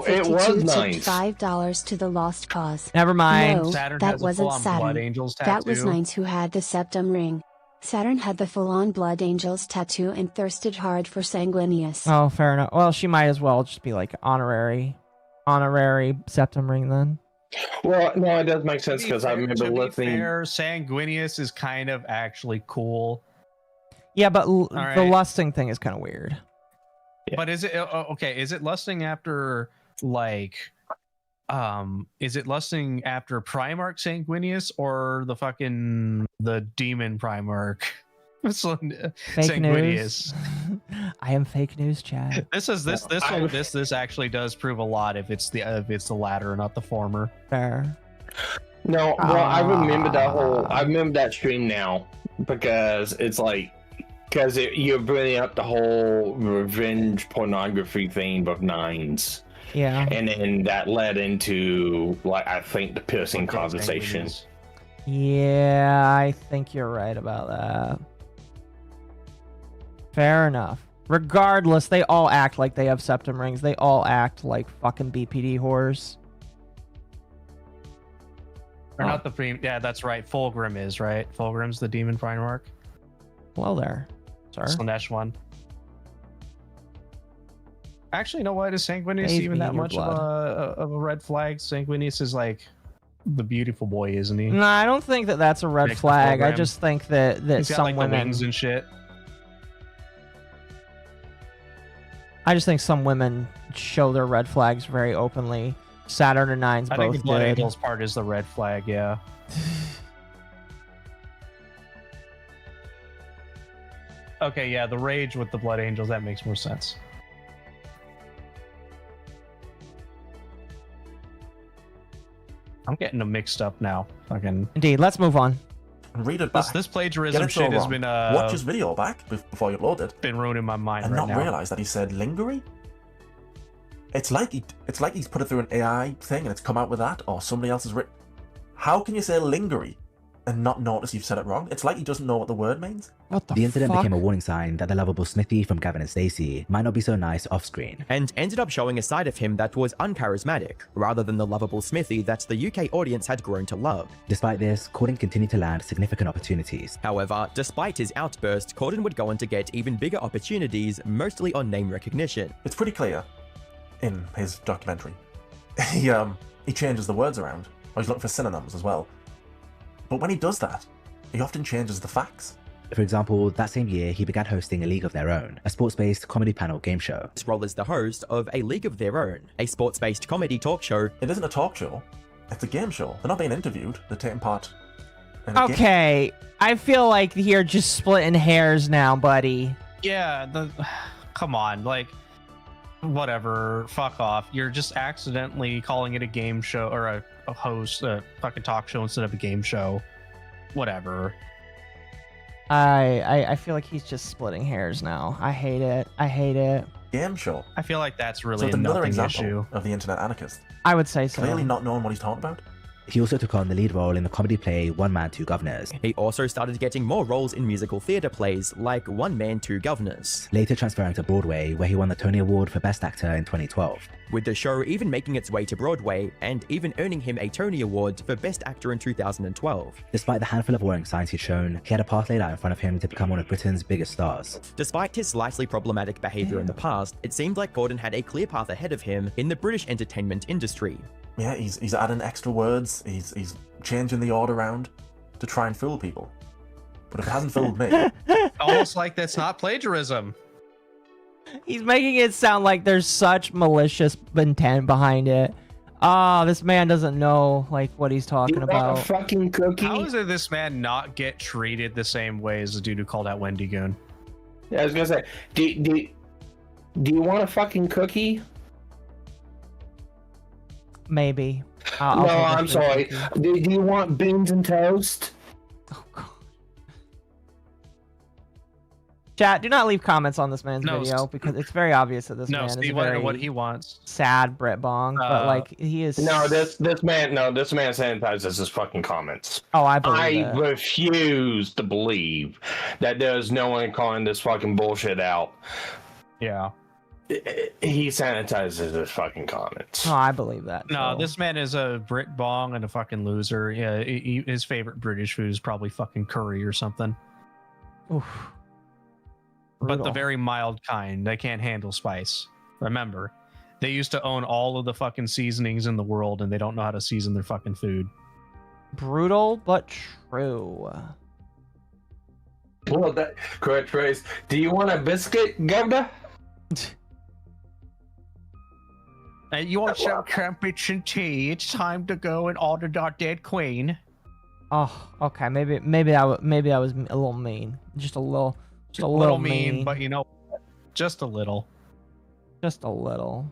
it was tipped Nines. $5 to the lost cause. Never mind. No, Saturn that has a wasn't full-on Saturn. Blood Angels That was tattoo. Nines who had the septum ring. Saturn had the full-on Blood Angels tattoo and thirsted hard for Sanguinius. Oh, fair enough. Well, she might as well just be like honorary septum ring then. Well, no, it does make sense because I remember To be listening. fair, Sanguinius is kind of actually cool. Yeah, but the right. lusting thing is kind of weird. Yeah. But is it okay? Is it lusting after like, is it lusting after Primarch Sanguinius or the demon Primarch? Fake news. I am fake news, Chad. This actually does prove a lot if it's the latter, not the former. Fair. No, well, I remember that stream now because it's like Because you're bringing up the whole revenge pornography thing of nines. Yeah. And then that led into, like, I think the piercing conversation. Yeah, I think you're right about that. Fair enough. Regardless, they all act like they have septum rings. They all act like fucking BPD whores. Or not the pre. Yeah, that's right. Fulgrim is right. Fulgrim's the demon primarch. Hello there, sir. Slanesh one. Actually, you know what? Is Sanguinius Bathe even me that in your much of a red flag? Sanguinius is like the beautiful boy, isn't he? No, I don't think that that's a red Like the flag. I Fulgrim. just think that He's got some like the women. wings and shit. I just think some women show their red flags very openly. Saturn and Nines I both think the Blood did. Angels part is the red flag. Yeah. Okay, yeah, the rage with the Blood Angels, that makes more sense. I'm getting them mixed up now. Fucking Indeed. Let's move on. Read it back. this plagiarism Get it so shit has wrong. been Watch his video back before you load it, been ruining my mind and right not now. realize that he said lingerie. It's like he's put it through an AI thing and it's come out with that, or somebody else has written. How can you say lingerie and not notice you've said it wrong? It's like he doesn't know what the word means. What The incident became a warning sign that the lovable Smithy from Gavin and Stacey might not be so nice off screen. And ended up showing a side of him that was uncharismatic, rather than the lovable Smithy that the UK audience had grown to love. Despite this, Corden continued to land significant opportunities. However, despite his outburst, Corden would go on to get even bigger opportunities, mostly on name recognition. It's pretty clear in his documentary. He changes the words around. Or he's looking for synonyms as well. But when he does that, he often changes the facts. For example, that same year, he began hosting A League of Their Own, a sports-based comedy panel game show. His role as the host of A League of Their Own, a sports-based comedy talk show. It isn't a talk show, it's a game show. They're not being interviewed, they're taking part in a game. Okay, I feel like you're just splitting hairs now, buddy. Yeah, come on, like, whatever, fuck off. You're just accidentally calling it a game show, or a host, a fucking talk show instead of a game show. Whatever. I feel like he's just splitting hairs now. I hate it. I hate it. Game show. I feel like that's So really it's a another nothing example issue. of the internet anarchist. I would say so. Clearly not knowing what he's talking about. He also took on the lead role in the comedy play One Man, Two Governors, He also started getting more roles in musical theatre plays like One Man, Two Governors, later transferring to Broadway, where he won the Tony Award for Best Actor in 2012. with the show even making its way to Broadway and even earning him a Tony Award for Best Actor in 2012. Despite the handful of warning signs he'd shown, he had a path laid out in front of him to become one of Britain's biggest stars. Despite his slightly problematic behaviour in the past, it seemed like Corden had a clear path ahead of him in the British entertainment industry. Yeah, he's adding extra words, he's changing the order around to try and fool people. But if it hasn't fooled me, Almost like that's not plagiarism. He's making it sound like there's such malicious intent behind it. Ah, this man doesn't know like what he's talking about. Fucking cookie. How is it this man not get treated the same way as the dude who called out Wendy Goon? Yeah, I was gonna say, do you want a fucking cookie? Maybe. No, I'll take a I'm free sorry. cookie. Do you want beans and toast? Oh, God. Chat, do not leave comments on this man's No, video because it's very obvious that this No, man is Steve a wanted very what he wants. sad Brit Bong, but like he is. No, this man sanitizes his fucking comments. Oh, I believe I it. refuse to believe that there's no one calling this fucking bullshit out. Yeah. He sanitizes his fucking comments. Oh, I believe that. No, so. this man is a Brit Bong and a fucking loser. Yeah, his favorite British food is probably fucking curry or something. Oof. But the Brutal. very mild kind. They can't handle spice. Remember, they used to own all of the fucking seasonings in the world and they don't know how to season their fucking food. Brutal but true. Well, that correct phrase. Do you want a biscuit, Governor? Hey, you want some crumpets and tea? It's time to go and order our dead queen. Oh, okay. Maybe I was a little mean. Just a little mean, but you know, just a little. Just a little.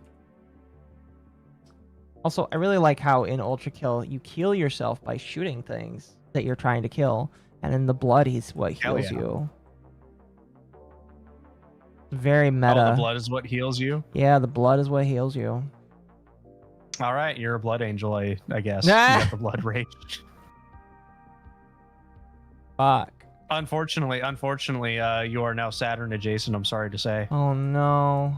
Also, I really like how in Ultra Kill you kill yourself by shooting things that you're trying to kill, and then the blood is what Hell heals yeah. you. Very meta. Oh, the blood is what heals you? Yeah, the blood is what heals you. All right, you're a blood angel, I guess. Nah. You got the blood rage. Fuck. Unfortunately, you are now Saturn adjacent, I'm sorry to say. Oh, no.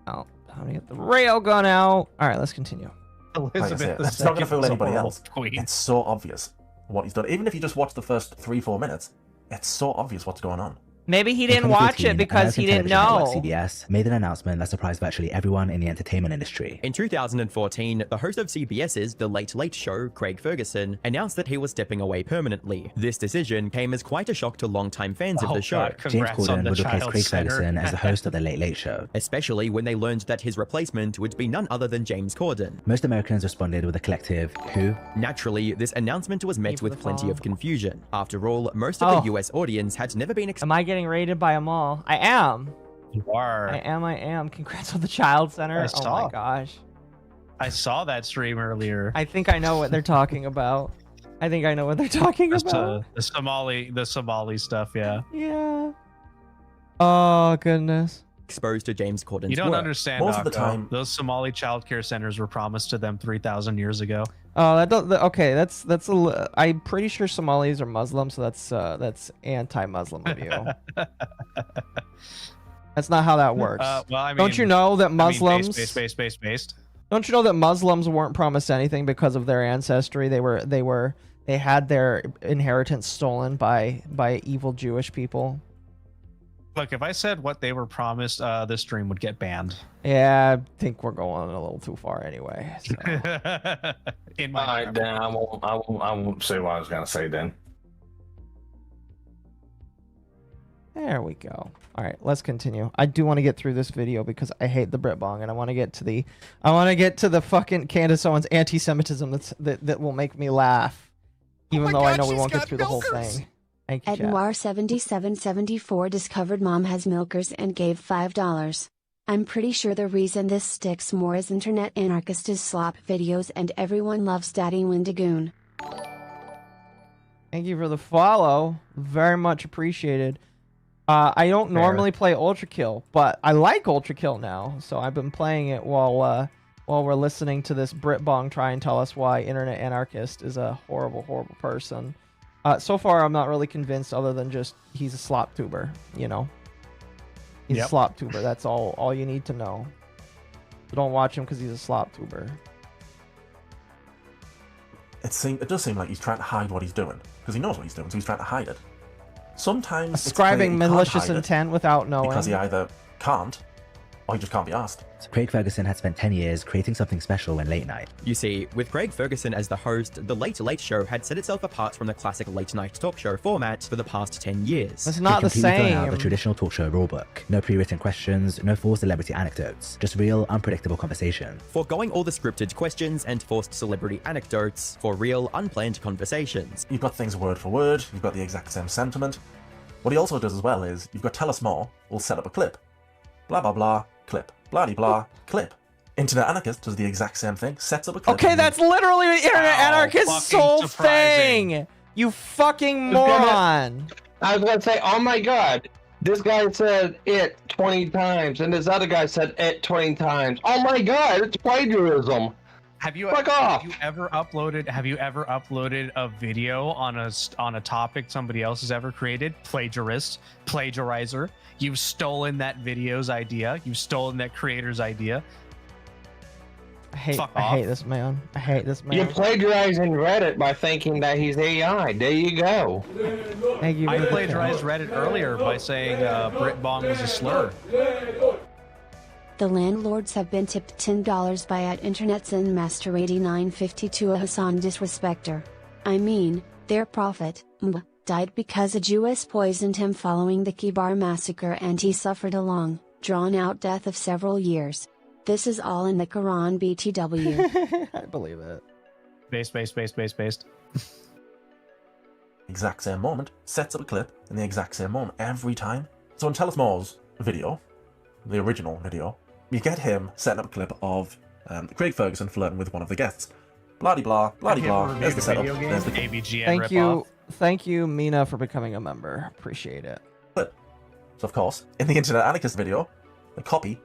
Oh, time to get the railgun out. All right, let's continue. Elizabeth it's not going to fool II is a anybody horrible else. queen. It's so obvious what he's done. Even if you just watch the first 3-4 minutes, it's so obvious what's going on. Maybe he In didn't watch 2014, it because he American didn't television know. network CBS made an announcement that surprised virtually everyone in the entertainment industry. In 2014, the host of CBS's The Late Late Show, Craig Ferguson, announced that he was stepping away permanently. This decision came as quite a shock to longtime fans of the show. God, James congrats on Corden the would replace child Craig center. Ferguson as the host of The Late Late Show. Especially when they learned that his replacement would be none other than James Corden. Most Americans responded with a collective, who? Naturally, this announcement was met for with the plenty follow. of confusion. After all, most of the US audience had never been Am I getting raided by them all? I am. You are. I am. Congrats on the child center. I Oh saw. my gosh. I saw that stream earlier. I think I know what they're talking about. The Somali stuff, yeah. Yeah. Oh, goodness. exposed to James Corden's You don't work. understand, Most of the Occo. time- Those Somali childcare centers were promised to them 3,000 years ago. Oh, okay. That's I'm pretty sure Somalis are Muslim, so that's anti-Muslim of you. That's not how that works. Well, I mean, don't you know that Muslims? based. Don't you know that Muslims weren't promised anything because of their ancestry? They had their inheritance stolen by evil Jewish people. Look, if I said what they were promised, this stream would get banned. Yeah, I think we're going a little too far anyway. So. In my All right, then I won't say what I was gonna say then. There we go. All right, let's continue. I do want to get through this video because I hate the Brit Bong, and I want to get to the fucking Candace Owens anti-Semitism that will make me laugh, even though I know we won't get through the whole thing. Thank you, chat. Ednoir7774 discovered Mom has milkers and gave $5. I'm pretty sure the reason this sticks more is internet anarchist is slop videos and everyone loves Daddy Windigoon. Thank you for the follow. Very much appreciated. I don't normally play Ultra Kill, but I like Ultra Kill now, so I've been playing it while we're listening to this Brit Bong try and tell us why internet anarchist is a horrible, horrible person. So far, I'm not really convinced, other than just he's a slop tuber, you know. He's a slop tuber. That's all you need to know. So don't watch him because he's a slop tuber. It does seem like he's trying to hide what he's doing, because he knows what he's doing, so he's trying to hide it. Sometimes Ascribing it's clear he malicious can't hide it intent without knowing. because he either can't or he just can't be asked. So Craig Ferguson had spent 10 years creating something special in late night. You see, with Craig Ferguson as the host, The Late Late Show had set itself apart from the classic late night talk show format for the past 10 years. It's not the completely thrown out same. the traditional talk show rulebook. No pre-written questions, no forced celebrity anecdotes, just real, unpredictable conversation. Foregoing all the scripted questions and forced celebrity anecdotes for real, unplanned conversations. You've got things word for word, you've got the exact same sentiment. What he also does as well is, you've got tell us more, we'll set up a clip. Blah blah blah, clip. Blah-de-blah, clip. Internet Anarchist does the exact same thing, sets up a clip. Okay, that's literally Internet Anarchist's sole thing! You fucking moron! I was gonna say, oh my god, this guy said it 20 times, and this other guy said it 20 times. Oh my god, it's plagiarism. Have you ever uploaded a video on a topic somebody else has ever created? Plagiarist, plagiarizer. You've stolen that video's idea. You've stolen that creator's idea. I hate this man. I hate this man. You're plagiarizing Reddit by thinking that he's AI. There you go. Thank you. I plagiarized Reddit earlier by saying Brit Bong was a slur. The landlords have been tipped $10 by @InternetZenMaster8952 a Hassan disrespecter. I mean, their prophet, died because a Jewess poisoned him following the Kibar massacre and he suffered a long, drawn-out death of several years. This is all in the Quran BTW. I believe it. Based. Exact same moment, sets up a clip in the exact same moment every time. So in Tell Us More's video, the original video, you get him setting up a clip of Craig Ferguson flirting with one of the guests. Blah-de-blah, blah-de-blah, there's the setup, there's the clip. ABGN Thank you. Thank you, Mina, for becoming a member. Appreciate it. But, so of course, in the Internet Anarchist video, the copy,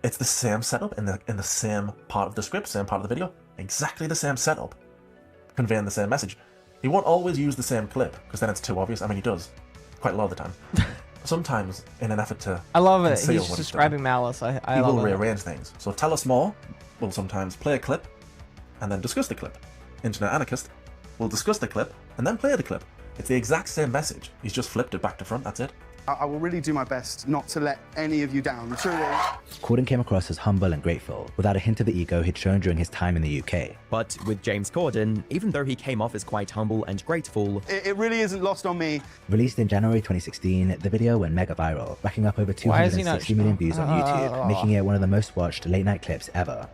it's the same setup in the same part of the script, same part of the video, exactly the same setup, conveying the same message. He won't always use the same clip, because then it's too obvious. I mean, he does, quite a lot of the time. Sometimes, in an effort to I love it. conceal He's what he's describing done, malice. I he love will it. rearrange things. So Tell Us More will sometimes play a clip, and then discuss the clip. Internet Anarchist will discuss the clip, and then play the clip. It's the exact same message. He's just flipped it back to front, that's it. I will really do my best not to let any of you down. Truly. Corden came across as humble and grateful, without a hint of the ego he'd shown during his time in the UK. But with James Corden, even though he came off as quite humble and grateful, It really isn't lost on me. Released in January 2016, the video went mega viral, racking up over 260 million views on YouTube, making it one of the most watched late night clips ever.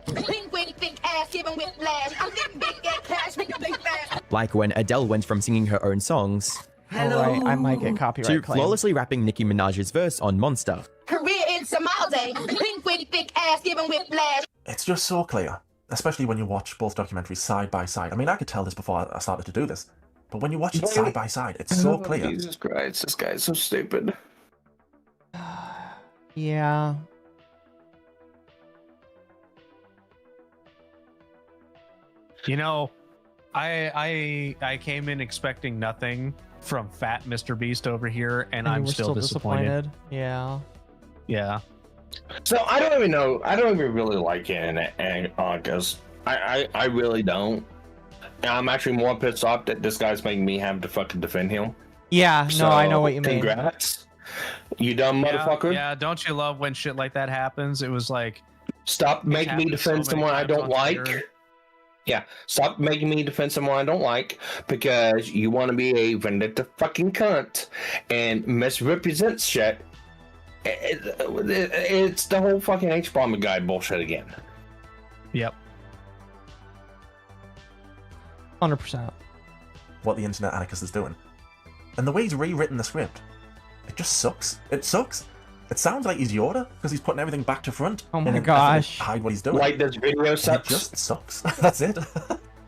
like when Adele went from singing her own songs Right, I might get copyright to claim. flawlessly rapping Nicki Minaj's verse on Monster. Career in Somalia. Pink with thick ass giving whiplash. It's just so clear, especially when you watch both documentaries side by side. I mean, I could tell this before I started to do this, but when you watch it side by side, it's so clear. Jesus Christ, this guy's so stupid. Yeah. You know, I came in expecting nothing from fat MrBeast over here, and I'm we're still disappointed. Yeah. Yeah. So I don't even know. I don't even really like Anarchist. I really don't. I'm actually more pissed off that this guy's making me have to fucking defend him. Yeah, no, I know what you mean. Congrats. You dumb motherfucker. Yeah, don't you love when shit like that happens? It was like, Stop making me defend someone I don't like. Yeah, stop making me defend someone I don't like because you want to be a vindictive fucking cunt and misrepresent shit. It's the whole fucking H-bomber guy bullshit again. Yep. 100%. What the Internet Anarchist is doing. And the way he's rewritten the script, it just sucks. It sucks. It sounds like he's Yoda because he's putting everything back to front. Oh in my an effort to gosh. hide what he's doing. Like this video sucks. It just sucks. That's it.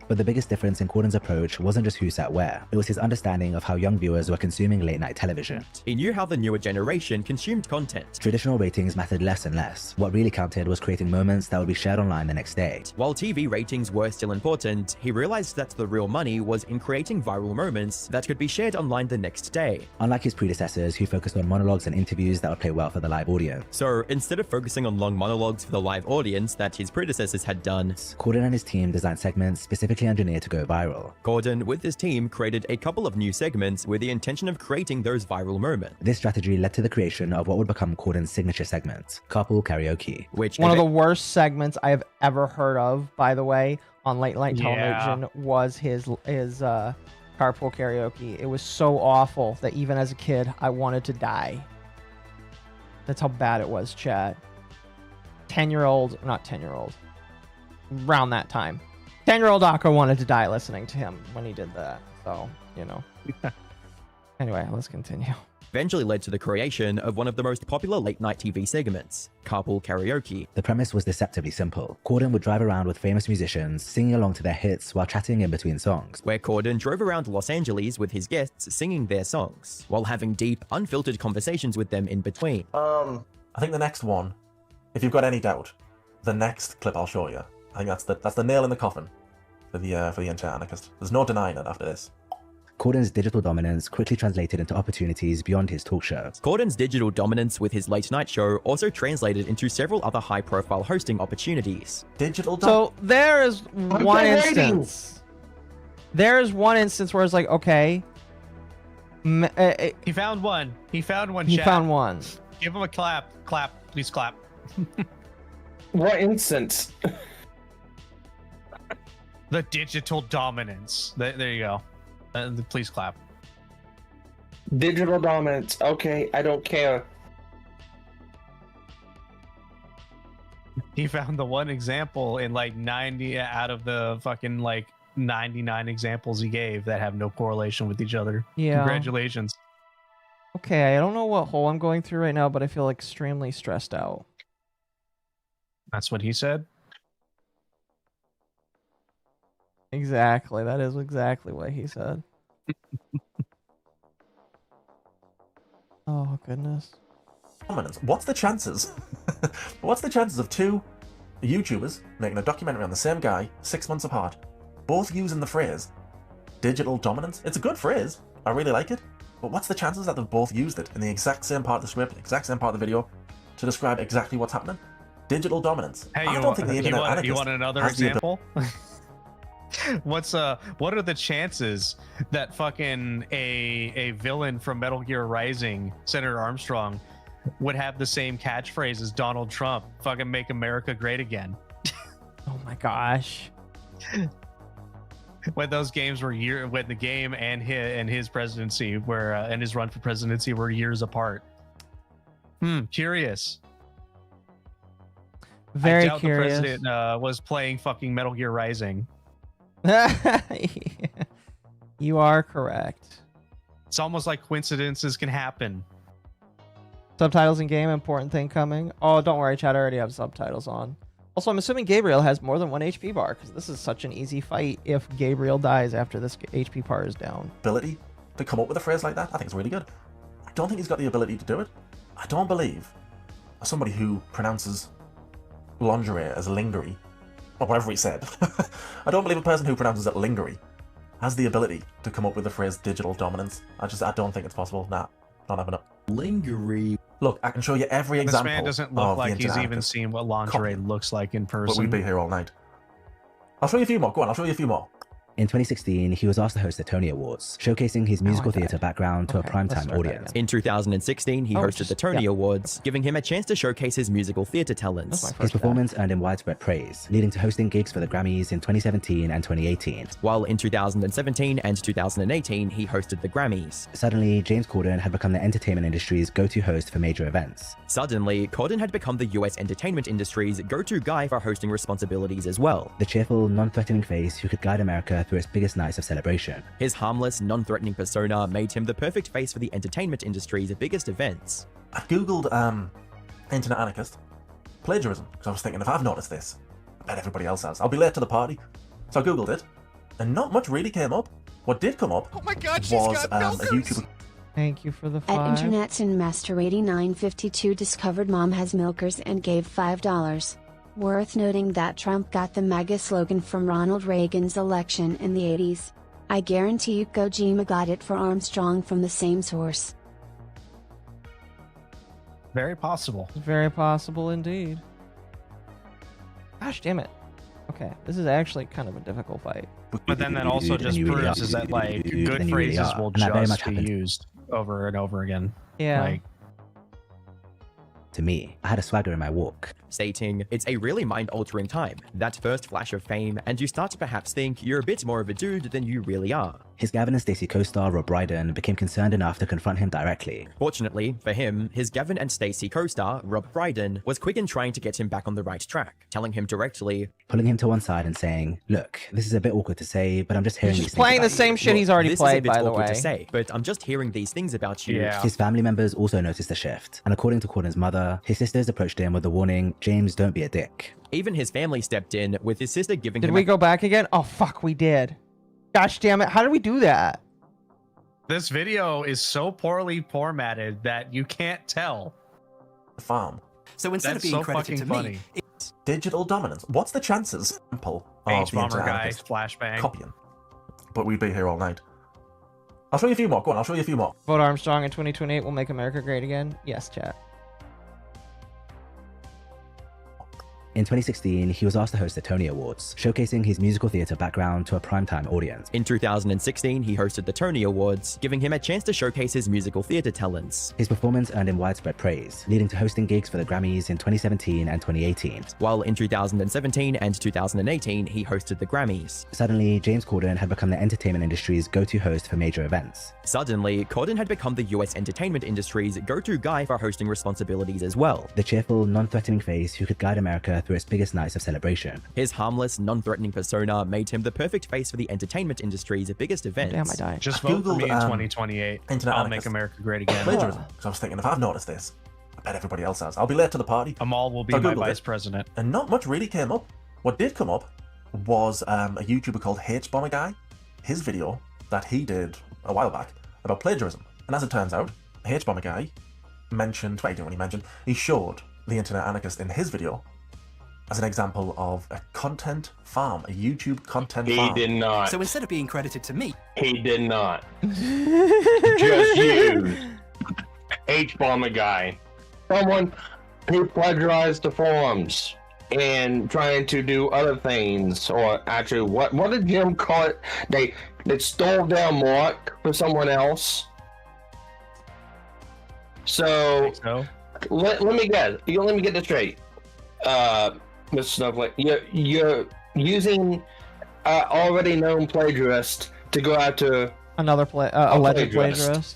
But the biggest difference in Corden's approach wasn't just who sat where, it was his understanding of how young viewers were consuming late night television. He knew how the newer generation consumed content. Traditional ratings mattered less and less. What really counted was creating moments that would be shared online the next day. While TV ratings were still important, he realized that the real money was in creating viral moments that could be shared online the next day. Unlike his predecessors who focused on monologues and interviews that would play well for the live audience. So instead of focusing on long monologues for the live audience that his predecessors had done, Corden and his team designed segments specifically engineered to go viral. Corden, with his team, created a couple of new segments with the intention of creating those viral moments. This strategy led to the creation of what would become Corden's signature segment, Carpool Karaoke. Which One of the worst segments I have ever heard of, by the way, on late night television was his carpool karaoke. It was so awful that even as a kid, I wanted to die. That's how bad it was, chat. 10-year-old, not 10-year-old, around that time. 10-year-old Occo wanted to die listening to him when he did that. So, you know. Anyway, let's continue. Eventually led to the creation of one of the most popular late night TV segments, Carpool Karaoke. The premise was deceptively simple. Corden would drive around with famous musicians, singing along to their hits while chatting in between songs. Where Corden drove around Los Angeles with his guests singing their songs, while having deep, unfiltered conversations with them in between. I think the next one, if you've got any doubt, the next clip I'll show you, I think that's the nail in the coffin for the Internet Anarchist. There's no denying it after this. Corden's digital dominance quickly translated into opportunities beyond his talk show. Corden's digital dominance with his late night show also translated into several other high-profile hosting opportunities. So there is one instance. There is one instance where it's like, okay. He found one. He found one. He chat. found one. Give him a clap. Clap. Please clap. What instance? The digital dominance. There you go. Please clap. Digital dominance. Okay, I don't care. He found the one example in like 90 out of the fucking like 99 examples he gave that have no correlation with each other. Yeah. Congratulations. Okay, I don't know what hole I'm going through right now, but I feel extremely stressed out. That's what he said? Exactly. That is exactly what he said. Oh, goodness. What's the chances? What's the chances of two YouTubers making a documentary on the same guy 6 months apart, both using the phrase digital dominance? It's a good phrase. I really like it. But what's the chances that they've both used it in the exact same part of the script, exact same part of the video, to describe exactly what's happening? Digital dominance. Hey, I don't think the internet anarchist you want another has the example? What are the chances that fucking a villain from Metal Gear Rising, Senator Armstrong, would have the same catchphrase as Donald Trump? Fucking make America great again. Oh my gosh. When those games were when the game and his presidency were and his run for presidency were years apart. Curious. Very I doubt curious. the president was playing fucking Metal Gear Rising. You are correct. It's almost like coincidences can happen. Subtitles in game, important thing coming. Oh, don't worry, chat. I already have subtitles on. Also, I'm assuming Gabriel has more than one HP bar, because this is such an easy fight if Gabriel dies after this HP bar is down. Ability to come up with a phrase like that, I think it's really good. I don't think he's got the ability to do it. I don't believe somebody who pronounces lingerie as lingerie, or whatever he said. I don't believe a person who pronounces it lingerie has the ability to come up with the phrase digital dominance. I don't think it's possible. Nah, not having it. Lingerie. Look, I can show you every example. This man doesn't look of like the he's even anarchist seen what lingerie looks like in person. But we'd be here all night. I'll show you a few more. Go on, I'll show you a few more. In 2016, he was asked to host the Tony Awards, showcasing his musical theatre background to a primetime audience. In 2016, he hosted the Tony Awards, giving him a chance to showcase his musical theatre talents. His performance earned him widespread praise, leading to hosting gigs for the Grammys in 2017 and 2018. While in 2017 and 2018, he hosted the Grammys. Suddenly, James Corden had become the entertainment industry's go-to host for major events. Suddenly, Corden had become the US entertainment industry's go-to guy for hosting responsibilities as well. The cheerful, non-threatening face who could guide America through its biggest nights of celebration. His harmless, non-threatening persona made him the perfect face for the entertainment industry's biggest events. I googled internet anarchist plagiarism because I was thinking, if I've noticed this, I bet everybody else has. I'll be late to the party. So I googled it, and not much really came up. What did come up was a YouTuber. Thank you for the At 5. Internet's Master 8952 discovered Mom has milkers and gave $5. Worth noting that Trump got the MAGA slogan from Ronald Reagan's election in the 80s. I guarantee you Kojima got it for Armstrong from the same source. Very possible. Very possible indeed. Gosh damn it. Okay, this is actually kind of a difficult fight. But then that also just proves is that like good phrases will just be used over and over again. Yeah. Like, To me, I had a swagger in my walk, stating, "It's a really mind-altering time, that first flash of fame, and you start to perhaps think you're a bit more of a dude than you really are." His Gavin and Stacey co-star Rob Brydon became concerned enough to confront him directly. Fortunately for him, his Gavin and Stacey co-star Rob Brydon was quick in trying to get him back on the right track, telling him directly, pulling him to one side and saying, "Look, this is a bit awkward to say, but I'm just hearing He's these just playing the things same shit he's already played, by the way. To say, but I'm just hearing these things about you." Yeah. His family members also noticed the shift, and according to Corden's mother, his sisters approached him with the warning, "James, don't be a dick." Even his family stepped in, with his sister giving Did him we go back again? Oh, fuck, we did. Gosh damn it. How did we do that? this video is so poorly formatted that you can't tell. Farm. So instead That's of being so credited to fucking me, funny. Digital dominance. What's the chances? Simple. Of the H-bomber internet guy, anarchist flashbang. copying. But we'd be here all night. I'll show you a few more. Go on, I'll show you a few more. Vote Armstrong in 2028 will make America great again. Yes, chat. In 2016, he was asked to host the Tony Awards, showcasing his musical theatre background to a primetime audience. In 2016, he hosted the Tony Awards, giving him a chance to showcase his musical theatre talents. His performance earned him widespread praise, leading to hosting gigs for the Grammys in 2017 and 2018. While in 2017 and 2018, he hosted the Grammys. Suddenly, James Corden had become the entertainment industry's go-to host for major events. Suddenly, Corden had become the US entertainment industry's go-to guy for hosting responsibilities as well. The cheerful, non-threatening face who could guide America through its biggest nights of celebration. His harmless, non-threatening persona made him the perfect face for the entertainment industry's biggest events. Damn, I died. Just vote for me in 2028. Internet I'll anarchist make America great again. plagiarism. Because I was thinking, if I've noticed this, I bet everybody else has. I'll be late to the party. Amal will be So I my Googled vice it, president. And not much really came up. What did come up was a YouTuber called HBomber Guy. His video that he did a while back about plagiarism. And as it turns out, H-Bomber guy mentioned, well, he didn't really mention, he showed the Internet Anarchist in his video as an example of a content farm, a YouTube content farm. He did not. So instead of being credited to me, he did not. Just use H-Bomber guy. Someone who plagiarized the forums and trying to do other things, or actually, what did Jim call it? They stole their mark for someone else. So let me guess. Let me get this straight, Mr. Snowflake. You're using already known plagiarist to go after another alleged plagiarist.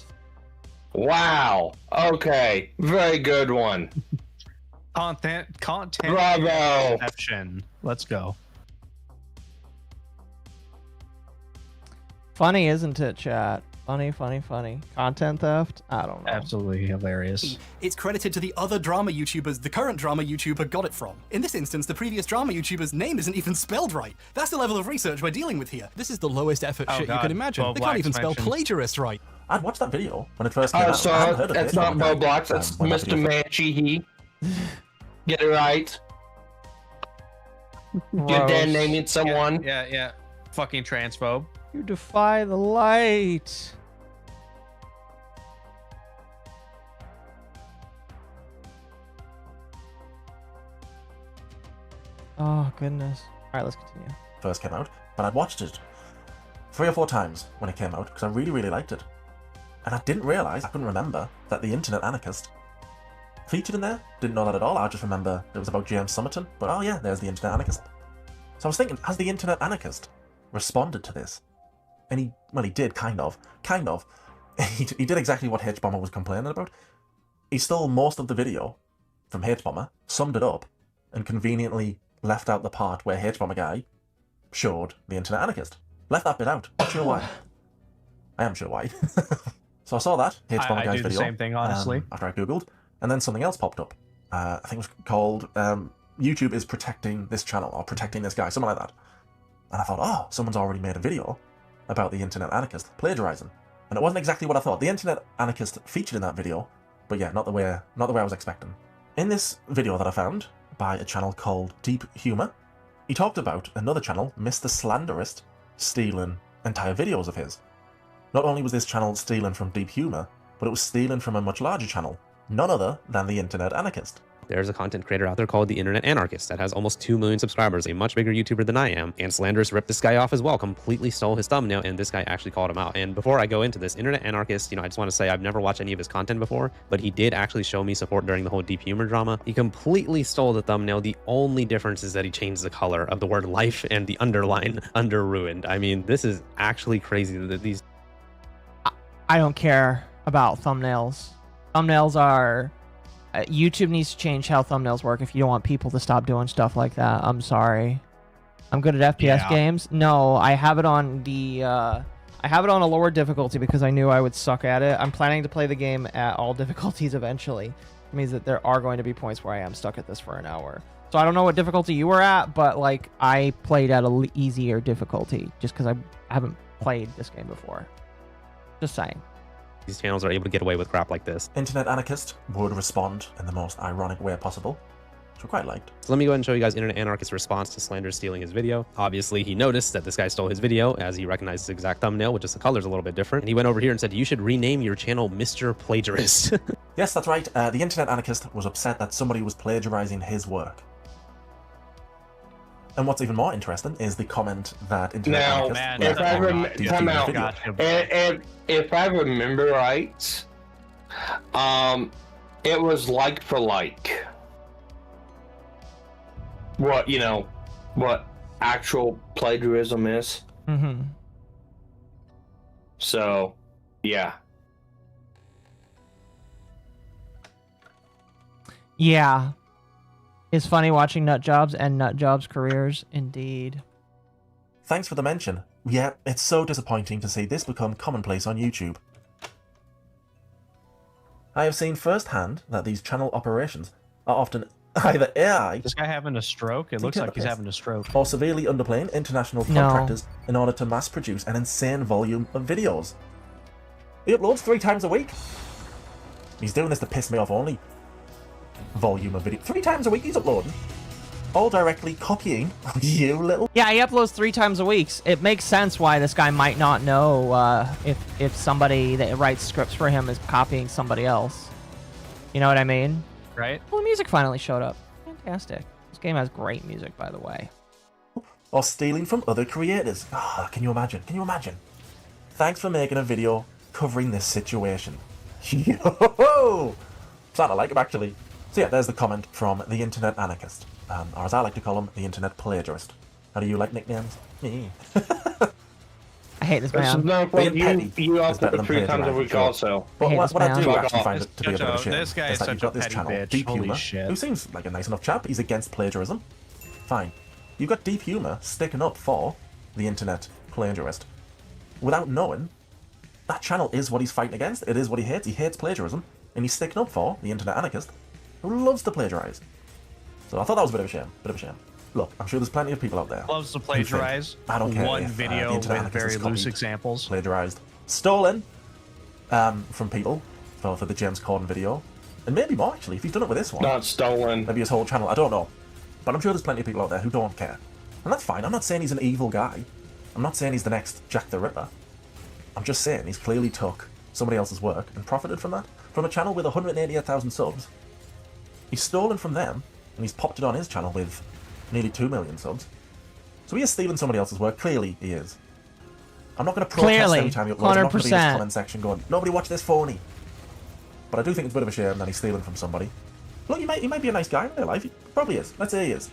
Wow. Okay. Very good one. Content. Bravo. Exception. Let's go. Funny, isn't it, chat? Funny. Content theft? I don't know. Absolutely hilarious. it's credited to the other drama YouTubers the current drama YouTuber got it from. In this instance, the previous drama YouTuber's name isn't even spelled right. That's the level of research we're dealing with here. This is the lowest effort shit you can imagine. They can't even spell plagiarist right. I'd watched that video when it first came out. So that's not Bo Blocks, that's Mr. Manchihi. Get it right. You're then naming someone. Yeah. Fucking transphobe. You defy the light. Oh, goodness. All right, let's continue. First came out, but I'd watched it 3 or 4 times when it came out because I really liked it. And I didn't realize, I couldn't remember, that the Internet Anarchist featured in there. Didn't know that at all. I just remember it was about James Somerton. But oh yeah, there's the Internet Anarchist. So I was thinking, has the Internet Anarchist responded to this? And he did, kind of. He did exactly what H-Bomber was complaining about. He stole most of the video from H-Bomber, summed it up, and conveniently left out the part where H-Bomber guy showed the Internet Anarchist. Left that bit out. Not sure why. I am sure why. So I saw that H-Bomber guy's video. I do the same thing, honestly. After I googled, and then something else popped up. I think it was called YouTube is protecting this channel, or protecting this guy, something like that. And I thought, oh, someone's already made a video about the Internet Anarchist plagiarizing. And it wasn't exactly what I thought. The Internet Anarchist featured in that video, but yeah, not the way I was expecting. In this video that I found by a channel called Deep Humor, he talked about another channel, Mr. Slanderist, stealing entire videos of his. Not only was this channel stealing from Deep Humor, but it was stealing from a much larger channel, none other than the Internet Anarchist. There's a content creator out there called the Internet Anarchist that has almost 2 million subscribers, a much bigger YouTuber than I am, and Slanderous ripped this guy off as well, completely stole his thumbnail, and this guy actually called him out. And before I go into this, Internet Anarchist, I just want to say I've never watched any of his content before, but he did actually show me support during the whole Deep Humor drama. He completely stole the thumbnail. The only difference is that he changed the color of the word life and the underline under ruined. I mean, this is actually crazy that these... I don't care about thumbnails. Thumbnails are... YouTube needs to change how thumbnails work if you don't want people to stop doing stuff like that. I'm sorry. I'm good at FPS games. No, I have it on the I have it on a lower difficulty because I knew I would suck at it. I'm planning to play the game at all difficulties eventually. It means that there are going to be points where I am stuck at this for an hour. So I don't know what difficulty you were at, but like I played at a easier difficulty just because I haven't played this game before. Just saying. These channels are able to get away with crap like this. Internet Anarchist would respond in the most ironic way possible, which we quite liked. So let me go ahead and show you guys Internet Anarchist's response to Slander stealing his video. Obviously, he noticed that this guy stole his video as he recognized his exact thumbnail, which is the color's a little bit different. And he went over here and said, you should rename your channel Mr. Plagiarist. Yes, that's right. The Internet Anarchist was upset that somebody was plagiarizing his work. And what's even more interesting is the comment that Internet Anarchist if I remember right, it was like for like. What actual plagiarism is. Mm-hmm. So, yeah. Yeah. It's funny watching Nutjobs and Nutjobs careers, indeed. Thanks for the mention. Yeah, it's so disappointing to see this become commonplace on YouTube. I have seen firsthand that these channel operations are often either AI... This guy having a stroke? It looks like he's having a stroke. ...or severely underplaying international contractors in order to mass produce an insane volume of videos. He uploads 3 times a week. He's doing this to piss me off only. Volume of video. 3 times a week he's uploading. All directly copying you little... Yeah, he uploads 3 times a week. It makes sense why this guy might not know if somebody that writes scripts for him is copying somebody else. You know what I mean? Right. Well, the music finally showed up. Fantastic. This game has great music, by the way. Or stealing from other creators. Can you imagine? Can you imagine? Thanks for making a video covering this situation. Yo! Starting to like him, actually. So yeah, there's the comment from the Internet Anarchist. Or as I like to call him, the Internet Plagiarist. How do you like nicknames? Me. I hate this man. You asked it 3 times a week also. But what I do actually find it to be a bit of a shame this guy is is that you've such a got this petty channel, bitch. Deep Holy Humor, shit. who seems like a nice enough chap. He's against plagiarism. Fine. You've got Deep Humor sticking up for the Internet Plagiarist without knowing that channel is what he's fighting against. It is what he hates. He hates plagiarism, and he's sticking up for the Internet Anarchist who loves to plagiarize. So I thought that was a bit of a shame. Bit of a shame. Look, I'm sure there's plenty of people out there Loves to plagiarize. I don't care one if, video the Internet with Anarchist very is loose copied, examples. Plagiarized. Stolen from people for the James Corden video. And maybe more, actually, if he's done it with this one. Not stolen. Maybe his whole channel. I don't know. But I'm sure there's plenty of people out there who don't care. And that's fine. I'm not saying he's an evil guy. I'm not saying he's the next Jack the Ripper. I'm just saying he's clearly took somebody else's work and profited from that. From a channel with 188,000 subs. He's stolen from them, and he's popped it on his channel with nearly 2 million subs. So he is stealing somebody else's work. Clearly, he is. I'm not going to protest every time he uploads. I'm not going to be in his comment section going, nobody watch this phony. But I do think it's a bit of a shame that he's stealing from somebody. Look, he might be a nice guy in real life. He probably is. Let's say he is.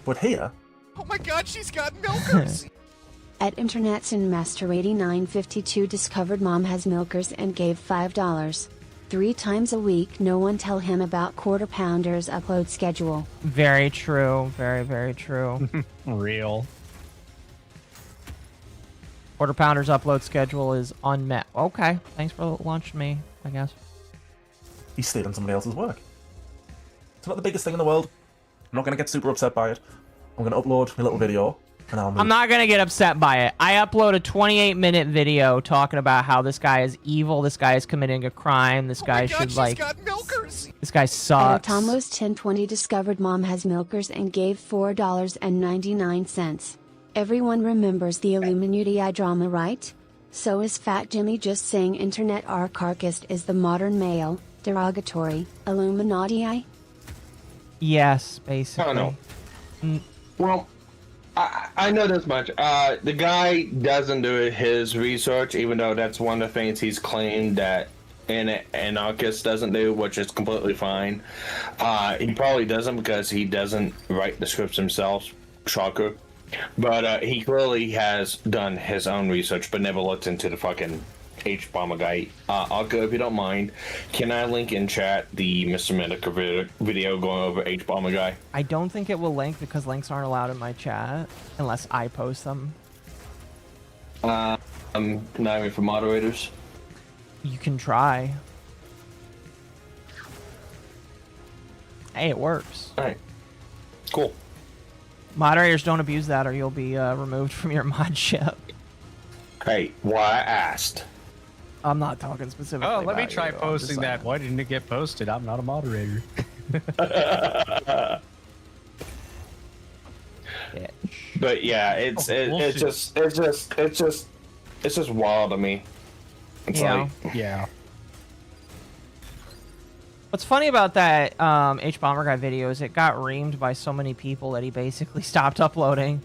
But here... Oh my god, she's got milkers! At Internet's in Master 8952 discovered mom has milkers and gave $5. 3 times a week, no one tell him about Quarter Pounder's upload schedule. Very true. Very, very true. Real. Quarter Pounder's upload schedule is unmet. Okay. Thanks for launching me, I guess. He's stealing somebody else's work. It's not the biggest thing in the world. I'm not going to get super upset by it. I'm going to upload my little video. And I'm not going to get upset by it. I upload a 28-minute video talking about how this guy is evil, this guy is committing a crime, this guy should, like... This guy sucks. Tomos 1020 discovered mom has milkers and gave $4.99. Everyone remembers the Illuminati drama, right? So is Fat Jimmy just saying Internet Anarchist is the modern male, derogatory, Illuminati? Yes, basically. I don't know. Well... I know this much. The guy doesn't do his research, even though that's one of the things he's claimed that an anarchist doesn't do, which is completely fine. He probably doesn't because he doesn't write the scripts himself. Shocker. But he clearly has done his own research, but never looked into the fucking H-Bomber guy. Occo, if you don't mind, can I link in chat the Mr. Medica video going over H-Bomber guy? I don't think it will link because links aren't allowed in my chat unless I post them. Not even for moderators. You can try. Hey, it works. Alright. Cool. Moderators don't abuse that or you'll be removed from your mod ship. Hey, why I asked. I'm not talking specifically. Oh, let me about try you. posting that. Why didn't it get posted? I'm not a moderator. But yeah, it's just wild to me. It's yeah. What's funny about that H-Bomber guy video is it got reamed by so many people that he basically stopped uploading.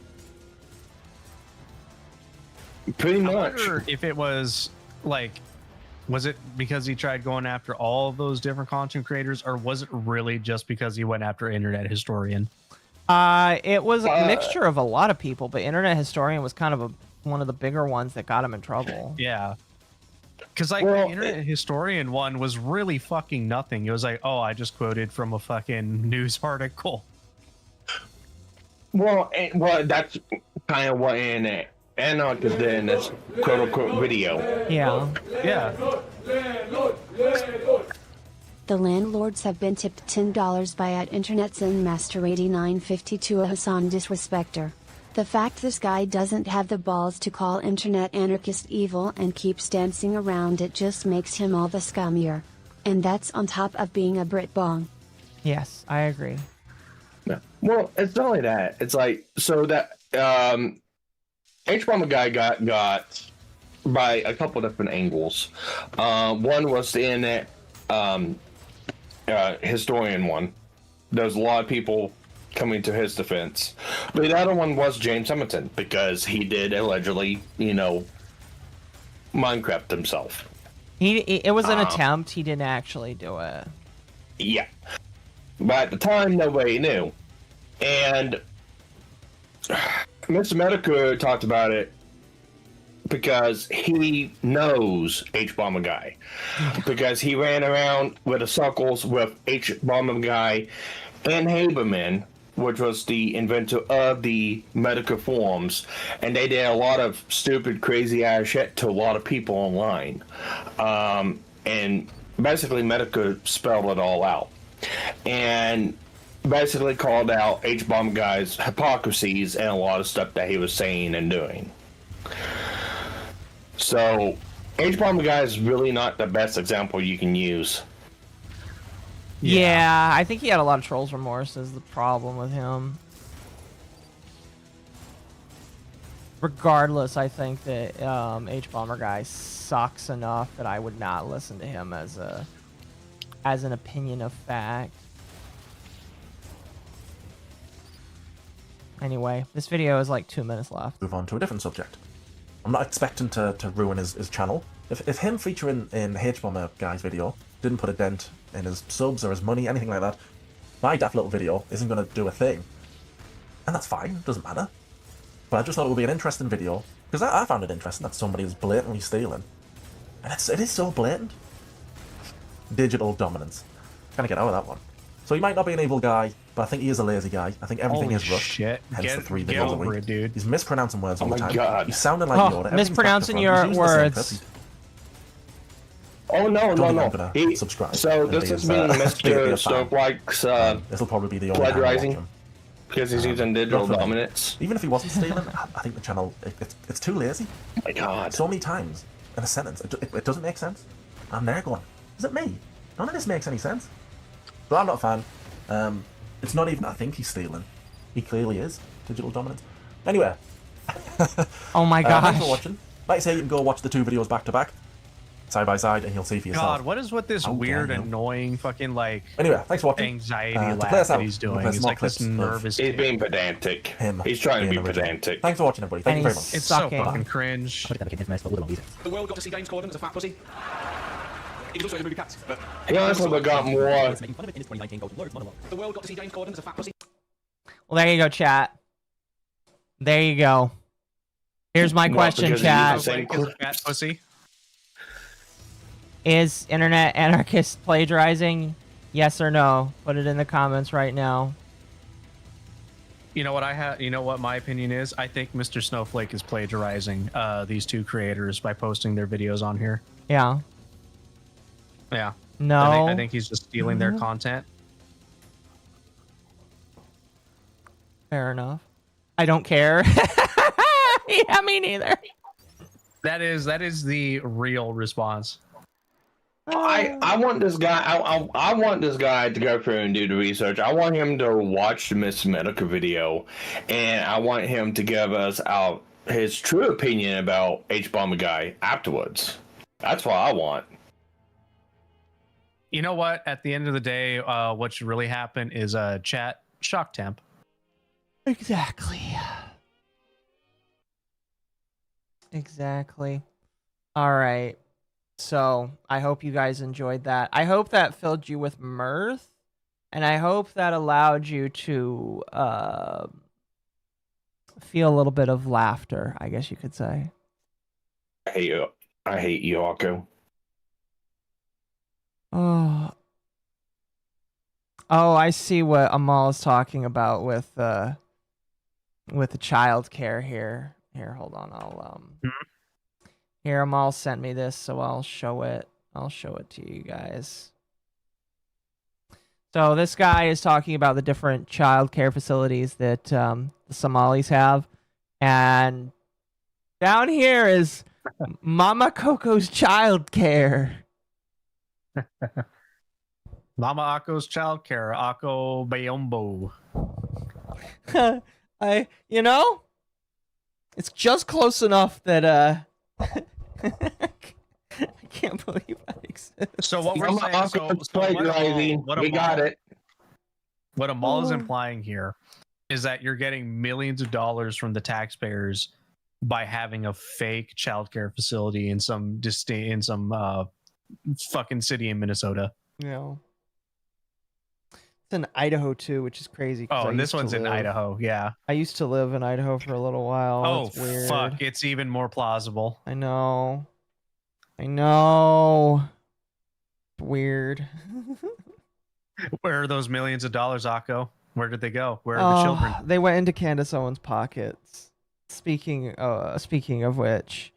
Pretty much. I wonder if it was like, was it because he tried going after all of those different content creators, or was it really just because he went after Internet Historian? It was a mixture of a lot of people, but Internet Historian was kind of one of the bigger ones that got him in trouble. Yeah. Because like the Internet Historian one was really fucking nothing. It was like, oh, I just quoted from a fucking news article. Well, that's kind of what Anarchist did in this quote-unquote video. Yeah. Yeah. The landlords have been tipped $10 by at Internet's in Master 8952 a Hassan disrespecter. The fact this guy doesn't have the balls to call internet anarchist evil and keeps dancing around it just makes him all the scummier. And that's on top of being a Brit Bong. Yes, I agree. Yeah. Well, it's not only that. It's like, so that H-Bomber guy got by a couple different angles. One was the internet historian one. There's a lot of people coming to his defense. But the other one was James Hamilton, because he did allegedly, Minecraft himself. It was an attempt. He didn't actually do it. Yeah. But at the time, nobody knew. And MrBeast talked about it because he knows H-Bomber Guy. Because he ran around with the circles with H-Bomber Guy and Haberman, which was the inventor of the medical forums, and they did a lot of stupid, crazy ass shit to a lot of people online. And basically, Medica spelled it all out. And basically called out H-Bomber Guy's hypocrisies and a lot of stuff that he was saying and doing. So, H-Bomber Guy is really not the best example you can use. Yeah, I think he had a lot of trolls remorse is the problem with him. Regardless, I think that H-Bomber Guy sucks enough that I would not listen to him as an opinion of fact. Anyway, this video is like 2 minutes left. Move on to a different subject. I'm not expecting to ruin his channel. If him featuring in H-Bomber Guy's video didn't put a dent in his subs or his money, anything like that, my daft little video isn't going to do a thing. And that's fine, doesn't matter. But I just thought it would be an interesting video, because I found it interesting that somebody is blatantly stealing. And it is so blatant. Digital dominance. Gotta get out of that one. So he might not be an evil guy, but I think he is a lazy guy. I think everything is rushed. Shit. Hence the 3 Get videos a over week. it, dude. He's mispronouncing words all the time. God. He's sounding like Yoda. Mispronouncing your words. Oh, no. He subscribe. So this is being Mr. Snowflake's this will probably be the only plagiarizing, because he's using digital dominance. Even if he wasn't stealing, I think the channel, it's too lazy. Oh my God. So many times in a sentence, it doesn't make sense. I'm there going, is it me? None of this makes any sense. But I'm not a fan. It's not even I think he's stealing. He clearly is. Digital dominance. Anyway. Oh my gosh. Thanks for watching. Like I say, you can go watch the 2 videos back to back, side by side, and you'll see for yourself. God, what is with this weird, annoying, fucking Anyway, thanks for watching. anxiety to laugh play us that out, he's we'll doing? play It's small like this clips of nervous. He's kid. being pedantic. He's trying to be pedantic. Thanks for watching, everybody. Thank you very much. It's so fucking cringe. The world got to see James Corden as a fat pussy. He was also in the movie Cats. But He honestly got more. the world got to see James Corden as a fat pussy. Well, there you go, chat. There you go. Here's my question, chat. Fat pussy. Is internet anarchist plagiarizing? Yes or no? Put it in the comments right now. You know what my opinion is? I think Mr. Snowflake is plagiarizing these 2 creators by posting their videos on here. Yeah. Yeah. No. I think he's just stealing their content. Fair enough. I don't care. Yeah, me neither. That is the real response. I want this guy. I want this guy to go through and do the research. I want him to watch the Miss Medica video, and I want him to give us his true opinion about H-Bomber Guy afterwards. That's what I want. You know what? At the end of the day, what should really happen is chat shock temp. Exactly. Exactly. All right. So I hope you guys enjoyed that. I hope that filled you with mirth, and I hope that allowed you to feel a little bit of laughter, I guess you could say. I hate you, Occo. Oh, I see what Amal is talking about with the child care here. Here, hold on. Here, Amal sent me this, so I'll show it. I'll show it to you guys. So this guy is talking about the different child care facilities that the Somalis have, And down here is MommaOcco's childcare. MommaOcco's childcare, Occo Bayombo. It's just close enough that I can't believe I exist. So what we're saying, we got it. What Amal is implying here is that you're getting millions of dollars from the taxpayers by having a fake childcare facility in some fucking city in Minnesota. Yeah. It's in Idaho too, which is crazy. Oh, and this one's in Idaho. Yeah. I used to live in Idaho for a little while. Oh, it's weird. fuck. It's even more plausible. I know. Weird. Where are those millions of dollars, Occo? Where did they go? Where are the children? They went into Candace Owens' pockets. Speaking of which,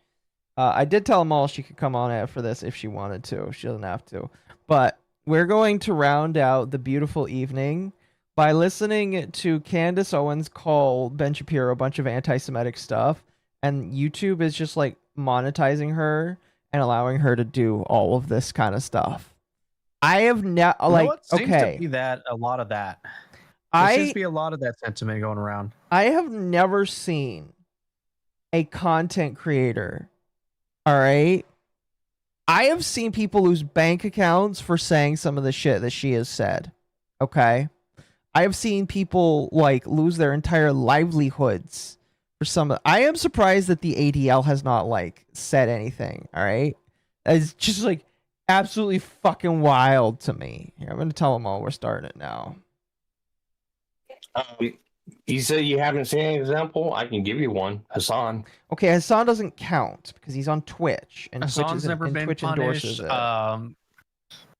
I did tell them all she could come on for this if she wanted to. She doesn't have to. But we're going to round out the beautiful evening by listening to Candace Owens call Ben Shapiro a bunch of anti-Semitic stuff, and YouTube is just like monetizing her and allowing her to do all of this kind of stuff. I have Seems to be that a lot of that. There seems to be a lot of that sentiment going around. I have never seen a content creator. All right. I have seen people lose bank accounts for saying some of the shit that she has said. Okay. I have seen people like lose their entire livelihoods for some. I am surprised that the ADL has not like said anything. All right. It's just like absolutely fucking wild to me. Here, I'm going to tell them all we're starting it now. You said you haven't seen an example? I can give you one. Hassan. Okay, Hassan doesn't count because he's on Twitch, and Hassan's never been Twitch punished. endorses it.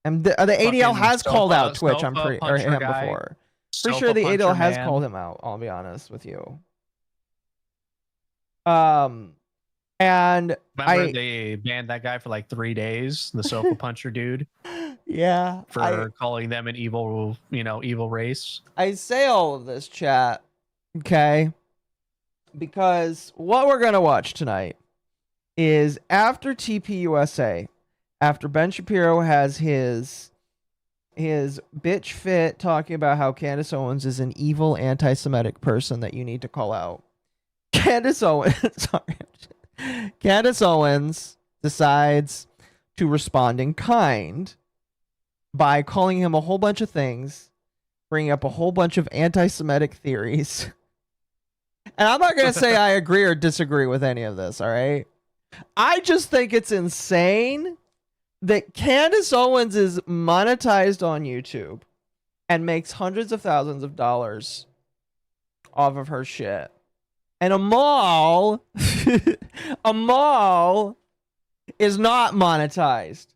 And the ADL has called out Twitch. I'm pretty or him before. Pretty sure the ADL has called him out. I'll be honest with you. And remember they banned that guy for like 3 days, the sofa puncher dude. Yeah, for calling them an evil race. I say all of this, chat, okay, because what we're gonna watch tonight is after TPUSA, after Ben Shapiro has his bitch fit talking about how Candace Owens is an evil anti-Semitic person that you need to call out. Candace Owens decides to respond in kind by calling him a whole bunch of things, bringing up a whole bunch of anti-Semitic theories. And I'm not going to say I agree or disagree with any of this, all right? I just think it's insane that Candace Owens is monetized on YouTube and makes hundreds of thousands of dollars off of her shit. And Amal is not monetized.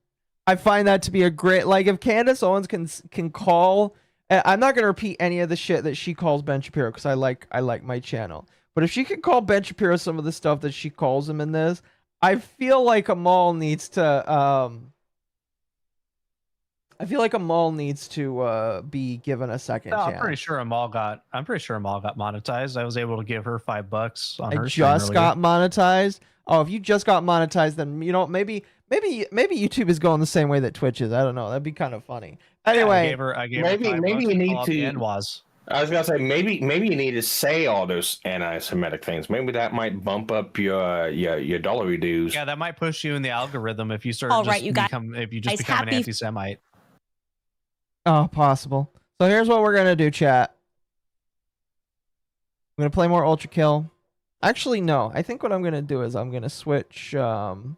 I find that to be a great, like, if Candace Owens can call, I'm not going to repeat any of the shit that she calls Ben Shapiro because I like my channel. But if she can call Ben Shapiro some of the stuff that she calls him in this, I feel like Amal needs to be given a second chance. I'm pretty sure Amal got monetized. I was able to give her $5 on her. I just got monetized. Oh, if you just got monetized, then maybe YouTube is going the same way that Twitch is. I don't know. That'd be kind of funny. Anyway, I gave her maybe you need to. I was gonna say maybe you need to say all those anti-Semitic things. Maybe that might bump up your dollar dues. Yeah, that might push you in the algorithm if you start become an anti-Semite. Oh, possible. So here's what we're gonna do, chat. I'm gonna play more Ultra Kill. Actually, no. I think what I'm gonna do is I'm gonna switch. I'm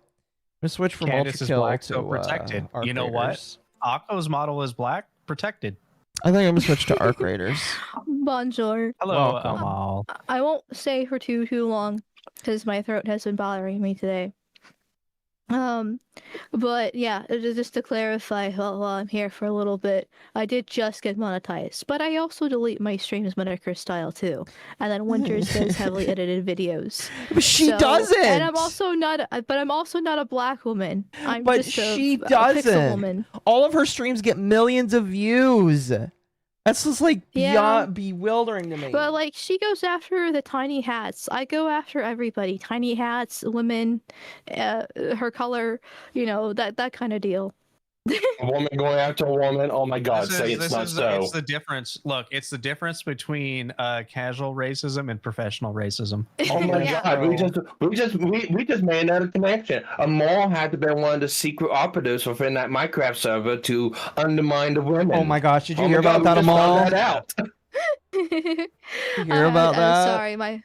gonna switch from Candace Ultra Kill black, to so protected. Arc You know Raiders. what? Akko's model is black, protected. I think I'm gonna switch to Arc Raiders. Bonjour. Hello, Amal. I won't stay for too long because my throat has been bothering me today. But yeah, just to clarify, while I'm here for a little bit, I did just get monetized, but I also delete my streams Moniker style too, and then Winters does heavily edited videos. But she doesn't. And I'm also not a black woman. But just she a pixel doesn't. woman. All of her streams get millions of views. That's just like beyond bewildering to me. But like, she goes after the tiny hats. I go after everybody. Tiny hats, women, her color, that kind of deal. A woman going after a woman. Oh my God! It's the difference. Look, it's the difference between casual racism and professional racism. Oh my God! We just made another connection. A mall had to be one of the secret operatives within that Minecraft server to undermine the women. Oh my gosh! Did you hear about that, Amal? That out. You hear about that? I'm sorry,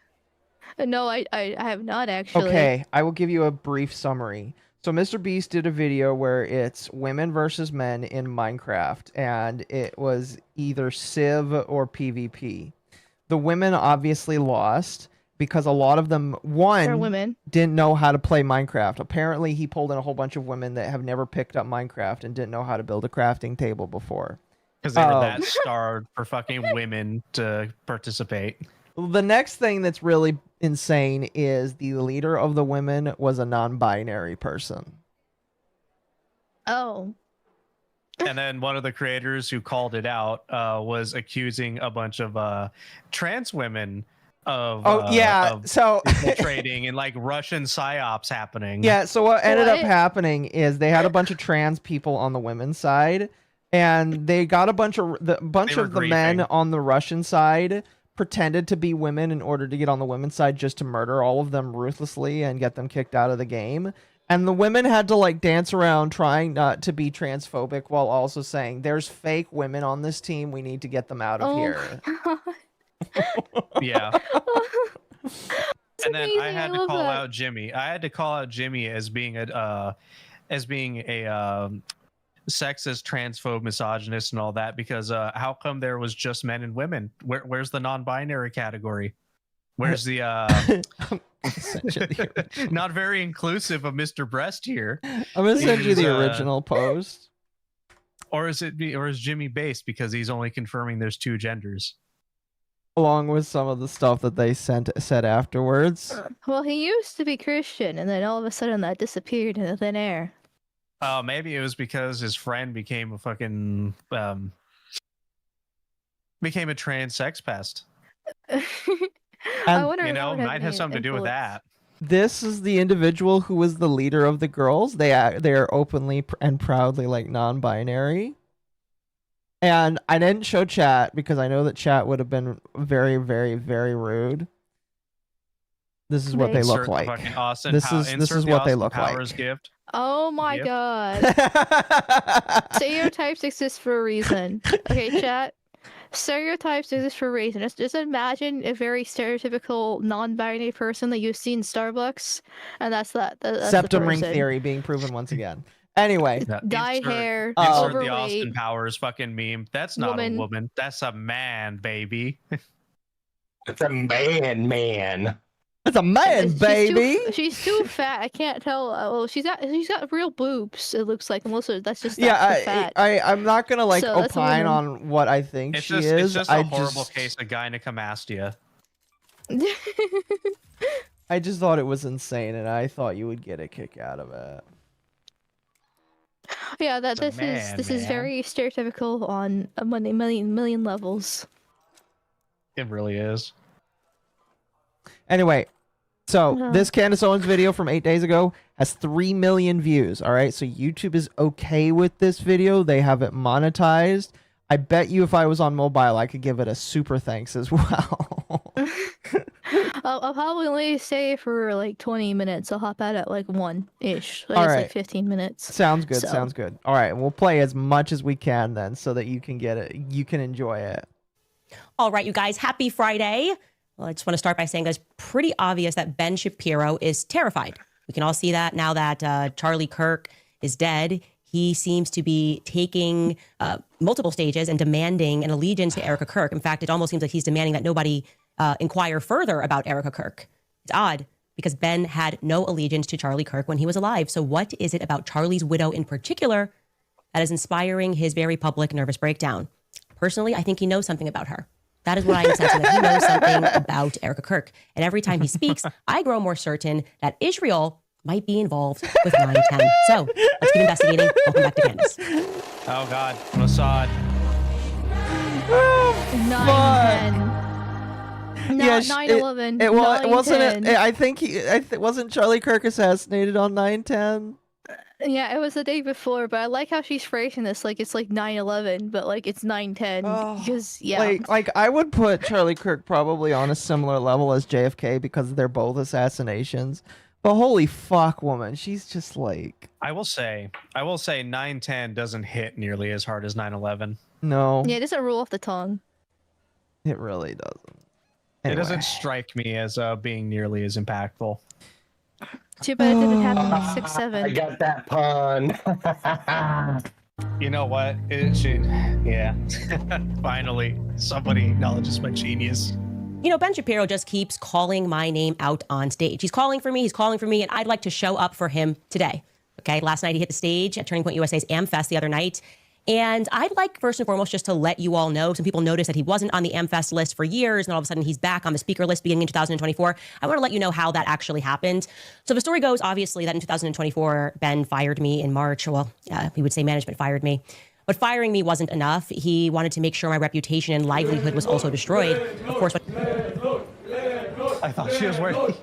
no, I have not actually. Okay, I will give you a brief summary. So MrBeast did a video where it's women versus men in Minecraft, and it was either Civ or PvP. The women obviously lost because a lot of them, one, didn't know how to play Minecraft. Apparently, he pulled in a whole bunch of women that have never picked up Minecraft and didn't know how to build a crafting table before. Because they were that starved for fucking women to participate. The next thing that's really insane is the leader of the women was a non-binary person. Oh. And then one of the creators who called it out was accusing a bunch of trans women of infiltrating and like Russian psyops happening. Yeah, so what ended up happening is they had a bunch of trans people on the women's side, and they got a bunch of the men on the Russian side pretended to be women in order to get on the women's side, just to murder all of them ruthlessly and get them kicked out of the game. And the women had to like dance around trying not to be transphobic while also saying there's fake women on this team, we need to get them out of here. Yeah. And then I had to call out Jimmy. I had to call out Jimmy as being a sexist, transphobe, misogynist, and all that, because how come there was just men and women? Where's the non-binary category? Where's the not very inclusive of Mr. Breast here? I'm gonna send you the original post. Or is Jimmy based because he's only confirming there's two genders? Along with some of the stuff that they said afterwards. Well, he used to be Christian, and then all of a sudden that disappeared into thin air. Oh, maybe it was because his friend became a fucking became a trans sex pest. I wonder, might have something to do with that. This is the individual who was the leader of the girls. They are openly and proudly like non-binary. And I didn't show chat because I know that chat would have been very, very, very rude. This is what they look like. This is what they look like. Gift. Oh my God. Stereotypes exist for a reason. Okay, chat. Stereotypes exist for a reason. Just imagine a very stereotypical non-binary person that you see in Starbucks, and that's that. That's septum ring theory being proven once again. Anyway, dyed hair, insert overweight, the Austin Powers fucking meme. That's not a woman. That's a man, baby. It's a man. It's a man, baby. She's too fat. I can't tell. Well, she's got real boobs. It looks like, unless that's just fat. I'm not gonna like opine on what I think she is. It's just a horrible case of gynecomastia. I just thought it was insane, and I thought you would get a kick out of it. Yeah, this is very stereotypical on a million levels. It really is. Anyway, so this Candace Owens video from 8 days ago has 3 million views. All right, so YouTube is okay with this video. They have it monetized. I bet you if I was on mobile, I could give it a super thanks as well. I'll probably only stay for like 20 minutes. I'll hop out at like 1-ish. All right. Like 15 minutes. Sounds good. Sounds good. All right, we'll play as much as we can then, so that you can get it. You can enjoy it. All right, you guys. Happy Friday. Well, I just want to start by saying it's pretty obvious that Ben Shapiro is terrified. We can all see that now that Charlie Kirk is dead. He seems to be taking multiple stages and demanding an allegiance to Erica Kirk. In fact, it almost seems like he's demanding that nobody inquire further about Erica Kirk. It's odd because Ben had no allegiance to Charlie Kirk when he was alive. So what is it about Charlie's widow in particular that is inspiring his very public nervous breakdown? Personally, I think he knows something about her. That is what I'm sensing, that he knows something about Erica Kirk. And every time he speaks, I grow more certain that Israel might be involved with 9/10. So let's keep investigating. Welcome back to Candace. Oh God, Mossad. Yeah, 9/11. It wasn't. 9/10. I think wasn't Charlie Kirk assassinated on 9/10. Yeah, it was the day before, but I like how she's phrasing this like it's like 9/11, but like it's 9/10 because Like I would put Charlie Kirk probably on a similar level as JFK because they're both assassinations. But holy fuck, woman, she's just like. I will say 9/10 doesn't hit nearly as hard as 9/11. No. Yeah, it doesn't roll off the tongue. It really doesn't. It Anyway. doesn't strike me as being nearly as impactful. Too bad it didn't happen in 6/7. I got that pun. You know what? Yeah. Finally, somebody acknowledges my genius. You know, Ben Shapiro just keeps calling my name out on stage. He's calling for me, and I'd like to show up for him today. Okay, last night he hit the stage at Turning Point USA's AmFest the other night. And I'd like, first and foremost, just to let you all know, some people noticed that he wasn't on the AmFest list for years, and all of a sudden he's back on the speaker list beginning in 2024. I want to let you know how that actually happened. So the story goes, obviously, that in 2024, Ben fired me in March. Well, we would say management fired me. But firing me wasn't enough. He wanted to make sure my reputation and livelihood was also destroyed. Of course, I thought she was wearing.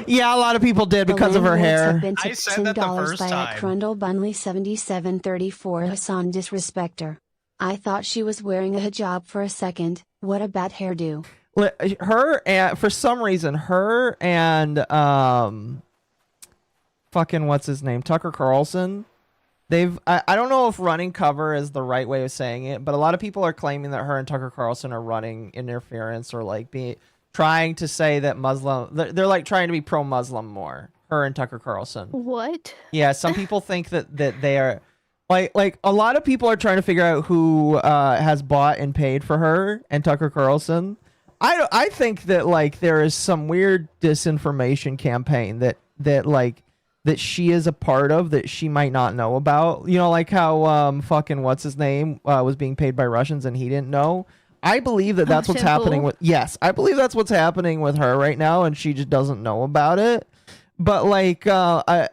Yeah, a lot of people did because of her hair. I said that the first time. Crundle Bunley 7734 Hassan Disrespecter. I thought she was wearing a hijab for a second. What a bad hairdo. Her and for some reason, her and fucking what's his name, Tucker Carlson. I don't know if running cover is the right way of saying it, but a lot of people are claiming that her and Tucker Carlson are running interference or like trying to say that they're like trying to be pro-Muslim more. Her and Tucker Carlson. What? Yeah, some people think that they are like a lot of people are trying to figure out who has bought and paid for her and Tucker Carlson. I think that like there is some weird disinformation campaign that she is a part of that she might not know about. You know, like how fucking what's his name was being paid by Russians and he didn't know. I believe that that's what's happening with. Yes, I believe that's what's happening with her right now, and she just doesn't know about it. But like, yeah,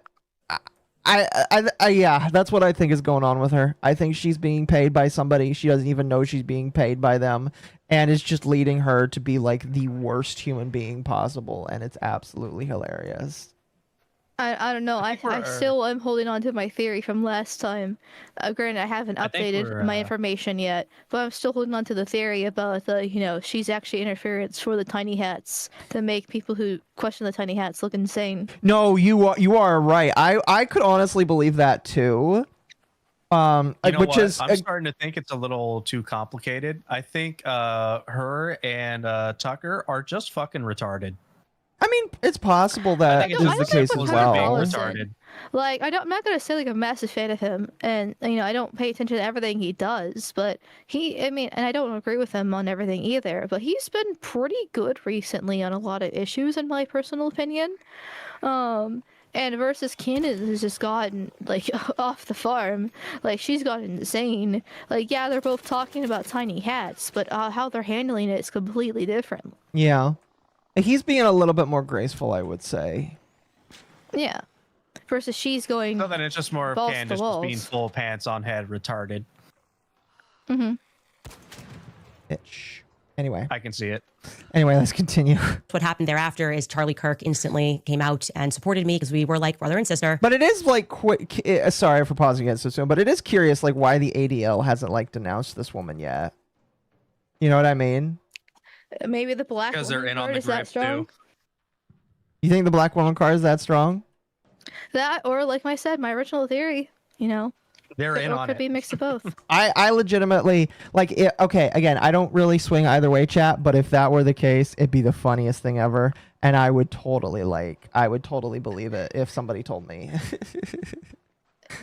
that's what I think is going on with her. I think she's being paid by somebody she doesn't even know she's being paid by them, and it's just leading her to be like the worst human being possible, and it's absolutely hilarious. I don't know. I still am holding on to my theory from last time. Granted, I haven't updated my information yet, but I'm still holding on to the theory about she's actually interference for the tiny hats to make people who question the tiny hats look insane. No, you are right. I could honestly believe that too. I'm starting to think it's a little too complicated. I think her and Tucker are just fucking retarded. I mean, it's possible that is the case as well. Like, I'm not gonna say like a massive fan of him, and I don't pay attention to everything he does, but and I don't agree with him on everything either. But he's been pretty good recently on a lot of issues, in my personal opinion. And versus Candace has just gotten like off the farm, like she's gotten insane. Like, yeah, they're both talking about tiny hats, but how they're handling it is completely different. Yeah. He's being a little bit more graceful, I would say. Yeah. Versus she's going. So then it's just more of Candace just being full pants on head retarded. Mm-hmm. Bitch. Anyway. I can see it. Anyway, let's continue. What happened thereafter is Charlie Kirk instantly came out and supported me because we were like brother and sister. But it is like sorry for pausing it so soon, but it is curious like why the ADL hasn't like denounced this woman yet. You know what I mean? Maybe the black because they're in on the is that strong. Too. You think the black woman card is that strong? That, or like I said, my original theory, they're in on it. Could be a mix of both. I legitimately like it. Okay, again, I don't really swing either way, chat. But if that were the case, it'd be the funniest thing ever, and I would totally believe it if somebody told me.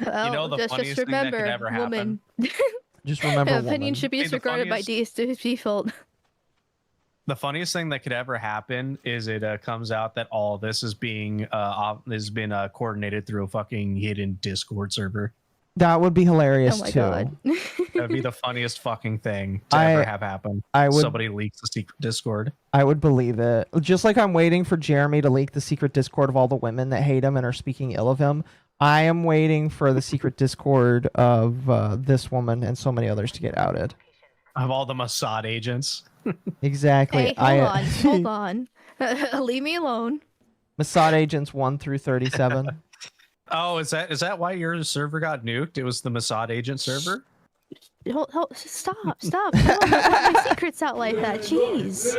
Well, the funniest thing that could ever happen. Just remember, opinion should be disregarded by default. The funniest thing that could ever happen is it comes out that all this is being has been coordinated through a fucking hidden Discord server. That would be hilarious too. God. That'd be the funniest fucking thing to ever have happen. Somebody leaks the secret Discord. I would believe it. Just like I'm waiting for Jeremy to leak the secret Discord of all the women that hate him and are speaking ill of him. I am waiting for the secret Discord of this woman and so many others to get outed. Of all the Mossad agents. Exactly. Hey, hold on. Leave me alone. Mossad agents 1 through 37. Oh, is that why your server got nuked? It was the Mossad agent server? Stop. Don't let my secrets out like that. Jeez.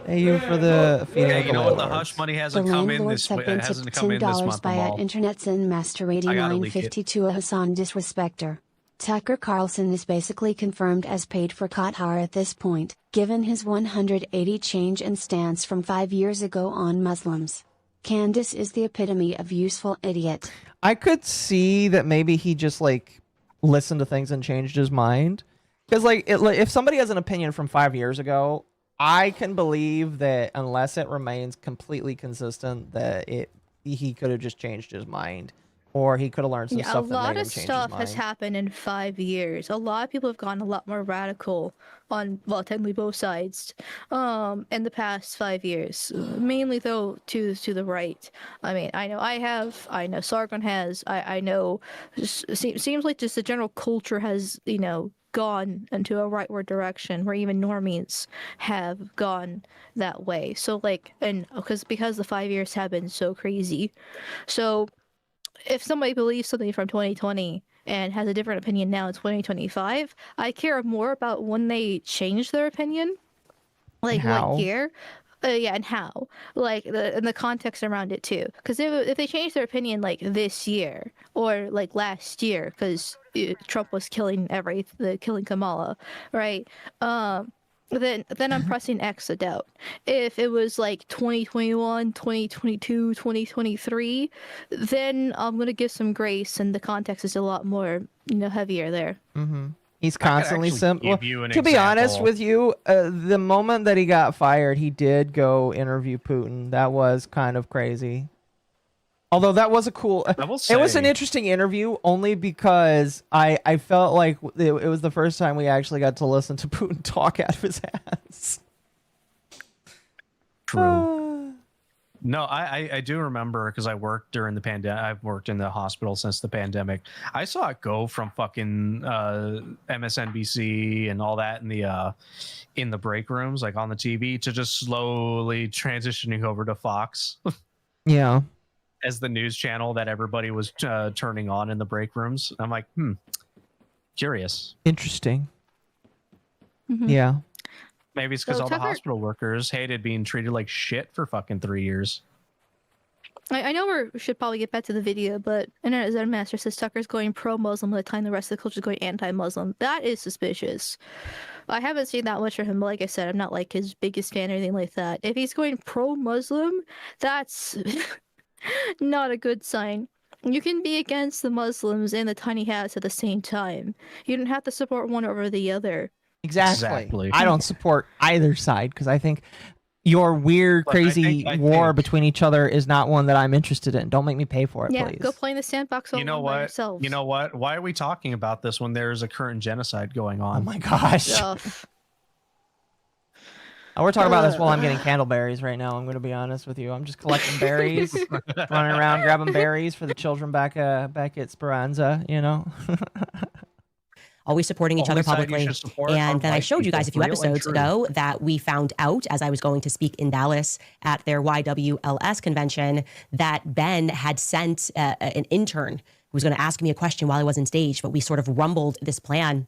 Thank you for the feeding. Hey, you know what? The hush money hasn't come in this have been tipped $10 by at Internet's and Master 8952 a Hassan disrespecter. Tucker Carlson is basically confirmed as paid for Qatar at this point, given his 180 change in stance from 5 years ago on Muslims. Candace is the epitome of useful idiot. I could see that maybe he just like listened to things and changed his mind. Because if somebody has an opinion from 5 years ago, I can believe that unless it remains completely consistent, that he could have just changed his mind. Or he could have learned some stuff that made him change his mind. A lot of stuff has happened in 5 years. A lot of people have gone a lot more radical on, well, technically both sides, in the past 5 years. Mainly, though, to the right. I mean, I know I have. I know Sargon has. I know. Seems like just the general culture has, gone into a rightward direction, where even normies have gone that way. So, because the 5 years have been so crazy. So, if somebody believes something from 2020 and has a different opinion now in 2025, I care more about when they change their opinion, like what year, and how, and the context around it too. Because if they change their opinion like this year or like last year, because Trump was killing Kamala, right? Then I'm pressing X a doubt. If it was like 2021, 2022, 2023, then I'm going to give some grace, and the context is a lot more, heavier there. Mm-hmm. He's constantly simple. To be honest with you, the moment that he got fired, he did go interview Putin. That was kind of crazy. Although that was it was an interesting interview only because I felt like it was the first time we actually got to listen to Putin talk out of his ass. True. No, I do remember because I worked during the pandemic. I've worked in the hospital since the pandemic. I saw it go from fucking MSNBC and all that in the break rooms, like on the TV, to just slowly transitioning over to Fox. Yeah. As the news channel that everybody was turning on in the break rooms. I'm like, curious. Interesting. Mm-hmm. Yeah. Maybe it's because all the hospital workers hated being treated like shit for fucking 3 years. I know we should probably get back to the video, but Internet Zen Master says Tucker's going pro-Muslim at the time the rest of the culture is going anti-Muslim. That is suspicious. I haven't seen that much from him, but like I said, I'm not like his biggest fan or anything like that. If he's going pro-Muslim, that's not a good sign. You can be against the Muslims and the tiny hats at the same time. You don't have to support one over the other. Exactly. I don't support either side because I think your weird, crazy war between each other is not one that I'm interested in. Don't make me pay for it, please. Go play in the sandbox all by yourselves. You know what? Why are we talking about this when there's a current genocide going on? Oh my gosh. We're talking about this while I'm getting candleberries right now. I'm going to be honest with you. I'm just collecting berries, running around grabbing berries for the children back at Speranza, Always supporting each other publicly. And then I showed you guys a few episodes ago that we found out as I was going to speak in Dallas at their YWLS convention that Ben had sent an intern who was going to ask me a question while I was on stage, but we sort of rumbled this plan.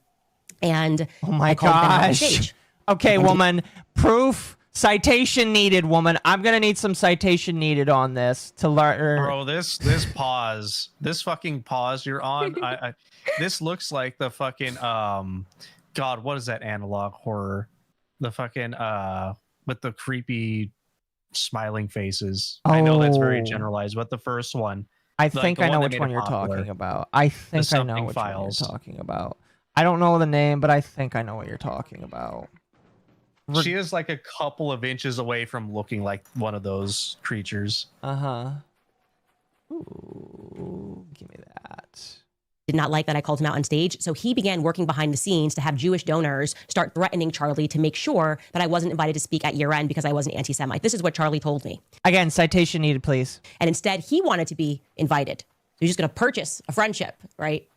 And oh my gosh. Okay, woman, proof, citation needed, woman. I'm going to need some citation needed on this to learn. Bro, this pause, this fucking pause you're on, this looks like the fucking, God, what is that analog horror? The fucking, with the creepy smiling faces. I know that's very generalized, but the first one. I think I know which one you're talking about. I think I know which one you're talking about. I don't know the name, but I think I know what you're talking about. She is like a couple of inches away from looking like one of those creatures. Ooh, give me that. Did not like that I called him out on stage, so he began working behind the scenes to have Jewish donors start threatening Charlie to make sure that I wasn't invited to speak at year-end because I was an anti-Semite. This is what Charlie told me. Again, citation needed, please. And instead, he wanted to be invited. So he's just going to purchase a friendship, right?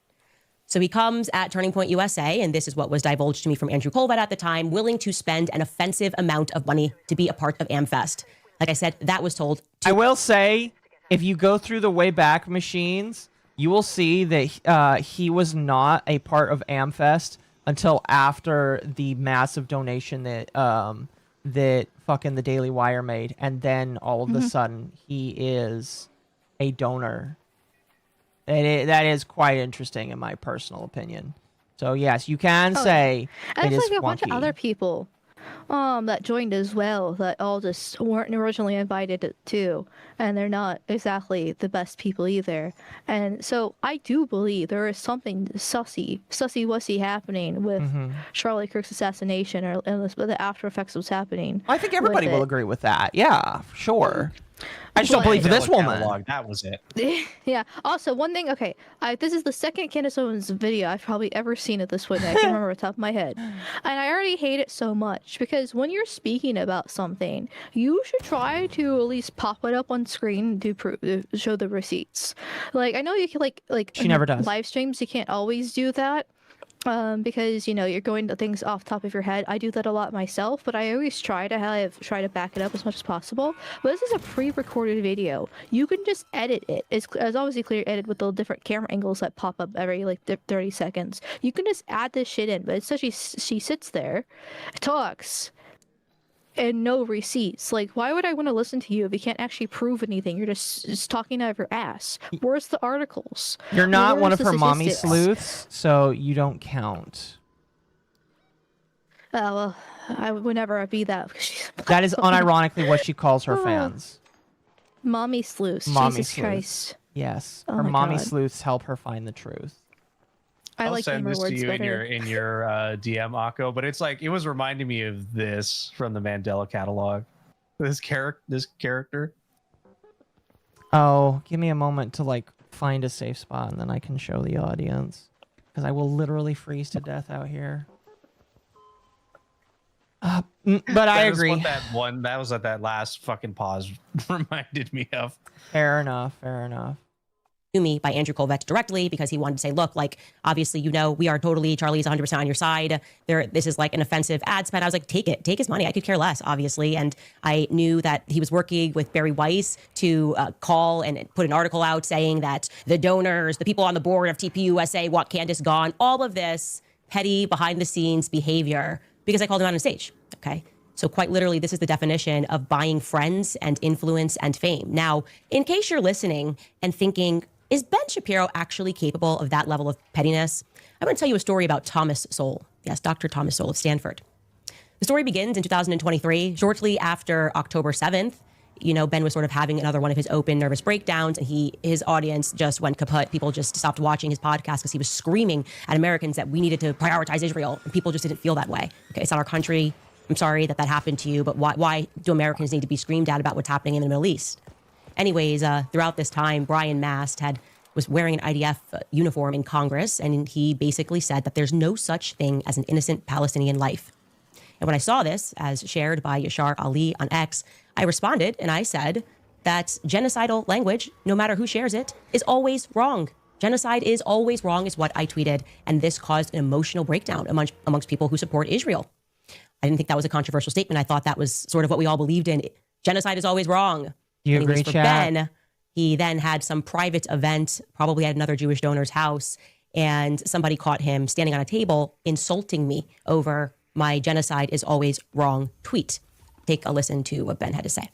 So he comes at Turning Point USA, and this is what was divulged to me from Andrew Colvett at the time, willing to spend an offensive amount of money to be a part of AmFest. Like I said, that was told to— I will say, if you go through the Wayback Machines, you will see that he was not a part of AmFest until after the massive donation that that fucking the Daily Wire made, and then all of a sudden he is a donor. That is quite interesting in my personal opinion. So yes, you can say and it it's is like a bunch of funky. other people that joined as well that all just weren't originally invited to, and they're not exactly the best people either. And so I do believe there is something sussy-wussy happening with Charlie Kirk's assassination, or the after effects of what's happening. I think everybody will agree with that. Yeah, sure. I just don't believe Mandela this woman. catalog, that was it. Yeah. Also, one thing. Okay, this is the second Candace Owens video I've probably ever seen at this point. I can remember off the top of my head, and I already hate it so much because when you're speaking about something, you should try to at least pop it up on screen to show the receipts. Like, I know you can like She never does. live streams. You can't always do that. Because you're going to things off the top of your head. I do that a lot myself, but I always try to back it up as much as possible. But this is a pre-recorded video. You can just edit it. It's obviously clear edit with the different camera angles that pop up every 30 seconds. You can just add this shit in. But it's such she sits there, talks, and no receipts. Like, why would I want to listen to you if you can't actually prove anything? You're just talking out of your ass. Where's the articles? You're not Where's one of the her mommy statistics? sleuths, so you don't count. Well, I would never be that. Because she's That is unironically what she calls her fans. Mommy sleuths. Mommy Jesus sleuths. Christ. Yes, Oh her my mommy God. sleuths help her find the truth. I I'll like send humor this to words you better. in your DM, Akko, but it's like it was reminding me of this from the Mandela catalog. This character. Oh, give me a moment to find a safe spot, and then I can show the audience, because I will literally freeze to death out here. But I That is agree. what that was what that last fucking pause reminded me of. Fair enough. Fair enough. To me by Andrew Colvett directly, because he wanted to say, look, obviously, we are totally, Charlie's 100% on your side. This is like an offensive ad spend. I was like, take it, take his money. I could care less, obviously. And I knew that he was working with Barry Weiss to call and put an article out saying that the donors, the people on the board of TPUSA want Candace gone. All of this petty behind the scenes behavior because I called him out on stage. Okay. So quite literally, this is the definition of buying friends and influence and fame. Now, in case you're listening and thinking, is Ben Shapiro actually capable of that level of pettiness? I'm going to tell you a story about Thomas Sowell. Yes, Dr. Thomas Sowell of Stanford. The story begins in 2023, shortly after October 7th. Ben was sort of having another one of his open nervous breakdowns, and his audience just went kaput. People just stopped watching his podcast because he was screaming at Americans that we needed to prioritize Israel, and people just didn't feel that way. Okay, it's not our country. I'm sorry that happened to you, but why do Americans need to be screamed at about what's happening in the Middle East? Anyways, throughout this time, Brian Mast was wearing an IDF uniform in Congress, and he basically said that there's no such thing as an innocent Palestinian life. And when I saw this, as shared by Yashar Ali on X, I responded and I said that genocidal language, no matter who shares it, is always wrong. Genocide is always wrong is what I tweeted, and this caused an emotional breakdown amongst people who support Israel. I didn't think that was a controversial statement. I thought that was sort of what we all believed in. Genocide is always wrong. Do you Anyways, agree, for chat? Ben, he then had some private event, probably at another Jewish donor's house, and somebody caught him standing on a table insulting me over my genocide is always wrong tweet. Take a listen to what Ben had to say.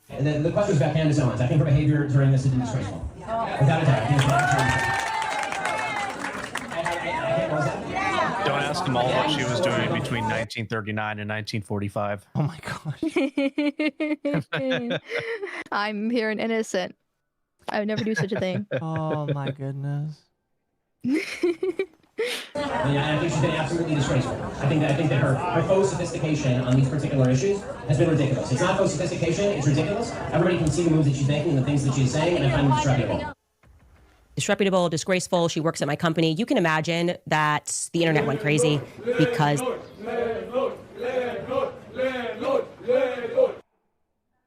And then the question was about Candace Owens. I think her behavior during this is disgraceful. Without a doubt. Don't ask them all what she was doing between 1939 and 1945. Oh my gosh. I'm here and innocent. I would never do such a thing. Oh my goodness. I think she's been absolutely disgraceful. I think that her faux sophistication on these particular issues has been ridiculous. It's not faux sophistication, it's ridiculous. Everybody can see the moves that she's making and the things that she's saying, and I find it disreputable. Disreputable, disgraceful. She works at my company. You can imagine that the internet went crazy because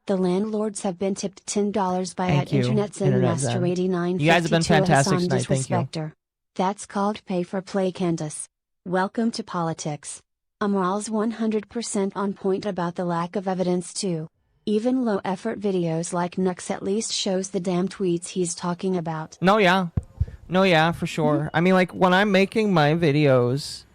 The landlords have been tipped $10 by Thank you, @Internet Internet Master Zen. 89. You guys have been fantastic tonight, thank you. Disrespecter. That's called pay for play, Candace. Welcome to politics. Amaral's 100% on point about the lack of evidence too. Even low effort videos like Nux at least shows the damn tweets he's talking about. No, yeah, for sure. I mean, like, when I'm making my videos,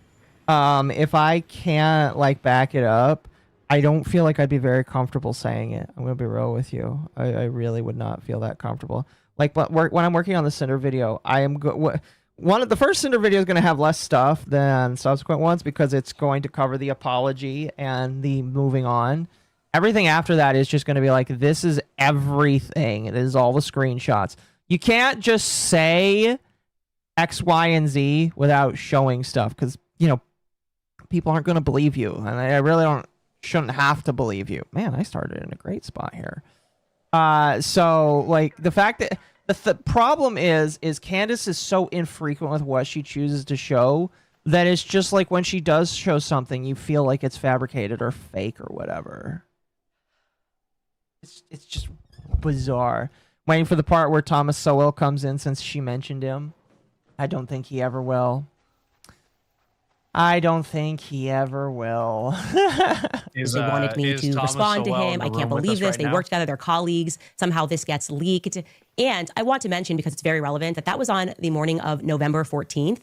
if I can't, like, back it up, I don't feel like I'd be very comfortable saying it. I'm gonna be real with you. I really would not feel that comfortable. Like, but when I'm working on the Cinder video, I am the first Cinder video is going to have less stuff than subsequent ones because it's going to cover the apology and the moving on. Everything after that is just going to be like, this is everything. This is all the screenshots. You can't just say X, Y, and Z without showing stuff because, you know, people aren't going to believe you. And I really shouldn't have to believe you. Man, I started in a great spot here. So, like, the fact that the problem is Candace is so infrequent with what she chooses to show that it's just like when she does show something, you feel like it's fabricated or fake or whatever. It's just bizarre. Waiting for the part where Thomas Sowell comes in since she mentioned him. I don't think he ever will. I don't think he ever will. They wanted me to respond to him. I can't believe this. They work together. They're colleagues. Somehow this gets leaked. And I want to mention, because it's very relevant, that was on the morning of November 14th.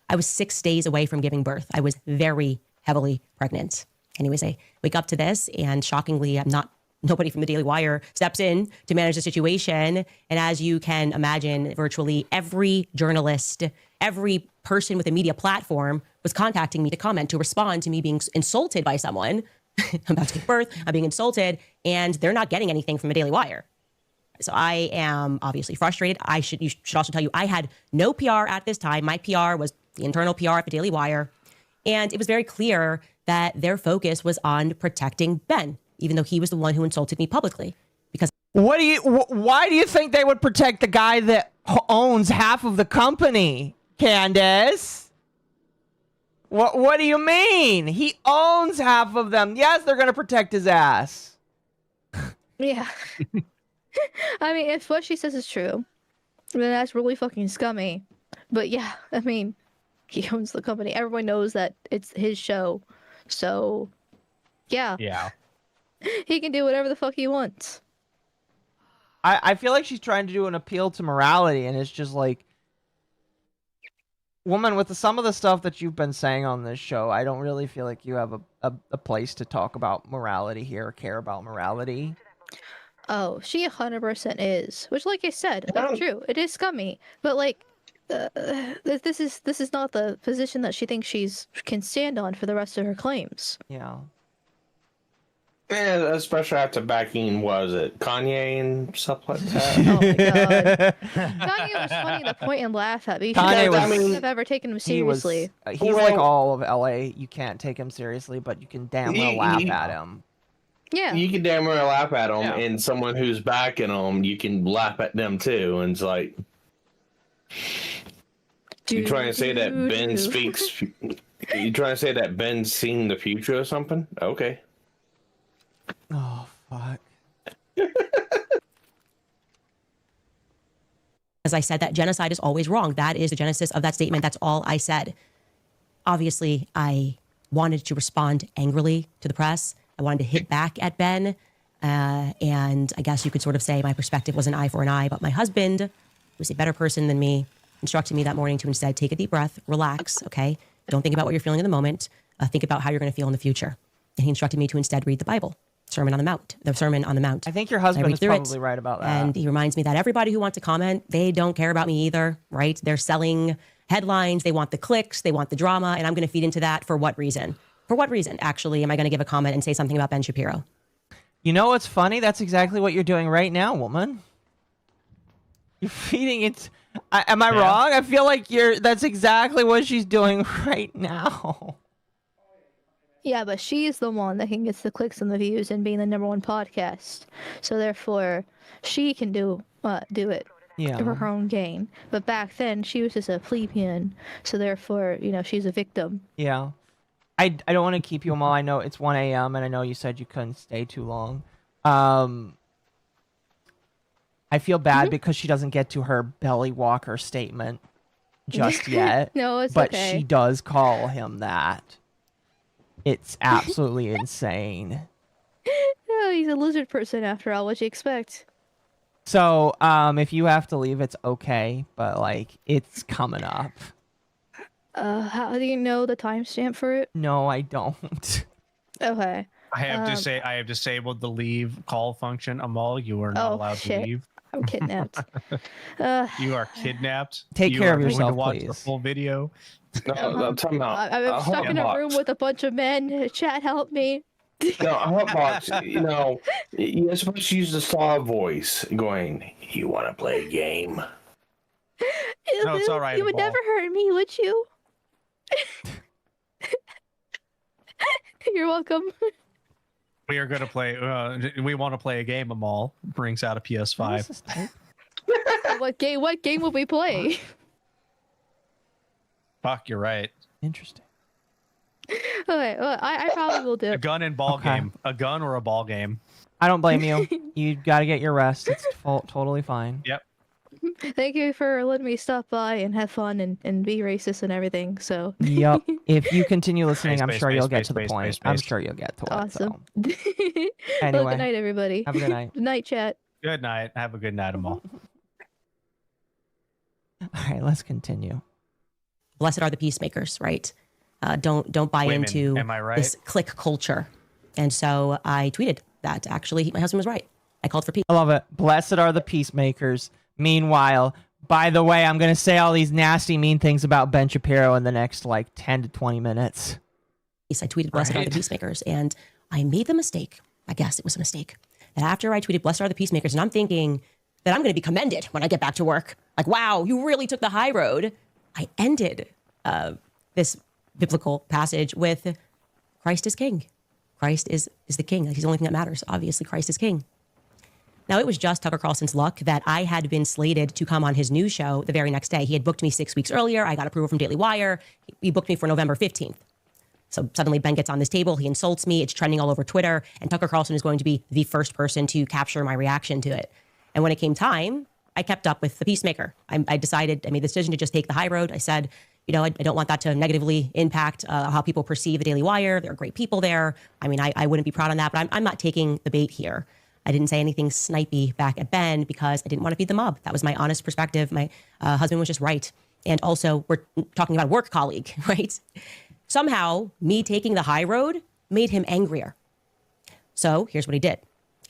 I was 6 days away from giving birth. I was very heavily pregnant. Anyways, I wake up to this, and shockingly, nobody from the Daily Wire steps in to manage the situation. And as you can imagine, virtually every journalist, every person with a media platform was contacting me to comment, to respond to me being insulted by someone. I'm about to give birth, I'm being insulted, and they're not getting anything from the Daily Wire. So I am obviously frustrated. You should also tell you, I had no PR at this time. My PR was the internal PR at the Daily Wire. And it was very clear that their focus was on protecting Ben, even though he was the one who insulted me publicly. Because why do you think they would protect the guy that owns half of the company, Candace? What do you mean? He owns half of them. Yes, they're going to protect his ass. Yeah. I mean, if what she says is true, then that's really fucking scummy. But yeah, I mean, he owns the company. Everyone knows that it's his show. So, yeah. Yeah. He can do whatever the fuck he wants. I feel like she's trying to do an appeal to morality, and it's just like, woman, with some of the stuff that you've been saying on this show, I don't really feel like you have a place to talk about morality here, or care about morality. Oh, she 100% is. Which, like I said, that's true. It is scummy. But, like, this is not the position that she thinks can stand on for the rest of her claims. Yeah. Yeah, especially after backing, was it Kanye and stuff like that? Oh my god. Kanye was funny to point and laugh at me. Kanye I mean, have ever taken him seriously. He's like all of LA. You can't take him seriously, but you can damn well laugh at him. Yeah. You can damn well laugh at him, and someone who's backing him, you can laugh at them too. And it's like, you trying to say that Ben speaks? You trying to say that Ben's seeing the future or something? Okay. Oh, fuck. As I said, that genocide is always wrong. That is the genesis of that statement. That's all I said. Obviously, I wanted to respond angrily to the press. I wanted to hit back at Ben. And I guess you could sort of say my perspective was an eye for an eye. But my husband, who's a better person than me, instructed me that morning to instead take a deep breath, relax, okay? Don't think about what you're feeling in the moment. Think about how you're going to feel in the future. And he instructed me to instead read the Bible. Sermon on the Mount. I think your husband is probably right about that. And he reminds me that everybody who wants to comment, they don't care about me either, right? They're selling headlines. They want the clicks. They want the drama. And I'm going to feed into that for what reason? For what reason, actually, am I going to give a comment and say something about Ben Shapiro? You know what's funny? That's exactly what you're doing right now, woman. You're feeding it. Am I wrong? I feel like that's exactly what she's doing right now. Yeah, but she's the one that can get the clicks and the views and being the #1 podcast. So therefore, she can do it for her own gain. But back then, she was just a plebeian. So therefore, she's a victim. Yeah. I don't want to keep you, Amal. I know it's 1 a.m. and I know you said you couldn't stay too long. I feel bad because she doesn't get to her belly walker statement just yet. No, it's but okay. she does call him that. It's absolutely insane. Oh, he's a lizard person after all. What'd you expect? So, if you have to leave, it's okay, but like it's coming up. How do you know the timestamp for it? No, I don't. Okay. I have disabled the leave call function. Amal, you are not allowed to leave. I'm kidnapped. You are kidnapped. Take care of yourself, to watch the please. full video. No, time out. I'm stuck in a room with a bunch of men. Chat, help me. No, Hotbox, you know, you're supposed to use the saw voice going, you want to play a game? No, it's all right. You would never hurt me, would you? You're welcome. We are going to play, we want to play a game, Amal. Brings out a PS5. What game would we play? Fuck, you're right. Interesting. Okay, well, I probably will do A gun and ball game. A gun or a ball game. I don't blame you. You got to get your rest. It's totally fine. Yep. Thank you for letting me stop by and have fun and be racist and everything. So. Yep. If you continue listening, Space, I'm sure space, you'll space, get to the space, point. space, I'm space. sure you'll get to it. Awesome. So. Well, Anyway, good night, everybody. have a good night. Good night, chat. Good night. Have a good night, Amal. All right, let's continue. Blessed are the peacemakers, right? Don't buy Women, into am I right? this click culture. And so I tweeted that actually my husband was right. I called for peace. I love it. Blessed are the peacemakers. Meanwhile, by the way, I'm going to say all these nasty, mean things about Ben Shapiro in the next like 10 to 20 minutes. I tweeted, blessed are the peacemakers. And I made the mistake. I guess it was a mistake. That after I tweeted, blessed are the peacemakers, and I'm thinking that I'm going to be commended when I get back to work. Like, wow, you really took the high road. I ended this biblical passage with Christ is king. Christ is the king. He's the only thing that matters. Obviously, Christ is king. Now, it was just Tucker Carlson's luck that I had been slated to come on his news show the very next day. He had booked me 6 weeks earlier. I got approval from Daily Wire. He booked me for November 15th. So suddenly Ben gets on this table. He insults me. It's trending all over Twitter. And Tucker Carlson is going to be the first person to capture my reaction to it. And when it came time, I kept up with the peacemaker. I made the decision to just take the high road. I said, you know, I don't want that to negatively impact how people perceive the Daily Wire. There are great people there. I mean, I wouldn't be proud on that, but I'm not taking the bait here. I didn't say anything snipey back at Ben because I didn't want to feed the mob. That was my honest perspective. My husband was just right. And also, we're talking about a work colleague, right? Somehow, me taking the high road made him angrier. So here's what he did.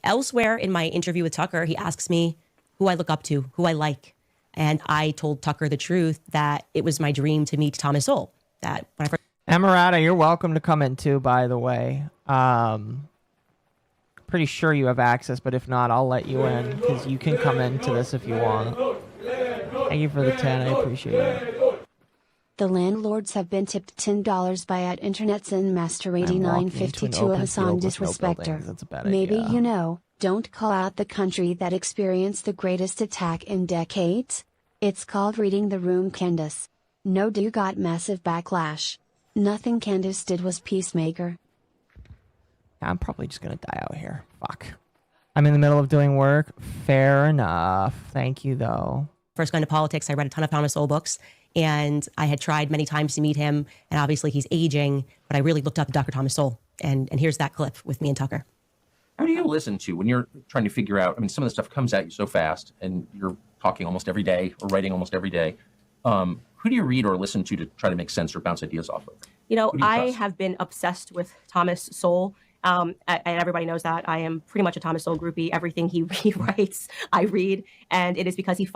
Elsewhere in my interview with Tucker, he asks me who I look up to, who I like. And I told Tucker the truth that it was my dream to meet Thomas Sowell. That when I first Emirata, you're welcome to come in too, by the way. Pretty sure you have access, but if not, I'll let you in because you can come into this if you want. Thank you for the 10. I appreciate it. The landlords have been tipped $10 by at Internet's and Master 8952 Hassan Disrespecter. Maybe you know, don't call out the country that experienced the greatest attack in decades. It's called reading the room, Candace. No, do got massive backlash. Nothing Candace did was peacemaker. I'm probably just gonna die out here. Fuck. I'm in the middle of doing work. Fair enough. Thank you, though. First going to politics, I read a ton of Thomas Sowell books, and I had tried many times to meet him, and obviously he's aging, but I really looked up to Dr. Thomas Sowell, and here's that clip with me and Tucker. How do you listen to when you're trying to figure out, I mean, some of the stuff comes at you so fast, and you're talking almost every day or writing almost every day. Who do you read or listen to try to make sense or bounce ideas off of? You know, I have been obsessed with Thomas Sowell. And everybody knows that I am pretty much a Thomas Sowell groupie. Everything he writes, I read. And it is because he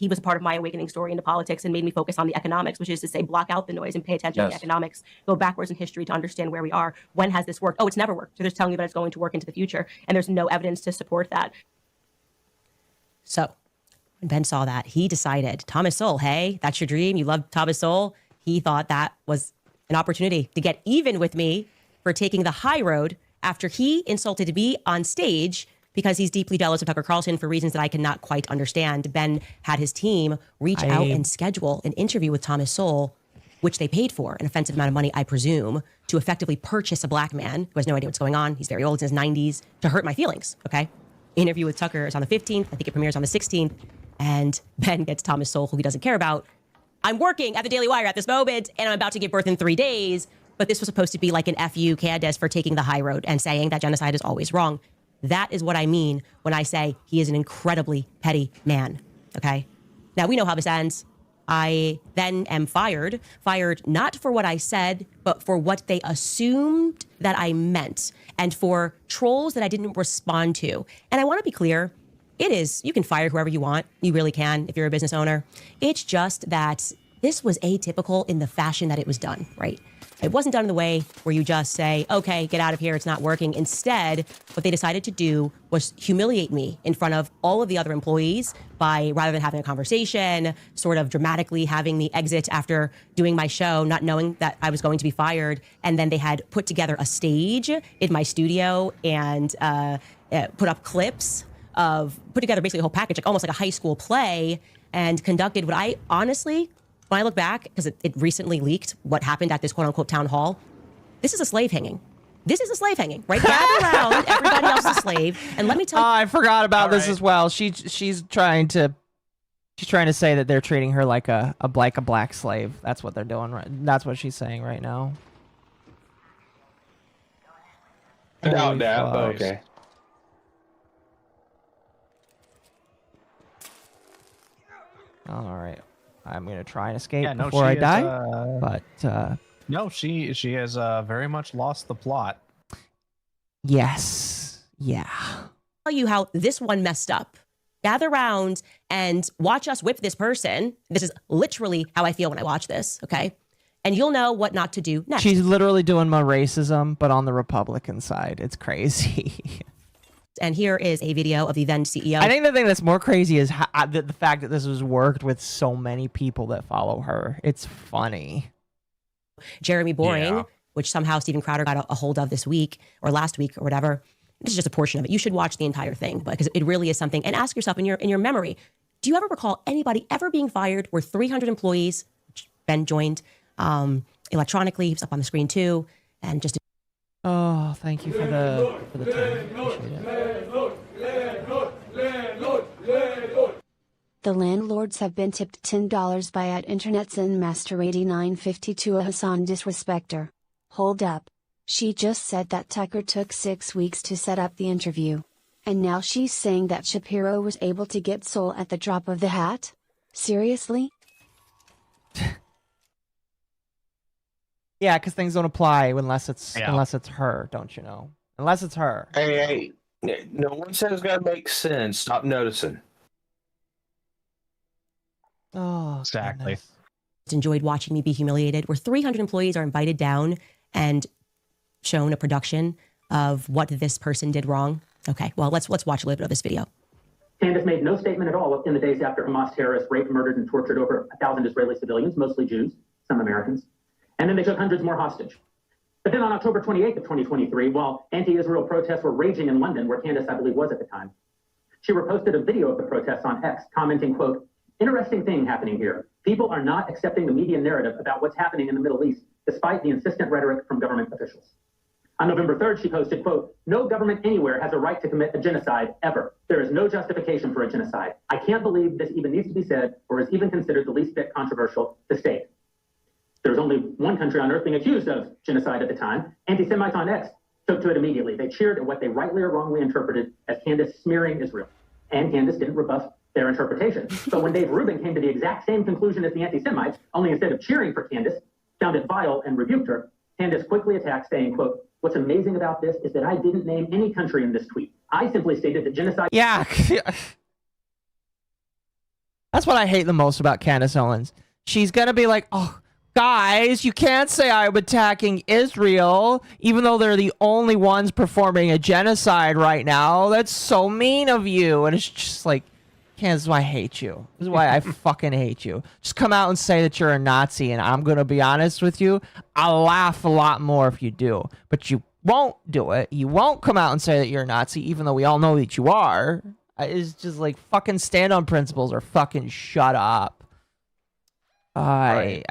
was a part of my awakening story into politics and made me focus on the economics, which is to say, block out the noise and pay attention to the economics, go backwards in history to understand where we are. When has this worked? Oh, it's never worked. So they're telling you that it's going to work into the future. And there's no evidence to support that. So when Ben saw that, he decided, Thomas Sowell, hey, that's your dream. You love Thomas Sowell. He thought that was an opportunity to get even with me for taking the high road after he insulted me on stage because he's deeply jealous of Tucker Carlson for reasons that I cannot quite understand. Ben had his team reach out and schedule an interview with Thomas Sowell, which they paid for an offensive amount of money, I presume, to effectively purchase a black man who has no idea what's going on. He's very old, he's in his 90s, to hurt my feelings, okay? Interview with Tucker is on the 15th. I think it premieres on the 16th. And Ben gets Thomas Sowell, who he doesn't care about, I'm working at the Daily Wire at this moment, and I'm about to give birth in 3 days. But this was supposed to be like an FU, Candace, for taking the high road and saying that genocide is always wrong. That is what I mean when I say he is an incredibly petty man, okay? Now, we know how this ends. I then am fired not for what I said, but for what they assumed that I meant, and for trolls that I didn't respond to. And I want to be clear, you can fire whoever you want. You really can if you're a business owner. It's just that this was atypical in the fashion that it was done, right? It wasn't done in the way where you just say, okay, get out of here, it's not working. Instead, what they decided to do was humiliate me in front of all of the other employees by, rather than having a conversation, sort of dramatically having me exit after doing my show, not knowing that I was going to be fired. And then they had put together a stage in my studio and put up clips put together basically a whole package, like almost like a high school play, and conducted what I honestly, when I look back, because it recently leaked what happened at this quote unquote town hall, this is a slave hanging. This is a slave hanging, right? Gather around, everybody else is a slave. And let me tell you. I forgot about this as well. She's trying to say that they're treating her like a black slave. That's what they're doing, right? That's what she's saying right now. Doubt that, but okay. All right. I'm going to try and escape before I die. But no, she has very much lost the plot. Yes. Yeah. Tell you how this one messed up. Gather around and watch us whip this person. This is literally how I feel when I watch this, okay? And you'll know what not to do next. She's literally doing my racism, but on the Republican side. It's crazy. And here is a video of the then CEO. I think the thing that's more crazy is the fact that this was worked with so many people that follow her. It's funny. Jeremy Boring, which somehow Steven Crowder got a hold of this week or last week or whatever. This is just a portion of it. You should watch the entire thing because it really is something. And ask yourself in your memory, do you ever recall anybody ever being fired where 300 employees, which Ben joined electronically, he was up on the screen too, and just. Oh, thank you for the time. The landlords have been tipped $10 by @InternetZenMaster8950 to a Hassan disrespecter. Hold up. She just said that Tucker took 6 weeks to set up the interview. And now she's saying that Shapiro was able to get Soul at the drop of the hat? Seriously? Yeah, because things don't apply unless it's her, don't you know? Unless it's her. Hey, no one says it's got to make sense. Stop noticing. Oh, exactly. Enjoyed watching me be humiliated. Where 300 employees are invited down and shown a production of what this person did wrong. Okay, well, let's watch a little bit of this video. Candace made no statement at all in the days after Hamas terrorists raped, murdered, and tortured over 1,000 Israeli civilians, mostly Jews, some Americans. And then they took hundreds more hostage. But then on October 28th of 2023, while anti-Israel protests were raging in London, where Candace, I believe, was at the time, she reposted a video of the protests on X, commenting, quote, "Interesting thing happening here. People are not accepting the media narrative about what's happening in the Middle East, despite the insistent rhetoric from government officials." On November 3rd, she posted, quote, "No government anywhere has a right to commit a genocide, ever. There is no justification for a genocide. I can't believe this even needs to be said or is even considered the least bit controversial to state." There was only one country on earth being accused of genocide at the time. Anti-Semites on X took to it immediately. They cheered at what they rightly or wrongly interpreted as Candace smearing Israel. And Candace didn't rebuff their interpretation. But when Dave Rubin came to the exact same conclusion as the anti-Semites, only instead of cheering for Candace, found it vile and rebuked her, Candace quickly attacked, saying, quote, "What's amazing about this is that I didn't name any country in this tweet. I simply stated that genocide..." Yeah. That's what I hate the most about Candace Owens. She's going to be like, oh, guys, you can't say I'm attacking Israel, even though they're the only ones performing a genocide right now. That's so mean of you. And it's just like, Candace, this is why I hate you. This is why I fucking hate you. Just come out and say that you're a Nazi, and I'm going to be honest with you, I'll laugh a lot more if you do. But you won't do it. You won't come out and say that you're a Nazi, even though we all know that you are. It's just like, fucking stand on principles or fucking shut up. I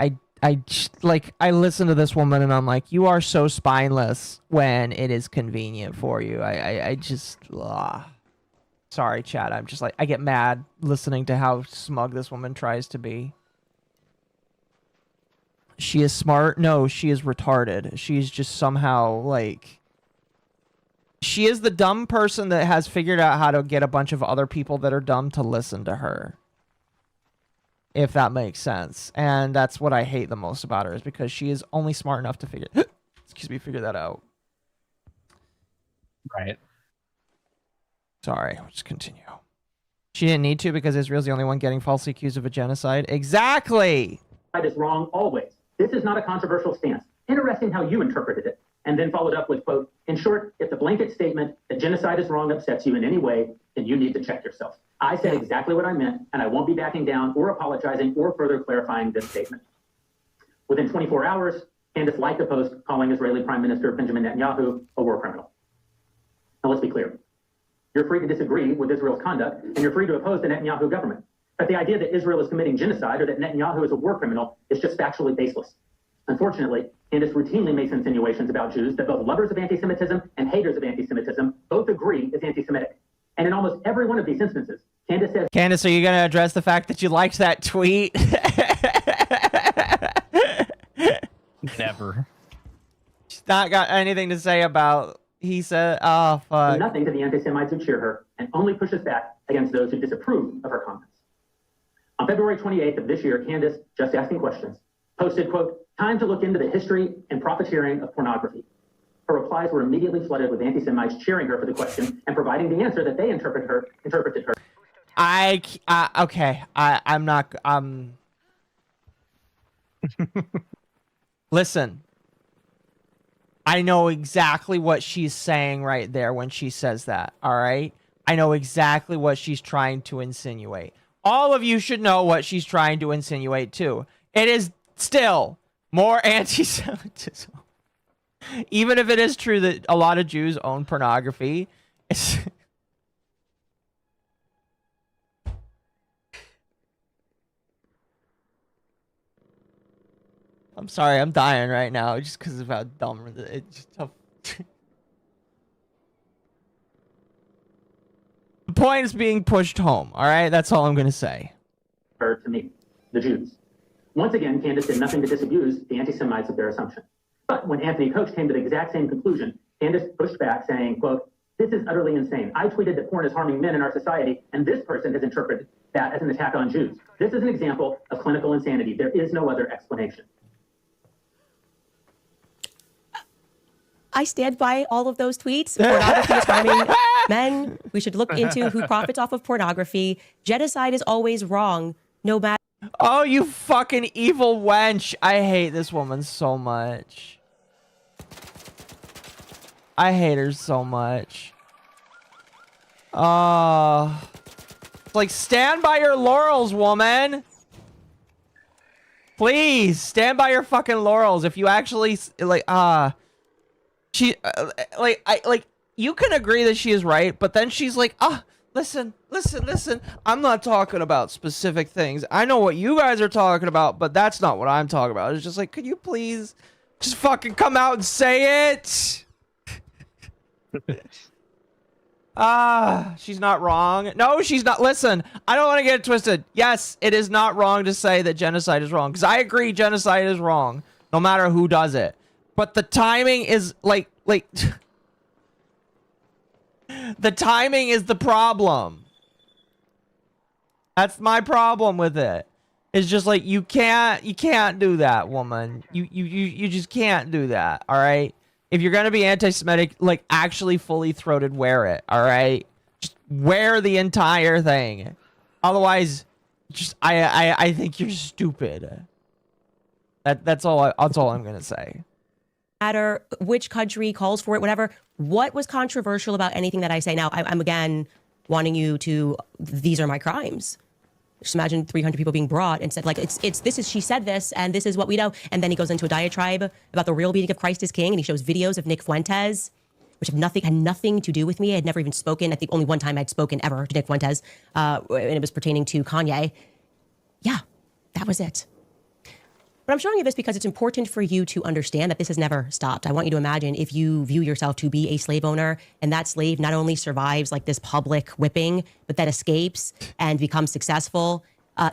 listen to this woman and I'm like, you are so spineless when it is convenient for you. I just, sorry, chat. I'm just like, I get mad listening to how smug this woman tries to be. She is smart. No, she is retarded. She's just somehow like... She is the dumb person that has figured out how to get a bunch of other people that are dumb to listen to her. If that makes sense. And that's what I hate the most about her, is because she is only smart enough to figure that out. Right. Sorry, let's just continue. She didn't need to because Israel's the only one getting falsely accused of a genocide. Exactly! That is wrong always. This is not a controversial stance. Interesting how you interpreted it. And then followed up with, quote, in short, if the blanket statement that genocide is wrong upsets you in any way, then you need to check yourself. I said exactly what I meant, and I won't be backing down or apologizing or further clarifying this statement. Within 24 hours, Candace liked a post calling Israeli Prime Minister Benjamin Netanyahu a war criminal. Now let's be clear. You're free to disagree with Israel's conduct, and you're free to oppose the Netanyahu government. But the idea that Israel is committing genocide or that Netanyahu is a war criminal is just factually baseless. Unfortunately, Candace routinely makes insinuations about Jews that both lovers of anti-Semitism and haters of anti-Semitism both agree is anti-Semitic. And in almost every one of these instances, Candace says... Candace, are you going to address the fact that you liked that tweet? Never. She's not got anything to say about... He said, oh, fuck. Nothing to the anti-Semites who cheer her, and only pushes back against those who disapprove of her comments. On February 28th of this year, Candace, just asking questions, posted, quote, time to look into the history and profiteering of pornography. Her replies were immediately flooded with anti-Semites cheering her for the question and providing the answer that they interpreted her. Okay, I'm not, listen, I know exactly what she's saying right there when she says that, all right? I know exactly what she's trying to insinuate. All of you should know what she's trying to insinuate too. It is still more anti-Semitism. Even if it is true that a lot of Jews own pornography, it's... I'm sorry, I'm dying right now just because of how dumb it's just tough. The point is being pushed home, all right? That's all I'm going to say. Her to me, the Jews. Once again, Candace did nothing to disabuse the anti-Semites of their assumption. But when Anthony Coach came to the exact same conclusion, Candace pushed back saying, quote, this is utterly insane. I tweeted that porn is harming men in our society, and this person has interpreted that as an attack on Jews. This is an example of clinical insanity. There is no other explanation. I stand by all of those tweets. Pornography is harming men. We should look into who profits off of pornography. Genocide is always wrong, no matter. Oh, you fucking evil wench. I hate this woman so much. I hate her so much. Like, stand by your laurels, woman. Please, stand by your fucking laurels. If you actually, like, you can agree that she is right, but then she's like, listen, I'm not talking about specific things. I know what you guys are talking about, but that's not what I'm talking about. It's just like, could you please just fucking come out and say it? She's not wrong. No, she's not. Listen, I don't want to get it twisted. Yes, it is not wrong to say that genocide is wrong, because I agree genocide is wrong, no matter who does it. But the timing is like the timing is the problem. That's my problem with it. It's just like you can't do that, woman. You just can't do that, all right? If you're gonna be anti-Semitic, like, actually fully throated wear it, all right? Just wear the entire thing. Otherwise, just I think you're stupid. That's all I'm gonna say. Matter which country calls for it, whatever. What was controversial about anything that I say? Now, I'm again wanting you to, these are my crimes. Just imagine 300 people being brought and said, like, she said this, and this is what we know. And then he goes into a diatribe about the real meaning of Christ is King, and he shows videos of Nick Fuentes, which had nothing to do with me. I had never even spoken. I think only one time I'd spoken ever to Nick Fuentes, and it was pertaining to Kanye. Yeah, that was it. But I'm showing you this because it's important for you to understand that this has never stopped. I want you to imagine if you view yourself to be a slave owner, and that slave not only survives like this public whipping, but that escapes and becomes successful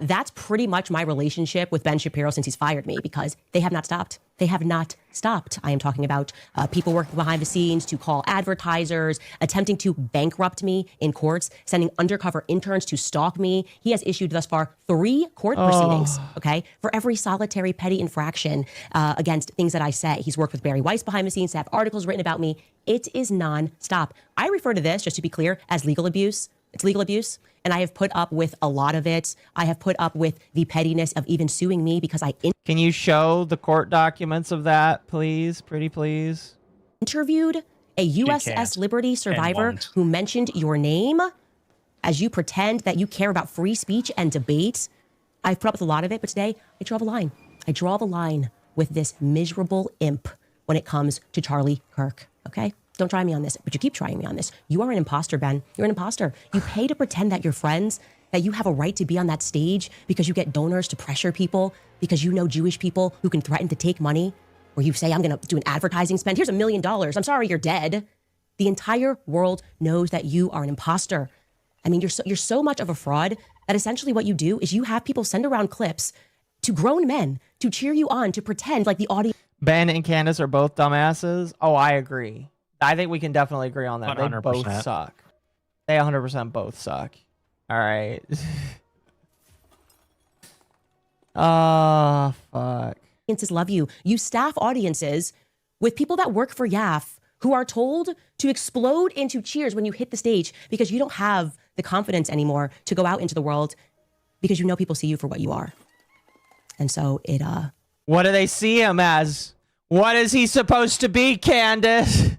That's pretty much my relationship with Ben Shapiro since he's fired me, because they have not stopped. They have not stopped. I am talking about people working behind the scenes to call advertisers, attempting to bankrupt me in courts, sending undercover interns to stalk me. He has issued thus far 3 court proceedings, okay, for every solitary petty infraction against things that I say. He's worked with Barry Weiss behind the scenes to have articles written about me. It is non-stop. I refer to this, just to be clear, as legal abuse. It's legal abuse. And I have put up with a lot of it. I have put up with the pettiness of even suing me because I... Can you show the court documents of that, please? Pretty please. Interviewed a USS Liberty survivor who mentioned your name as you pretend that you care about free speech and debate. I've put up with a lot of it, but today I draw the line. I draw the line with this miserable imp when it comes to Charlie Kirk, okay? Don't try me on this, but you keep trying me on this. You are an imposter, Ben. You're an imposter. You pay to pretend that you're friends, that you have a right to be on that stage because you get donors to pressure people, because you know Jewish people who can threaten to take money, or you say, I'm going to do an advertising spend. Here's $1 million. I'm sorry, you're dead. The entire world knows that you are an imposter. I mean, you're so much of a fraud that essentially what you do is you have people send around clips to grown men to cheer you on, to pretend like the audience. Ben and Candace are both dumbasses. Oh, I agree. I think we can definitely agree on that. 100%. They both suck. They 100% both suck. All right. Oh, fuck. Audiences love you. You staff audiences with people that work for YAF who are told to explode into cheers when you hit the stage because you don't have the confidence anymore to go out into the world because you know people see you for what you are. And so it... What do they see him as? What is he supposed to be, Candace?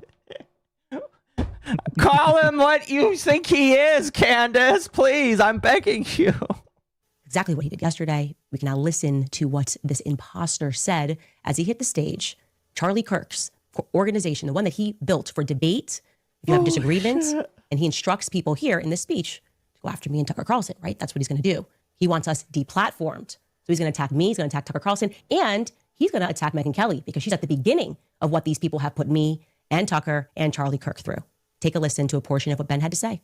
Call him what you think he is, Candace. Please, I'm begging you. Exactly what he did yesterday. We can now listen to what this imposter said as he hit the stage. Charlie Kirk's organization, the one that he built for debate, if you have disagreements, and he instructs people here in this speech to go after me and Tucker Carlson, right? That's what he's going to do. He wants us deplatformed. So he's going to attack me, he's going to attack Tucker Carlson, and he's going to attack Megyn Kelly because she's at the beginning of what these people have put me and Tucker and Charlie Kirk through. Take a listen to a portion of what Ben had to say.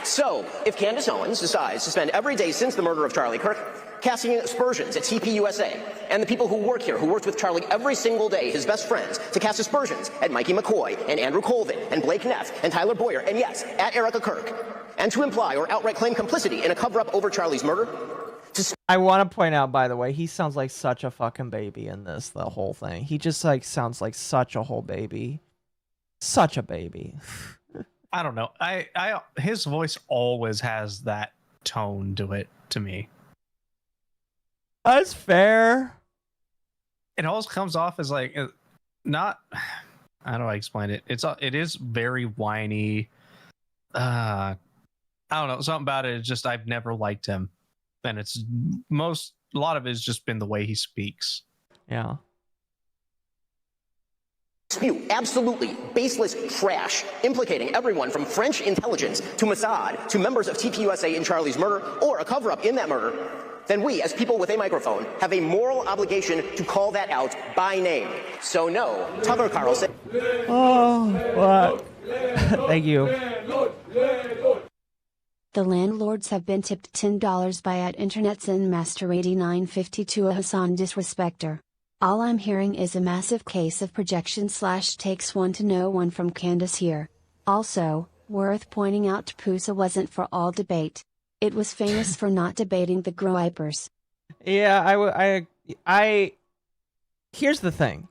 So, if Candace Owens decides to spend every day since the murder of Charlie Kirk casting aspersions at TPUSA, and the people who work here, who worked with Charlie every single day, his best friends, to cast aspersions at Mikey McCoy and Andrew Colvin and Blake Neff and Tyler Boyer, and yes, at Erica Kirk, and to imply or outright claim complicity in a cover-up over Charlie's murder. I want to point out, by the way, he sounds like such a fucking baby in this, the whole thing. He just like sounds like such a whole baby. Such a baby. I don't know. His voice always has that tone to it to me. That's fair. It always comes off as like not. How do I explain it? It is very whiny. I don't know. Something about it is just I've never liked him, and a lot of it has just been the way he speaks. Yeah. Spew absolutely baseless trash, implicating everyone from French intelligence to Mossad to members of TPUSA in Charlie's murder or a cover-up in that murder, then we, as people with a microphone, have a moral obligation to call that out by name. So no, Tucker Carlson. Oh, what? Thank you. The landlords have been tipped $10 by @InternetZenMaster8952 a Hassan disrespecter. All I'm hearing is a massive case of projection / takes one to know one from Candace here. Also, worth pointing out Pusa wasn't for all debate. It was famous for not debating the Groipers. Yeah, here's the thing.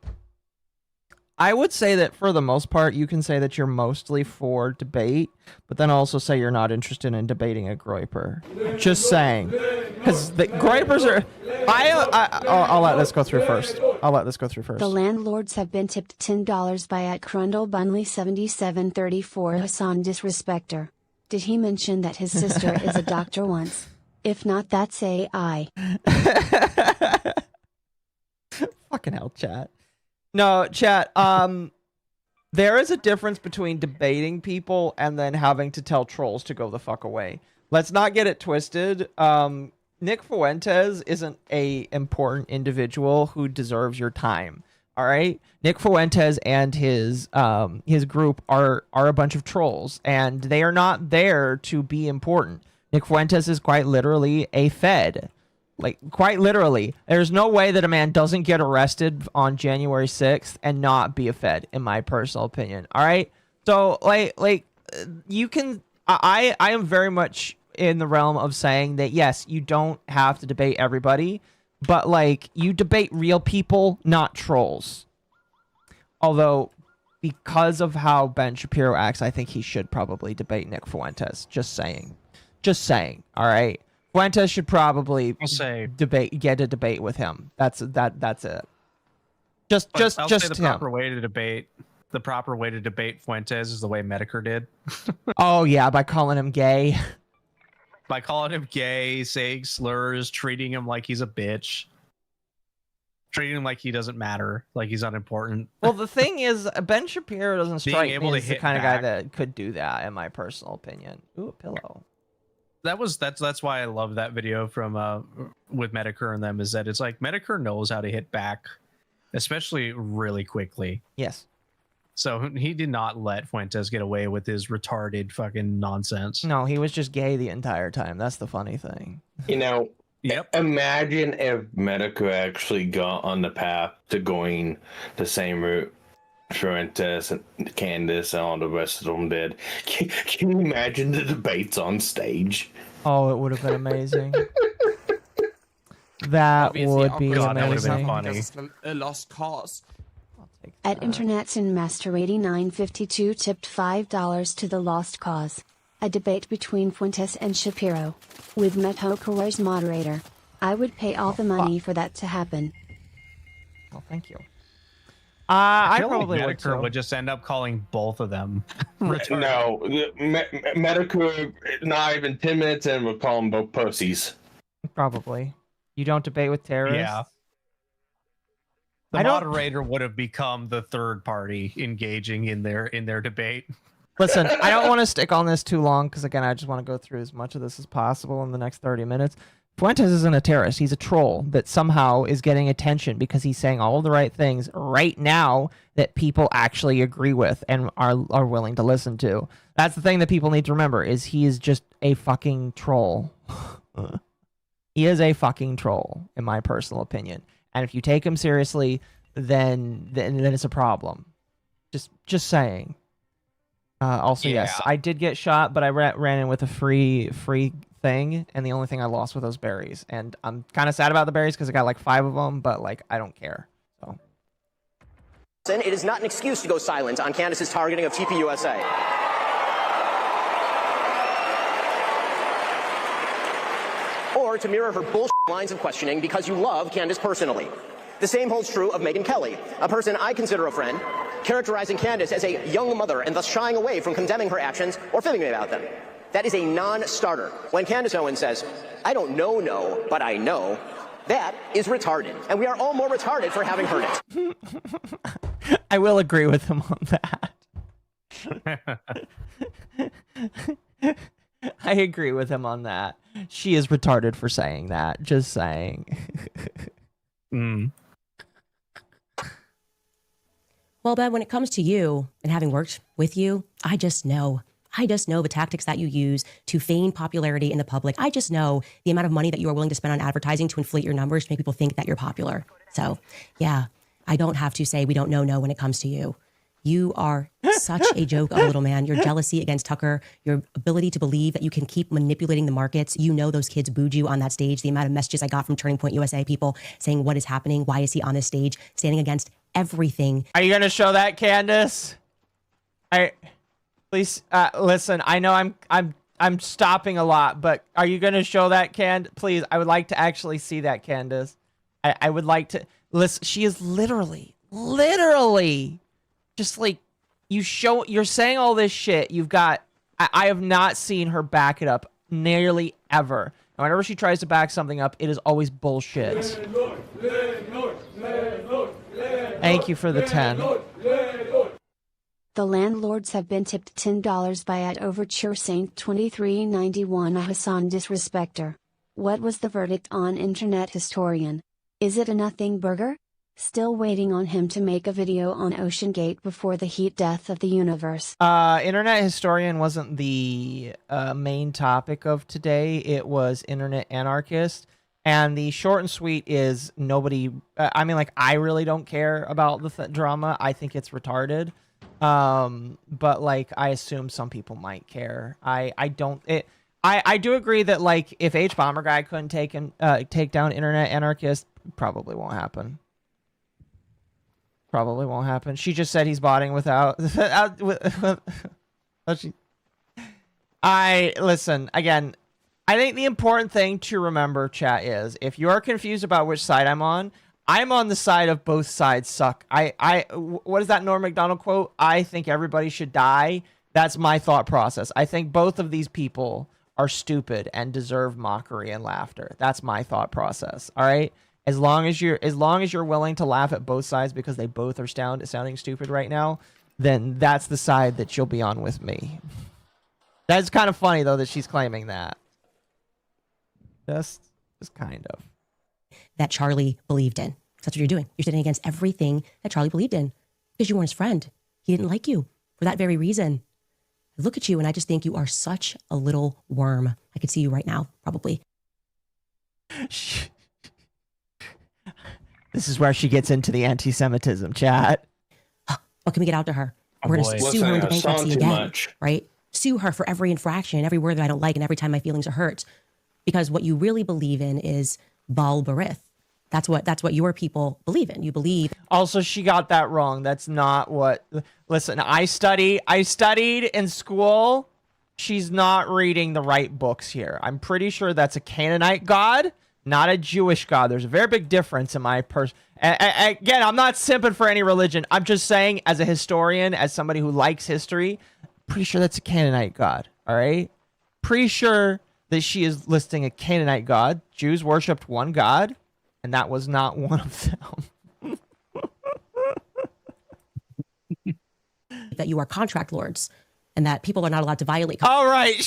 I would say that for the most part, you can say that you're mostly for debate, but then also say you're not interested in debating a Groiper. Just saying. Because the Groipers are... I'll let this go through first. The landlords have been tipped $10 by @CrundleBunley7734 Hassan disrespecter. Did he mention that his sister is a doctor once? If not, that's AI. Fucking hell, chat. No, chat, there is a difference between debating people and then having to tell trolls to go the fuck away. Let's not get it twisted. Nick Fuentes isn't a important individual who deserves your time. All right, Nick Fuentes and his group are a bunch of trolls, and they are not there to be important. Nick Fuentes is quite literally a Fed. Like, quite literally. There's no way that a man doesn't get arrested on January 6th and not be a Fed, in my personal opinion. All right? So, like you can... I am very much in the realm of saying that, yes, you don't have to debate everybody, but, like, you debate real people, not trolls. Although, because of how Ben Shapiro acts, I think he should probably debate Nick Fuentes. Just saying. Just saying. All right? Fuentes should probably get a debate with him. That's it. Just the proper way to debate. The proper way to debate Fuentes is the way Medicare did. Oh yeah, by calling him gay. By calling him gay, saying slurs, treating him like he's a bitch. Treating him like he doesn't matter, like he's unimportant. Well, the thing is, Ben Shapiro doesn't strike me as the kind of guy back. that could do that, in my personal opinion. Ooh, a pillow. That's why I love that video from with Medicare and them, is that it's like Medicare knows how to hit back, especially really quickly. Yes. So he did not let Fuentes get away with his retarded fucking nonsense. No, he was just gay the entire time. That's the funny thing. You know, imagine if Medicare actually got on the path to going the same route Fuentes and Candace and all the rest of them did. Can you imagine the debates on stage? Oh, it would have been amazing. That would be amazing. Funny. A lost cause. At Internet's in Master 8952 tipped $5 to the lost cause. A debate between Fuentes and Shapiro. With MommaOcco as moderator. I would pay all the money for that to happen. Well, thank you. I probably like would, Medicare too. would just end up calling both of them. No, Medicare, not even 10 minutes in, would call them both pussies. Probably. You don't debate with terrorists? Yeah. The moderator would have become the third party engaging in their debate. Listen, I don't want to stick on this too long because, again, I just want to go through as much of this as possible in the next 30 minutes. Fuentes isn't a terrorist. He's a troll that somehow is getting attention because he's saying all of the right things right now that people actually agree with and are willing to listen to. That's the thing that people need to remember, is he is just a fucking troll. He is a fucking troll, in my personal opinion. And if you take him seriously, then it's a problem. Just saying. Also, yes, I did get shot, but I ran in with a free thing, and the only thing I lost were those berries. And I'm kind of sad about the berries because I got like 5 of them, but like I don't care. So. It is not an excuse to go silent on Candace's targeting of TPUSA. Or to mirror her bullshit lines of questioning because you love Candace personally. The same holds true of Megyn Kelly, a person I consider a friend, characterizing Candace as a young mother and thus shying away from condemning her actions or fibbing about them. That is a non-starter. When Candace Owens says, I don't know, but I know, that is retarded. And we are all more retarded for having heard it. I will agree with him on that. I agree with him on that. She is retarded for saying that. Just saying. Well, Ben, when it comes to you and having worked with you, I just know the tactics that you use to feign popularity in the public. I just know the amount of money that you are willing to spend on advertising to inflate your numbers to make people think that you're popular. So, yeah, I don't have to say we don't know when it comes to you. You are such a joke of a little man. Your jealousy against Tucker, your ability to believe that you can keep manipulating the markets. You know those kids booed you on that stage. The amount of messages I got from Turning Point USA people saying, what is happening? Why is he on this stage? Standing against everything. Are you going to show that, Candace? Please, listen, I know I'm stopping a lot, but are you going to show that, Candace? Please, I would like to actually see that, Candace. I would like to. Listen, she is literally, just like, you're saying all this shit. You've got, I have not seen her back it up nearly ever. And whenever she tries to back something up, it is always bullshit. Thank you for the 10. The landlords have been tipped $10 by at Overture Saint 2391, a Hassan disrespecter. What was the verdict on Internet Historian? Is it a nothing burger? Still waiting on him to make a video on OceanGate before the heat death of the universe. Internet historian wasn't the main topic of today. It was internet anarchist. And the short and sweet is nobody... I mean, like, I really don't care about the drama. I think it's retarded. But, like, I assume some people might care. I don't... I do agree that, like, if H Bomber Guy couldn't take down internet anarchist, probably won't happen. Probably won't happen. She just said he's botting without... Listen, again... I think the important thing to remember, chat, is if you're confused about which side I'm on the side of both sides suck. What is that Norm Macdonald quote? I think everybody should die. That's my thought process. I think both of these people are stupid and deserve mockery and laughter. That's my thought process. All right. As long as you're willing to laugh at both sides because they both are sounding stupid right now, then that's the side that you'll be on with me. That's kind of funny though that she's claiming that. Just kind of. That Charlie believed in. That's what you're doing. You're standing against everything that Charlie believed in because you weren't his friend. He didn't like you for that very reason. I look at you and I just think you are such a little worm. I could see you right now, probably. This is where she gets into the anti-Semitism, chat. What can we get out to her? We're going to sue her into bankruptcy again, right? Sue her for every infraction, every word that I don't like, and every time my feelings are hurt. Because what you really believe in is Baal Barith. That's what your people believe in. You believe. Also, she got that wrong. That's not what... Listen, I studied in school. She's not reading the right books here. I'm pretty sure that's a Canaanite god, not a Jewish god. There's a very big difference in my again, I'm not simping for any religion. I'm just saying, as a historian, as somebody who likes history, pretty sure that's a Canaanite god. All right? Pretty sure that she is listing a Canaanite god. Jews worshipped one god, and that was not one of them. That you are contract lords, and that people are not allowed to violate. All right.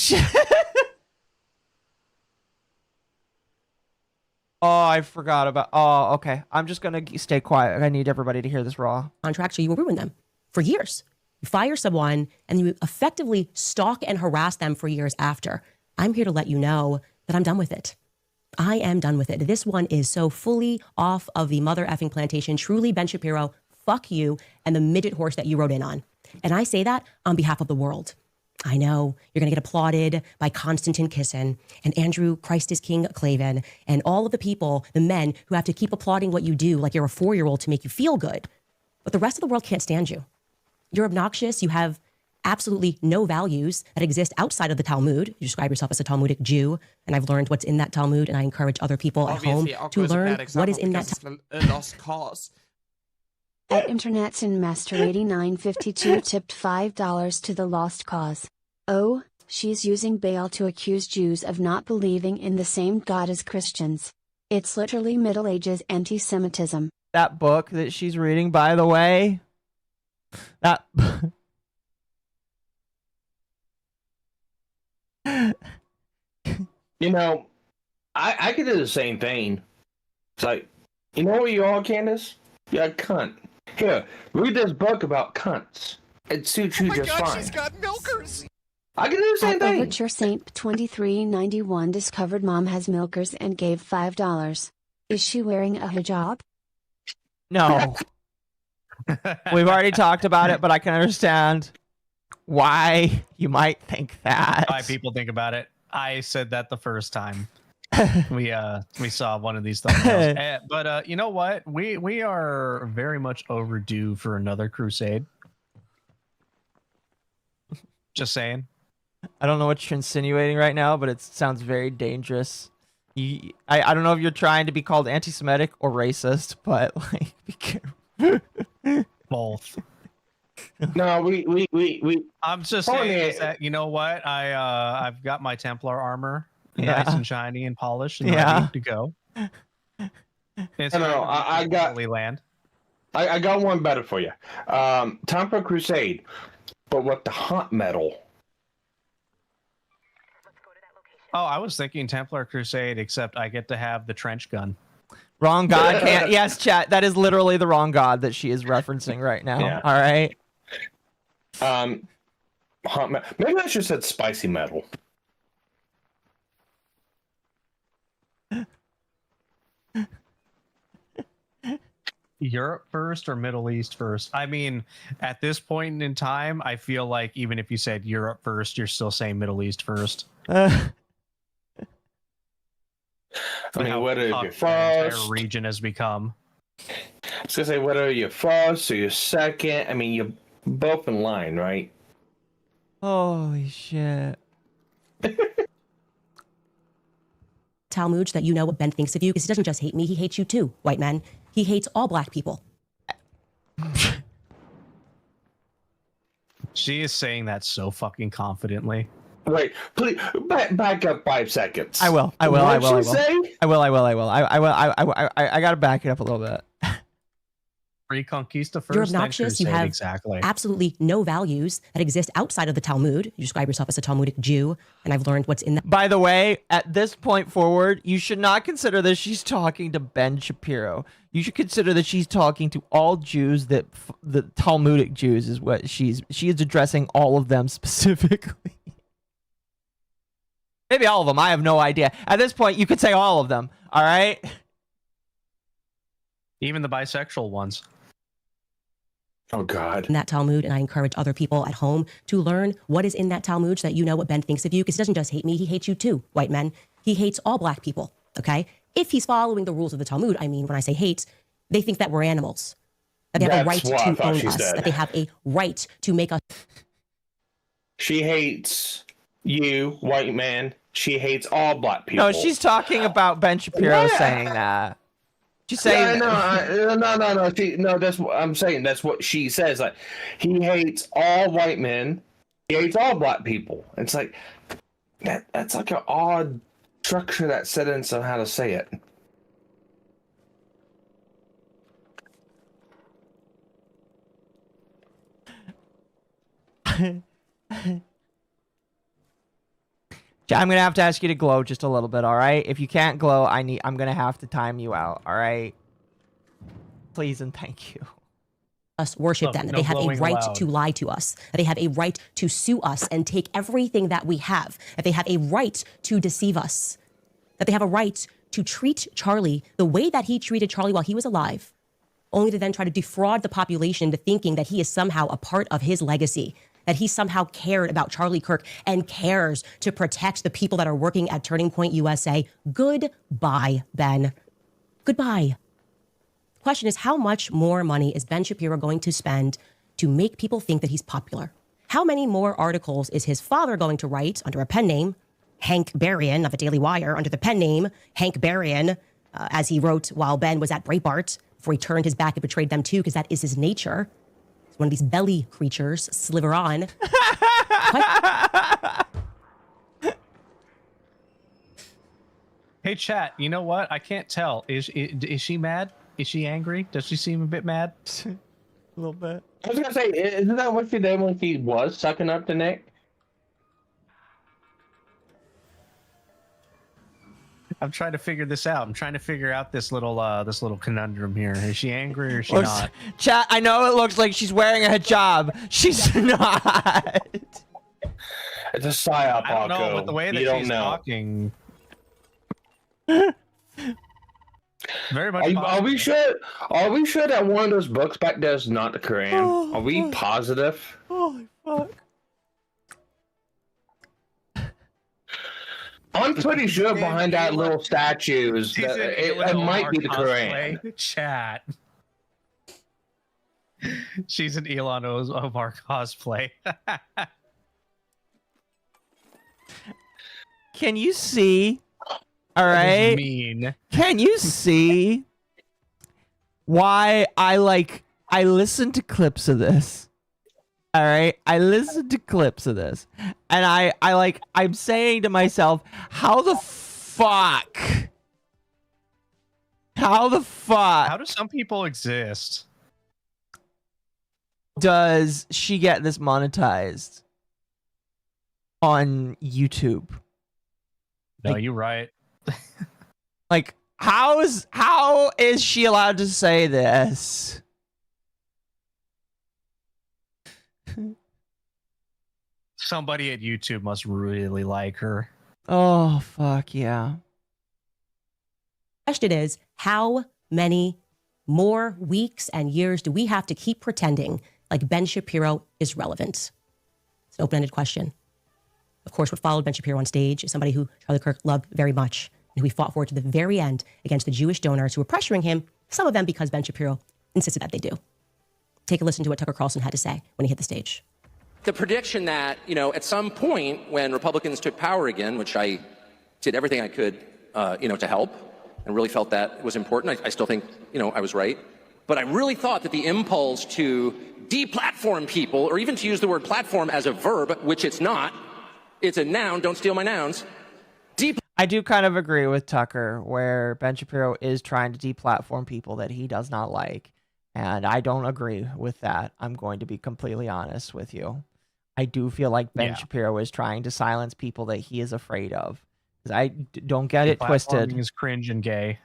Oh, I forgot about... Oh, okay. I'm just going to stay quiet. I need everybody to hear this raw. Contracts, so you will ruin them for years. You fire someone, and you effectively stalk and harass them for years after. I'm here to let you know that I'm done with it. I am done with it. This one is so fully off of the mother effing plantation. Truly, Ben Shapiro, fuck you and the midget horse that you rode in on. And I say that on behalf of the world. I know you're going to get applauded by Konstantin Kisin and Andrew Christ is King Clavin and all of the people, the men who have to keep applauding what you do like you're a 4-year-old to make you feel good. But the rest of the world can't stand you. You're obnoxious. You have absolutely no values that exist outside of the Talmud. You describe yourself as a Talmudic Jew, and I've learned what's in that Talmud, and I encourage other people at home to learn what is in that Talmud. A lost cause. At Internet's in Master 8952 tipped $5 to the lost cause. Oh, she's using Baal to accuse Jews of not believing in the same God as Christians. It's literally Middle Ages anti-Semitism. That book that she's reading, by the way, that... You know, I could do the same thing. It's like, you know what you are, Candace? You're a cunt. Here, read this book about cunts. It suits you just fine. She's got milkers! I can do the same thing. Overture Saint 2391 discovered mom has milkers and gave $5. Is she wearing a hijab? No. We've already talked about it, but I can understand why you might think that. Why people think about it. I said that the first time we saw one of these thumbnails. But you know what? We are very much overdue for another crusade. Just saying. I don't know what you're insinuating right now, but it sounds very dangerous. I don't know if you're trying to be called anti-Semitic or racist, but like, be careful. Both. No, we. I'm just saying that, you know what? I've got my Templar armor, nice and shiny and polished, and ready to go. I got land. I got one better for you. Time for Crusade, but with the hot metal. Oh, I was thinking Templar Crusade, except I get to have the trench gun. Wrong god can't. Yes, chat. That is literally the wrong god that she is referencing right now. Yeah. All right. Maybe I should have said spicy metal. Europe first or Middle East first? I mean, at this point in time, I feel like even if you said Europe first, you're still saying Middle East first. I mean, whether you're first, the entire region has become. I was gonna say whether you're first or you're second. I mean, you're both in line, right? Holy shit. Talmud that you know what Ben thinks of you, because he doesn't just hate me, he hates you too, white men. He hates all black people. She is saying that so fucking confidently. Wait, please back up 5 seconds. I will. I What'd she say? I gotta back it up a little bit. Reconquista first. You're obnoxious. You have absolutely no values that exist outside of the Talmud. You describe yourself as a Talmudic Jew, and I've learned what's in that. By the way, at this point forward, you should not consider that she's talking to Ben Shapiro. You should consider that she's talking to all Jews. That the Talmudic Jews is what she is addressing all of them specifically. Maybe all of them. I have no idea. At this point, you could say all of them. All right. Even the bisexual ones. Oh, God. In that Talmud, and I encourage other people at home to learn what is in that Talmud so that you know what Ben thinks of you, because he doesn't just hate me, he hates you too, white men. He hates all black people, okay? If he's following the rules of the Talmud, I mean, when I say hate, they think that we're animals, that they have a right to own us, that they have a right to make us. She hates you, white man. She hates all black people. No, she's talking about Ben Shapiro saying that. She's saying no. That's what I'm saying. That's what she says. Like, he hates all white men. He hates all black people. It's like that's like an odd structure that sentence on how to say it. I'm gonna have to ask you to glow just a little bit, all right? If you can't glow, I'm gonna have to time you out, all right? Please and thank you. Us worship them, that they have a right to lie to us, that they have a right to sue us and take everything that we have, that they have a right to deceive us, that they have a right to treat Charlie the way that he treated Charlie while he was alive, only to then try to defraud the population into thinking that he is somehow a part of his legacy, that he somehow cared about Charlie Kirk and cares to protect the people that are working at Turning Point USA. Goodbye, Ben. Goodbye. The question is, how much more money is Ben Shapiro going to spend to make people think that he's popular? How many more articles is his father going to write under a pen name, Hank Berrien of the Daily Wire, under the pen name Hank Berrien, as he wrote while Ben was at Breitbart, before he turned his back and betrayed them too, because that is his nature. One of these belly creatures, sliver on. Hey, chat, you know what? I can't tell. Is she mad? Is she angry? Does she seem a bit mad? A little bit. I was gonna say, isn't that what she did when she was sucking up to Nick? I'm trying to figure this out. I'm trying to figure out this little conundrum here. Is she angry or is she not? Chat, I know it looks like she's wearing a hijab. She's not. It's a psyop. I don't know, but the way that she's talking. Very much. Are we sure? Are we sure that one of those books back there is not the Quran? Are we positive? Holy fuck. I'm pretty sure behind that little statue is it might be the Quran. Chat. She's an Elon Omar cosplay. Can you see? All right. Mean. Can you see why I listen to clips of this? All right, I listened to clips of this, and I'm saying to myself, how the fuck? How do some people exist? Does she get this monetized on YouTube? No, you're right. How is she allowed to say this? Somebody at YouTube must really like her. Oh, fuck yeah. Question is, how many more weeks and years do we have to keep pretending like Ben Shapiro is relevant? It's an open-ended question. Of course, what followed Ben Shapiro on stage is somebody who Charlie Kirk loved very much and who he fought for to the very end against the Jewish donors who were pressuring him, some of them because Ben Shapiro insisted that they do. Take a listen to what Tucker Carlson had to say when he hit the stage. The prediction that, at some point when Republicans took power again, which I did everything I could, to help, and really felt that was important. I still think, I was right. But I really thought that the impulse to deplatform people, or even to use the word platform as a verb, which it's not, it's a noun, don't steal my nouns. I do kind of agree with Tucker, where Ben Shapiro is trying to deplatform people that he does not like. And I don't agree with that. I'm going to be completely honest with you. I do feel like Ben Shapiro is trying to silence people that he is afraid of. Because I don't get it twisted. Is cringe and gay.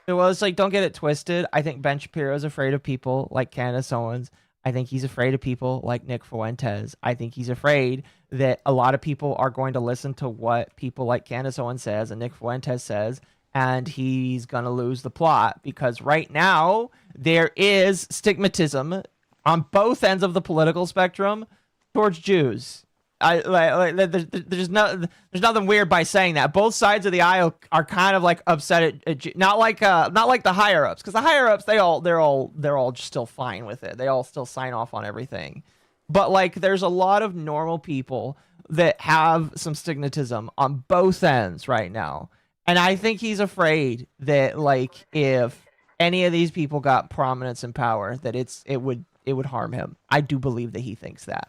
Well, it's like, don't get it twisted. I think Ben Shapiro is afraid of people like Candace Owens. I think he's afraid of people like Nick Fuentes. I think he's afraid that a lot of people are going to listen to what people like Candace Owens says and Nick Fuentes says, and he's going to lose the plot. Because right now, there is stigmatism on both ends of the political spectrum towards Jews. There's nothing weird by saying that. Both sides of the aisle are kind of like upset at not like the higher ups, because the higher ups they're all just still fine with it. They all still sign off on everything. But like, there's a lot of normal people that have some stigmatism on both ends right now, and I think he's afraid that like if any of these people got prominence and power, that it would harm him. I do believe that he thinks that,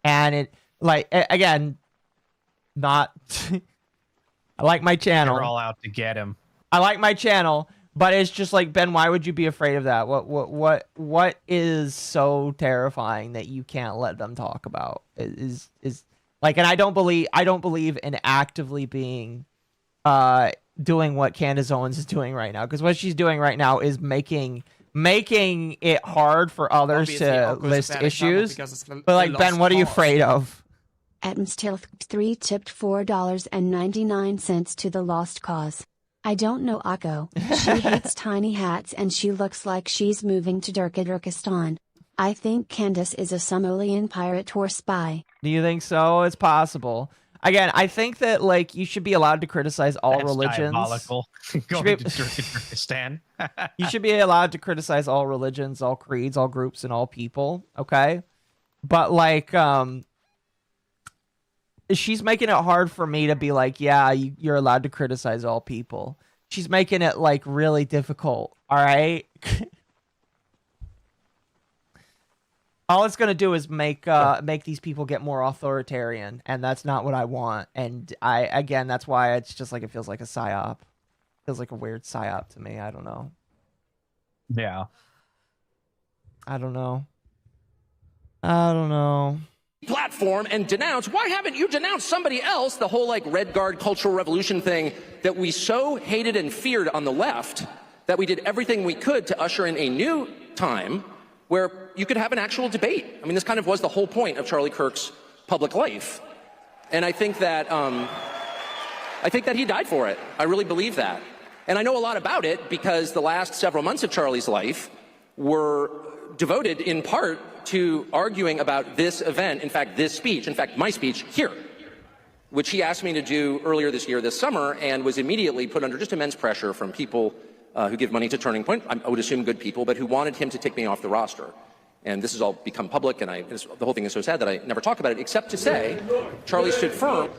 and it. Like, again, not... I like my channel. They're all out to get him. I like my channel, but it's just like, Ben, why would you be afraid of that? What is so terrifying that you can't let them talk about? Is like, and I don't believe in actively being doing what Candace Owens is doing right now, because what she's doing right now is making it hard for others to list issues. But like, Ben, what are you afraid of? Atmstilth3 tipped $4.99 to the lost cause. I don't know Occo. She hates tiny hats and she looks like she's moving to Turkmenistan. I think Candace is a Somalian pirate or spy. Do you think so? It's possible. Again, I think that like you should be allowed to criticize all religions. Diabolical. Going to Turkmenistan. You should be allowed to criticize all religions, all creeds, all groups, and all people. Okay, but like she's making it hard for me to be like, yeah, you're allowed to criticize all people. She's making it like really difficult. All right. All it's gonna do is make these people get more authoritarian, and that's not what I want. And that's why it's just like, it feels like a psyop. It feels like a weird psyop to me. I don't know. Yeah. I don't know. Platform and denounce. Why haven't you denounced somebody else? The whole like Red Guard cultural revolution thing that we so hated and feared on the left, that we did everything we could to usher in a new time where you could have an actual debate. I mean, this kind of was the whole point of Charlie Kirk's public life. And I think that he died for it. I really believe that. And I know a lot about it because the last several months of Charlie's life were devoted in part to arguing about this event, in fact, this speech, in fact, my speech here, which he asked me to do earlier this year, this summer, and was immediately put under just immense pressure from people who give money to Turning Point, I would assume good people, but who wanted him to take me off the roster. And this has all become public, and the whole thing is so sad that I never talk about it, except to say Charlie stood firm.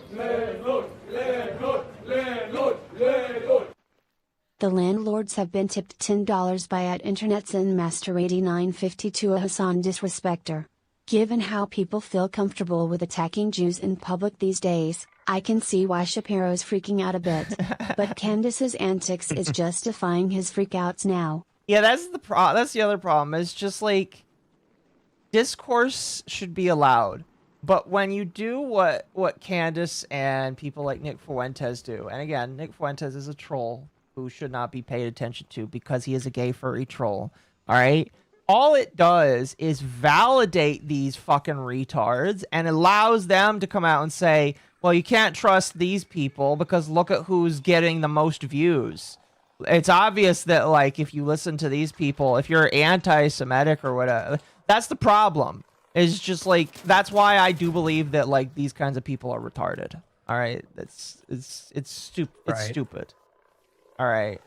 The landlords have been tipped $10 by @InternetZenMaster8950 to a Hassan disrespecter. Given how people feel comfortable with attacking Jews in public these days, I can see why Shapiro's freaking out a bit. But Candace's antics is justifying his freakouts now. Yeah, that's the other problem. It's just like, discourse should be allowed. But when you do what Candace and people like Nick Fuentes do, and again, Nick Fuentes is a troll. who should not be paid attention to because he is a gay furry troll. All right? All it does is validate these fucking retards and allows them to come out and say, well, you can't trust these people because look at who's getting the most views. It's obvious that, like, if you listen to these people, if you're anti-Semitic or whatever, that's the problem. It's just, like, that's why I do believe that, like, these kinds of people are retarded. All right? It's stupid. It's Right. stupid. All right?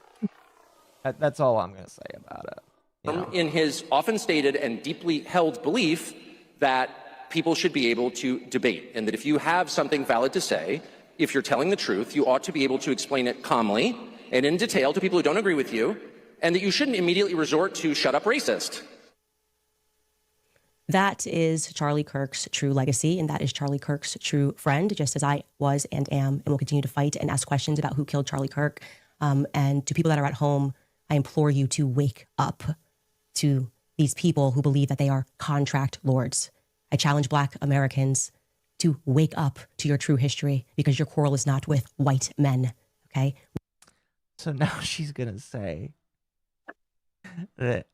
That's all I'm going to say about it. You know? In his often stated and deeply held belief that people should be able to debate, and that if you have something valid to say, if you're telling the truth, you ought to be able to explain it calmly and in detail to people who don't agree with you, and that you shouldn't immediately resort to shut up racist. That is Charlie Kirk's true legacy, and that is Charlie Kirk's true friend, just as I was and am and will continue to fight and ask questions about who killed Charlie Kirk. And to people that are at home, I implore you to wake up to these people who believe that they are contract lords. I challenge Black Americans to wake up to your true history, because your quarrel is not with white men, okay? So now she's going to say that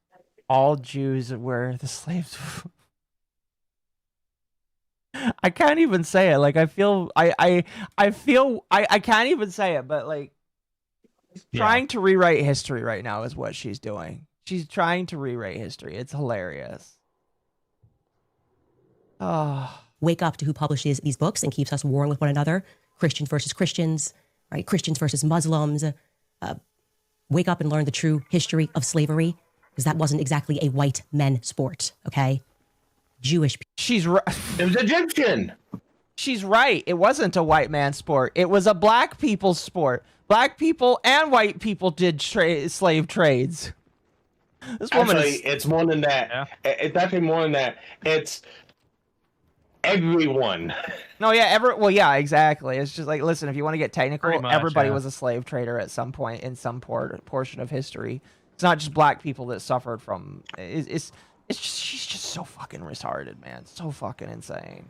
all Jews were the slaves. I can't even say it. Like, I feel, I can't even say it, but like, trying to rewrite history right now is what she's doing. She's trying to rewrite history. It's hilarious. Oh. Wake up to who publishes these books and keeps us warring with one another. Christians versus Christians, right? Christians versus Muslims. Wake up and learn the true history of slavery, because that wasn't exactly a white men sport, okay? Jewish people. She's right. It was Egyptian. She's right. It wasn't a white man sport. It was a black people's sport. Black people and white people did slave trades. This woman it's more than that. Yeah. It's actually more than that. It's everyone. No, yeah, well, yeah, exactly. It's just like, listen, if you want to get technical, Much, everybody yeah. was a slave trader at some point in some portion of history. It's not just black people that suffered from. It's just, she's just so fucking retarded, man. So fucking insane.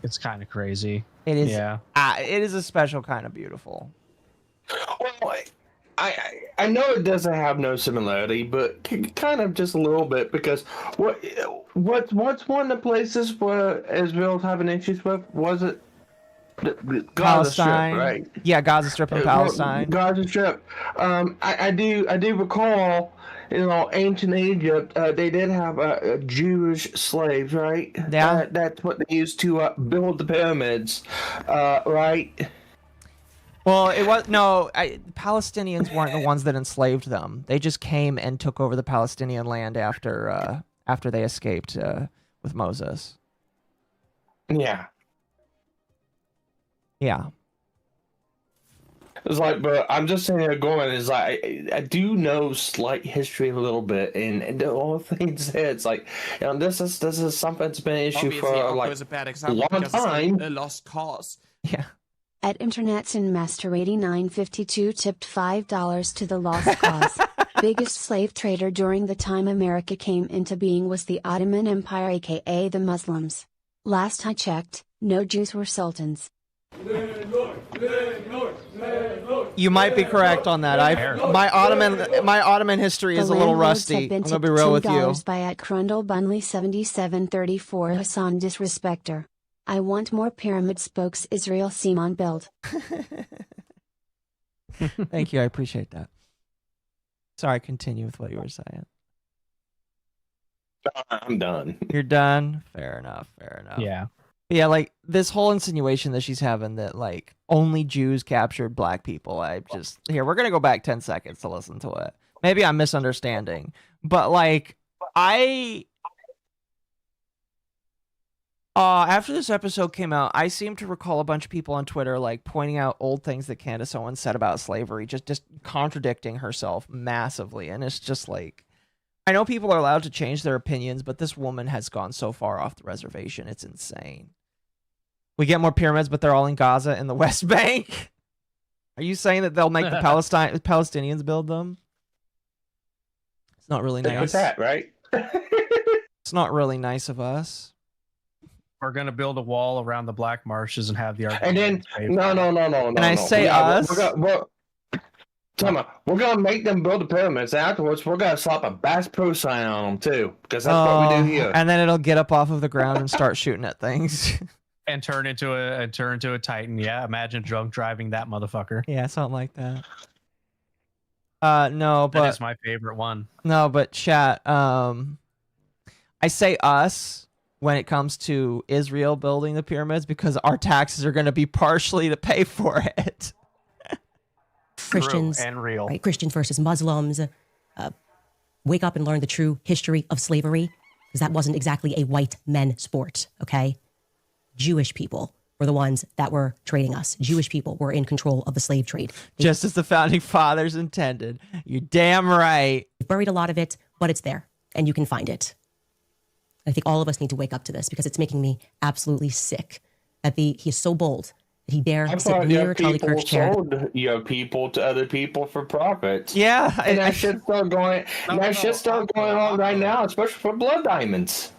It's kind of crazy. It is. Yeah. It is a special kind of beautiful. Well, I know it doesn't have no similarity, but kind of just a little bit, because what's one of the places where Israel's having issues with? Was it the Gaza Strip, right? Yeah, Gaza Strip and Palestine. Gaza Strip. I do recall, ancient Egypt, they did have Jewish slaves, right? Yeah. That's what they used to build the pyramids, right? Well, it was Palestinians weren't the ones that enslaved them. They just came and took over the Palestinian land after they escaped with Moses. Yeah. Yeah. It's like, but I'm just sitting there going, is like, I do know slight history a little bit, and the whole thing said, it's like, this is something that's been an issue Obviously, for like is a bad a example long because it's time. a lost cause. Yeah. At Internet's in Master 8952 tipped $5 to the lost cause. Biggest slave trader during the time America came into being was the Ottoman Empire, aka the Muslims. Last I checked, no Jews were sultans. You might be correct on that. My Ottoman history is a little rusty. I'm gonna be real with you. $10 by at Crundle Bunley 7734 Hassan Disrespecter. I want more pyramid spokes Israel Simon build. Thank you. I appreciate that. Sorry, continue with what you were saying. I'm done. You're done? Fair enough. Fair enough. Yeah. Yeah, like this whole insinuation that she's having that like only Jews captured black people. We're going to go back 10 seconds to listen to it. Maybe I'm misunderstanding, but like after this episode came out, I seem to recall a bunch of people on Twitter like pointing out old things that Candace Owens said about slavery, just contradicting herself massively. And it's just like, I know people are allowed to change their opinions, but this woman has gone so far off the reservation. It's insane. We get more pyramids, but they're all in Gaza and the West Bank. Are you saying that they'll make the Palestinians build them? It's not really nice. What's that, right? It's not really nice of us. We're gonna build a wall around the black marshes and have the And then no. Can I say us? We're gonna make them build the pyramids. And afterwards, we're gonna slap a Bass Pro sign on them too, because that's what we do here. And then it'll get up off of the ground and start shooting at things. And turn into a Titan. Yeah, imagine drunk driving that motherfucker. Yeah, something like that. No, but that is my favorite one. No, but chat. I say us when it comes to Israel building the pyramids because our taxes are going to be partially to pay for it. Christians and real, right? Christians versus Muslims. Wake up and learn the true history of slavery, because that wasn't exactly a white men sport. Okay. Jewish people were the ones that were trading us. Jewish people were in control of the slave trade. Just as the founding fathers intended. You're damn right. We've buried a lot of it, but it's there, and you can find it. I think all of us need to wake up to this, because it's making me absolutely sick that he is so bold that he dare sit near Charlie Kirk's chair. Sold your people to other people for profit. Yeah, and that shit's still going. Shit's still going on right now, especially for blood diamonds.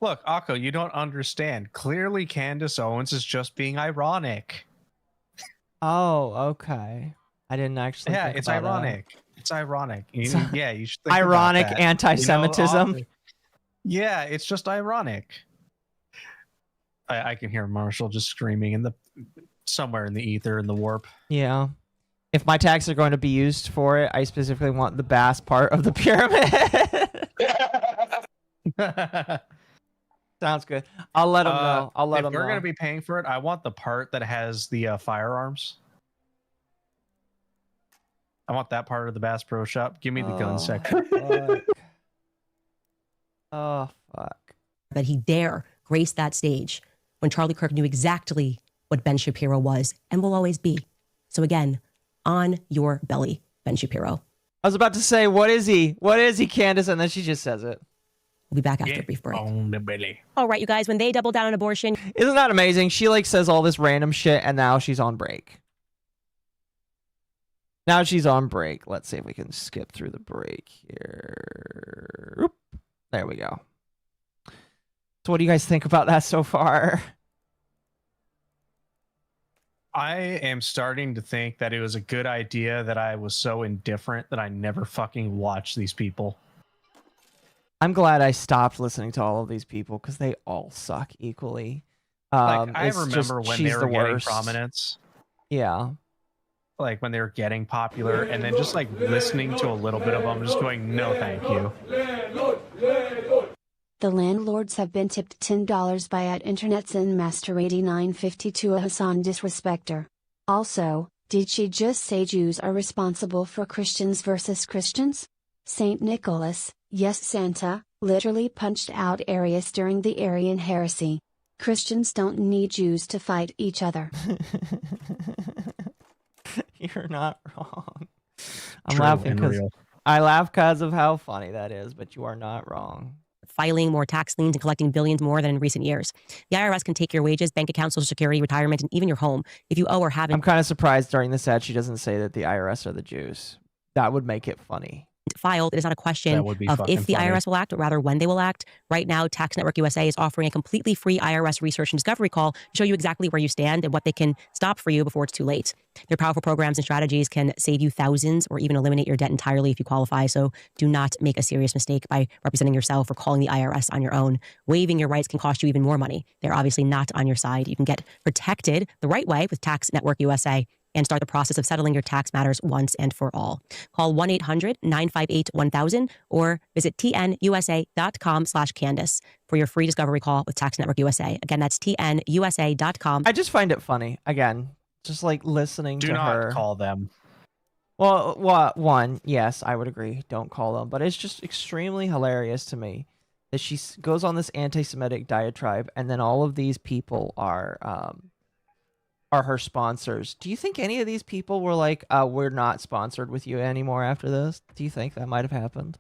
Look, Occo, you don't understand. Clearly, Candace Owens is just being ironic. Oh, okay. I didn't actually. Yeah, think it's about ironic. that. It's ironic. You should think ironic about that. anti-Semitism. Yeah, it's just ironic. I can hear Marshall just screaming somewhere in the ether in the warp. Yeah. If my taxes are going to be used for it, I specifically want the bass part of the pyramid. Sounds good. I'll let them know. If we're going to be paying for it, I want the part that has the firearms. I want that part of the Bass Pro Shop. Give me the gun section. Fuck. Oh, fuck. That he dare grace that stage when Charlie Kirk knew exactly what Ben Shapiro was and will always be. So again, on your belly, Ben Shapiro. I was about to say, what is he? What is he, Candace? And then she just says it. We'll be back after a brief break. On the belly. All right, you guys, when they double down on abortion. Isn't that amazing? She says all this random shit and now she's on break. Now she's on break. Let's see if we can skip through the break here. Oop. There we go. So what do you guys think about that so far? I am starting to think that it was a good idea that I was so indifferent that I never fucking watched these people. I'm glad I stopped listening to all of these people because they all suck equally. I remember when they were getting prominence. Yeah. Like when they were getting popular, and then just listening to a little bit of them, just going, no, thank you. The landlords have been tipped $10 by @InternetZen Master 8952 a Hassan disrespecter. Also, did she just say Jews are responsible for Christians versus Christians? Saint Nicholas, yes Santa, literally punched out Arius during the Arian heresy. Christians don't need Jews to fight each other. You're not wrong. I'm laughing because I laugh because of how funny that is, but you are not wrong. Filing more tax liens and collecting billions more than in recent years. The IRS can take your wages, bank accounts, Social Security, retirement, and even your home if you owe or haven't. I'm kind of surprised during this ad she doesn't say that the IRS are the Jews. That would make it funny. Filed. It is not a question of if the IRS will act, but rather when they will act. Right now, Tax Network USA is offering a completely free IRS research and discovery call to show you exactly where you stand and what they can stop for you before it's too late. Their powerful programs and strategies can save you thousands or even eliminate your debt entirely if you qualify. So do not make a serious mistake by representing yourself or calling the IRS on your own. Waiving your rights can cost you even more money. They're obviously not on your side. You can get protected the right way with Tax Network USA and start the process of settling your tax matters once and for all. Call 1-800-958-1000 or visit tnusa.com/Candace for your free discovery call with Tax Network USA. Again, that's tnusa.com. I just find it funny. Again, just listening to her. Do not call them. Well, one, yes, I would agree. Don't call them. But it's just extremely hilarious to me that she goes on this anti-Semitic diatribe and then all of these people are her sponsors. Do you think any of these people were like, we're not sponsored with you anymore after this? Do you think that might have happened?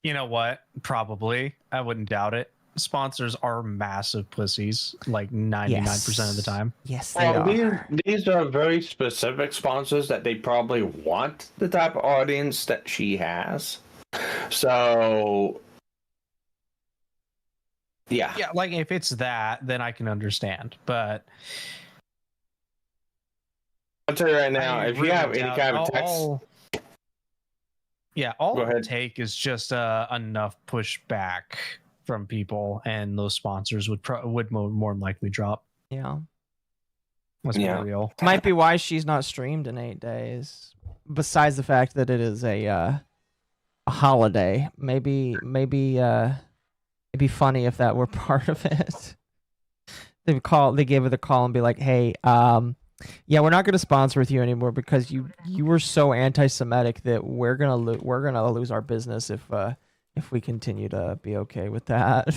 You know what? Probably. I wouldn't doubt it. Sponsors are massive pussies, 99% of the time. Yes, they are. These are very specific sponsors that they probably want the type of audience that she has. So Yeah. Yeah, like if it's that, then I can understand. But I'll tell you right now, if you have any kind of text, all it would take is just enough pushback from people, and those sponsors would more than likely drop. Yeah. Let's be real. Might be why she's not streamed in 8 days. Besides the fact that it is a holiday, maybe it'd be funny if that were part of it. They gave her the call and be like, "Hey, yeah, we're not going to sponsor with you anymore because you were so anti-Semitic that we're gonna lose our business if we continue to be okay with that."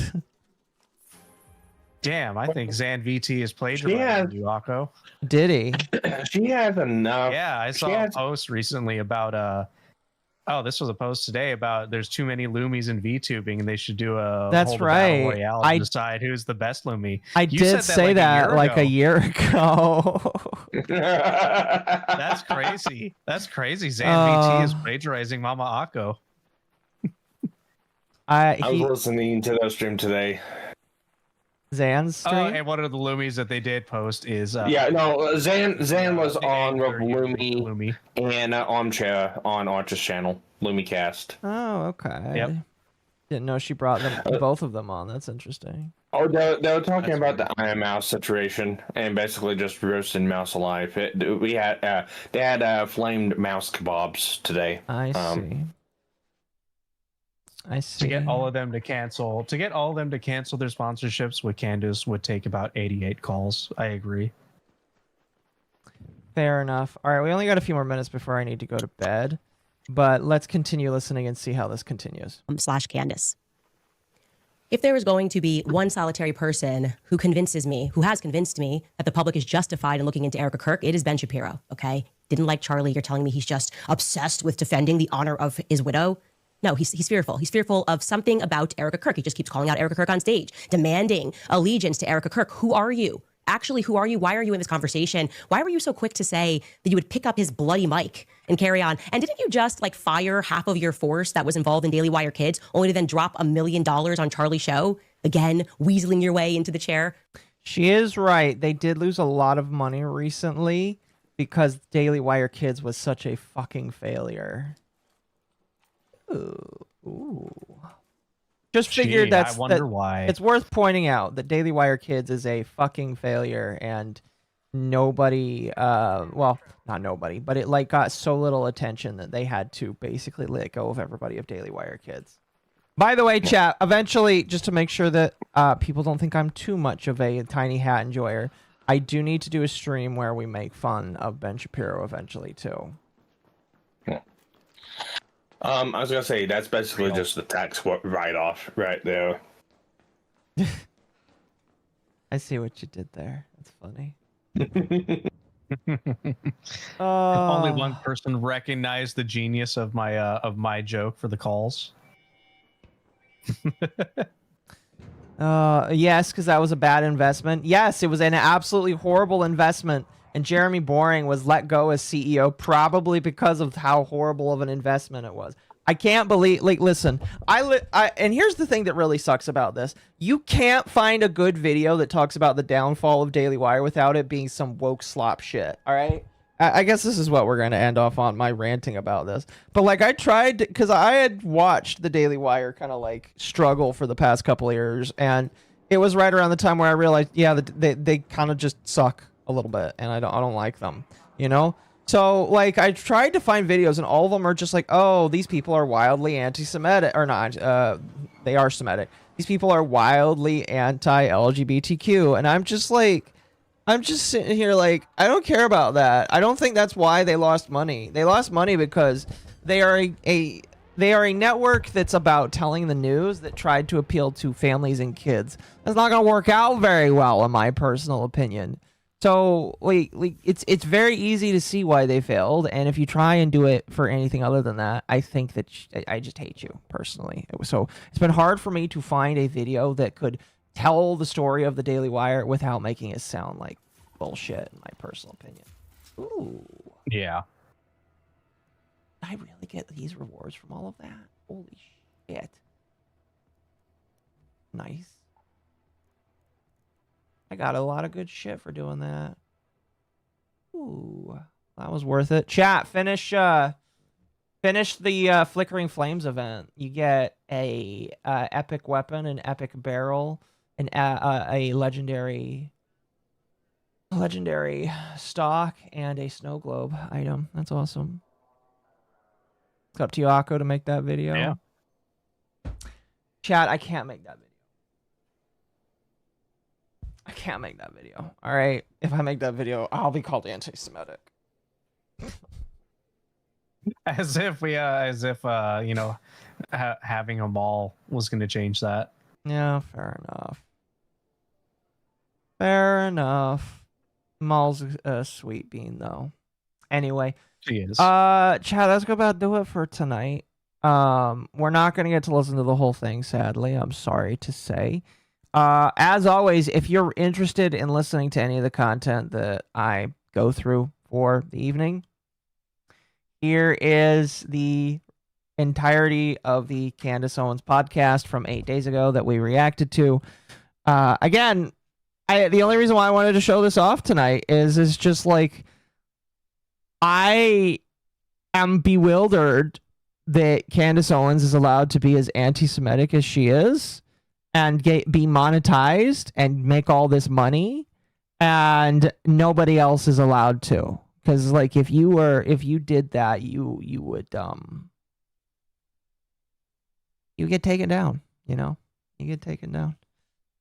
Damn, I think Zan VT is plagiarizing you, Occo. Did he? She has enough. Yeah, I saw a post recently about oh, this was a post today about there's too many Loomies in VTubing and they should do a That's battle right. royale to decide who's the best Loomie. I did say that like a year ago. That's crazy. That's crazy. Zan VT is plagiarizing MommaOcco. I was listening to that stream today. Zan's stream? And one of the Loomies that they did post is Zan was on with Loomy and Armchair on Archer's channel, LoomieCast. Oh, okay. Yep. Didn't know she brought them both of them on. That's interesting. Oh, they were talking about the Iron Mouse situation and basically just roasting mouse alive. They had flamed mouse kebabs today. I see. I see. To get all of them to cancel their sponsorships with Candace would take about 88 calls. I agree. Fair enough. All right, we only got a few more minutes before I need to go to bed, but let's continue listening and see how this continues. /Candace. If there is going to be one solitary person who has convinced me that the public is justified in looking into Erica Kirk, it is Ben Shapiro, okay? Didn't like Charlie. You're telling me he's just obsessed with defending the honor of his widow? No, he's fearful. He's fearful of something about Erica Kirk. He just keeps calling out Erica Kirk on stage, demanding allegiance to Erica Kirk. Who are you? Actually, who are you? Why are you in this conversation? Why were you so quick to say that you would pick up his bloody mic and carry on? And didn't you just fire half of your force that was involved in Daily Wire Kids, only to then drop $1 million on Charlie's show? Again, weaseling your way into the chair. She is right. They did lose a lot of money recently because Daily Wire Kids was such a fucking failure. Ooh. Just figured I wonder why. It's worth pointing out that Daily Wire Kids is a fucking failure, and nobody, well, not nobody, but it got so little attention that they had to basically let go of everybody of Daily Wire Kids. By the way, chat, eventually, just to make sure that people don't think I'm too much of a tiny hat enjoyer, I do need to do a stream where we make fun of Ben Shapiro eventually too. I was gonna say that's basically just the tax write-off right there. I see what you did there. That's funny. Only one person recognized the genius of my joke for the calls. Yes, because that was a bad investment. Yes, it was an absolutely horrible investment. And Jeremy Boring was let go as CEO probably because of how horrible of an investment it was. I can't believe, listen, and here's the thing that really sucks about this. You can't find a good video that talks about the downfall of Daily Wire without it being some woke slop shit, all right? I guess this is what we're going to end off on, my ranting about this. But, I tried, because I had watched the Daily Wire kind of, struggle for the past couple of years, and it was right around the time where I realized, yeah, they kind of just suck a little bit, and I don't like them, you know? So, I tried to find videos, and all of them are just oh, these people are wildly anti-Semitic, or not, they are Semitic. These people are wildly anti-LGBTQ, and I'm just I'm just sitting here I don't care about that. I don't think that's why they lost money. They lost money because they are a network that's about telling the news that tried to appeal to families and kids. That's not going to work out very well, in my personal opinion. So, it's very easy to see why they failed, and if you try and do it for anything other than that, I think that I just hate you, personally. So, it's been hard for me to find a video that could tell the story of the Daily Wire without making it sound like bullshit, in my personal opinion. Ooh. Yeah. Did I really get these rewards from all of that? Holy shit. Nice. I got a lot of good shit for doing that. Ooh, that was worth it. Chat, finish the Flickering Flames event. You get a epic weapon, an epic barrel, and a legendary stock, and a snow globe item. That's awesome. It's up to you, Akko, to make that video. Yeah. Chat, I can't make that video. I can't make that video. All right. If I make that video, I'll be called anti-Semitic. As if you know, having a mall was going to change that. Yeah, fair enough. Fair enough. Maul's a sweet bean, though. Anyway. She is. Chad, that's about do it for tonight. We're not going to get to listen to the whole thing, sadly. I'm sorry to say. As always, if you're interested in listening to any of the content that I go through for the evening, here is the entirety of the Candace Owens podcast from 8 days ago that we reacted to. Again, the only reason why I wanted to show this off tonight is just like, I am bewildered that Candace Owens is allowed to be as anti-Semitic as she is and be monetized and make all this money, and nobody else is allowed to. Because like if you did that, you would you get taken down, you know? You get taken down.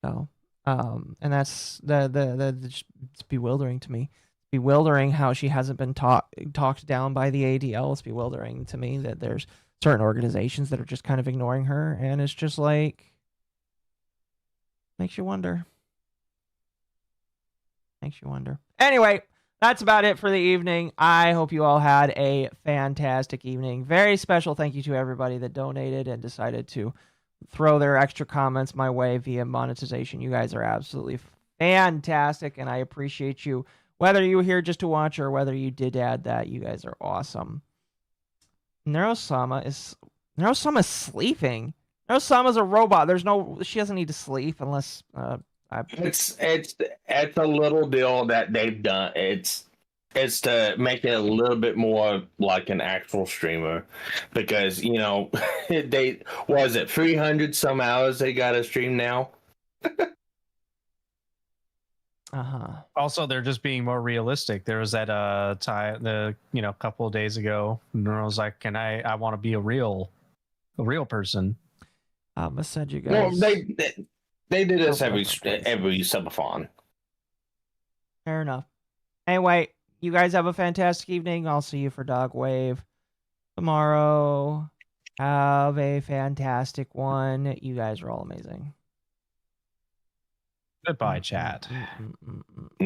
So and that's it's bewildering to me. Bewildering how she hasn't been talked down by the ADL. It's bewildering to me that there's certain organizations that are just kind of ignoring her, and it's just like makes you wonder. Makes you wonder. Anyway, that's about it for the evening. I hope you all had a fantastic evening. Very special thank you to everybody that donated and decided to throw their extra comments my way via monetization. You guys are absolutely fantastic, and I appreciate you. Whether you were here just to watch or whether you did add that, you guys are awesome. Neurosama is sleeping. Neurosama's a robot. She doesn't need to sleep unless It's a little deal that they've done. It's to make it a little bit more like an actual streamer, because you know they 300 some hours they got to stream now. Also, they're just being more realistic. There was that couple of days ago, Neuro's like, "Can I want to be a real person?" I'm gonna send you guys. Well, they do this every subathon. Fair enough. Anyway, you guys have a fantastic evening. I'll see you for Dog Wave tomorrow. Have a fantastic one. You guys are all amazing. Goodbye, chat. Night.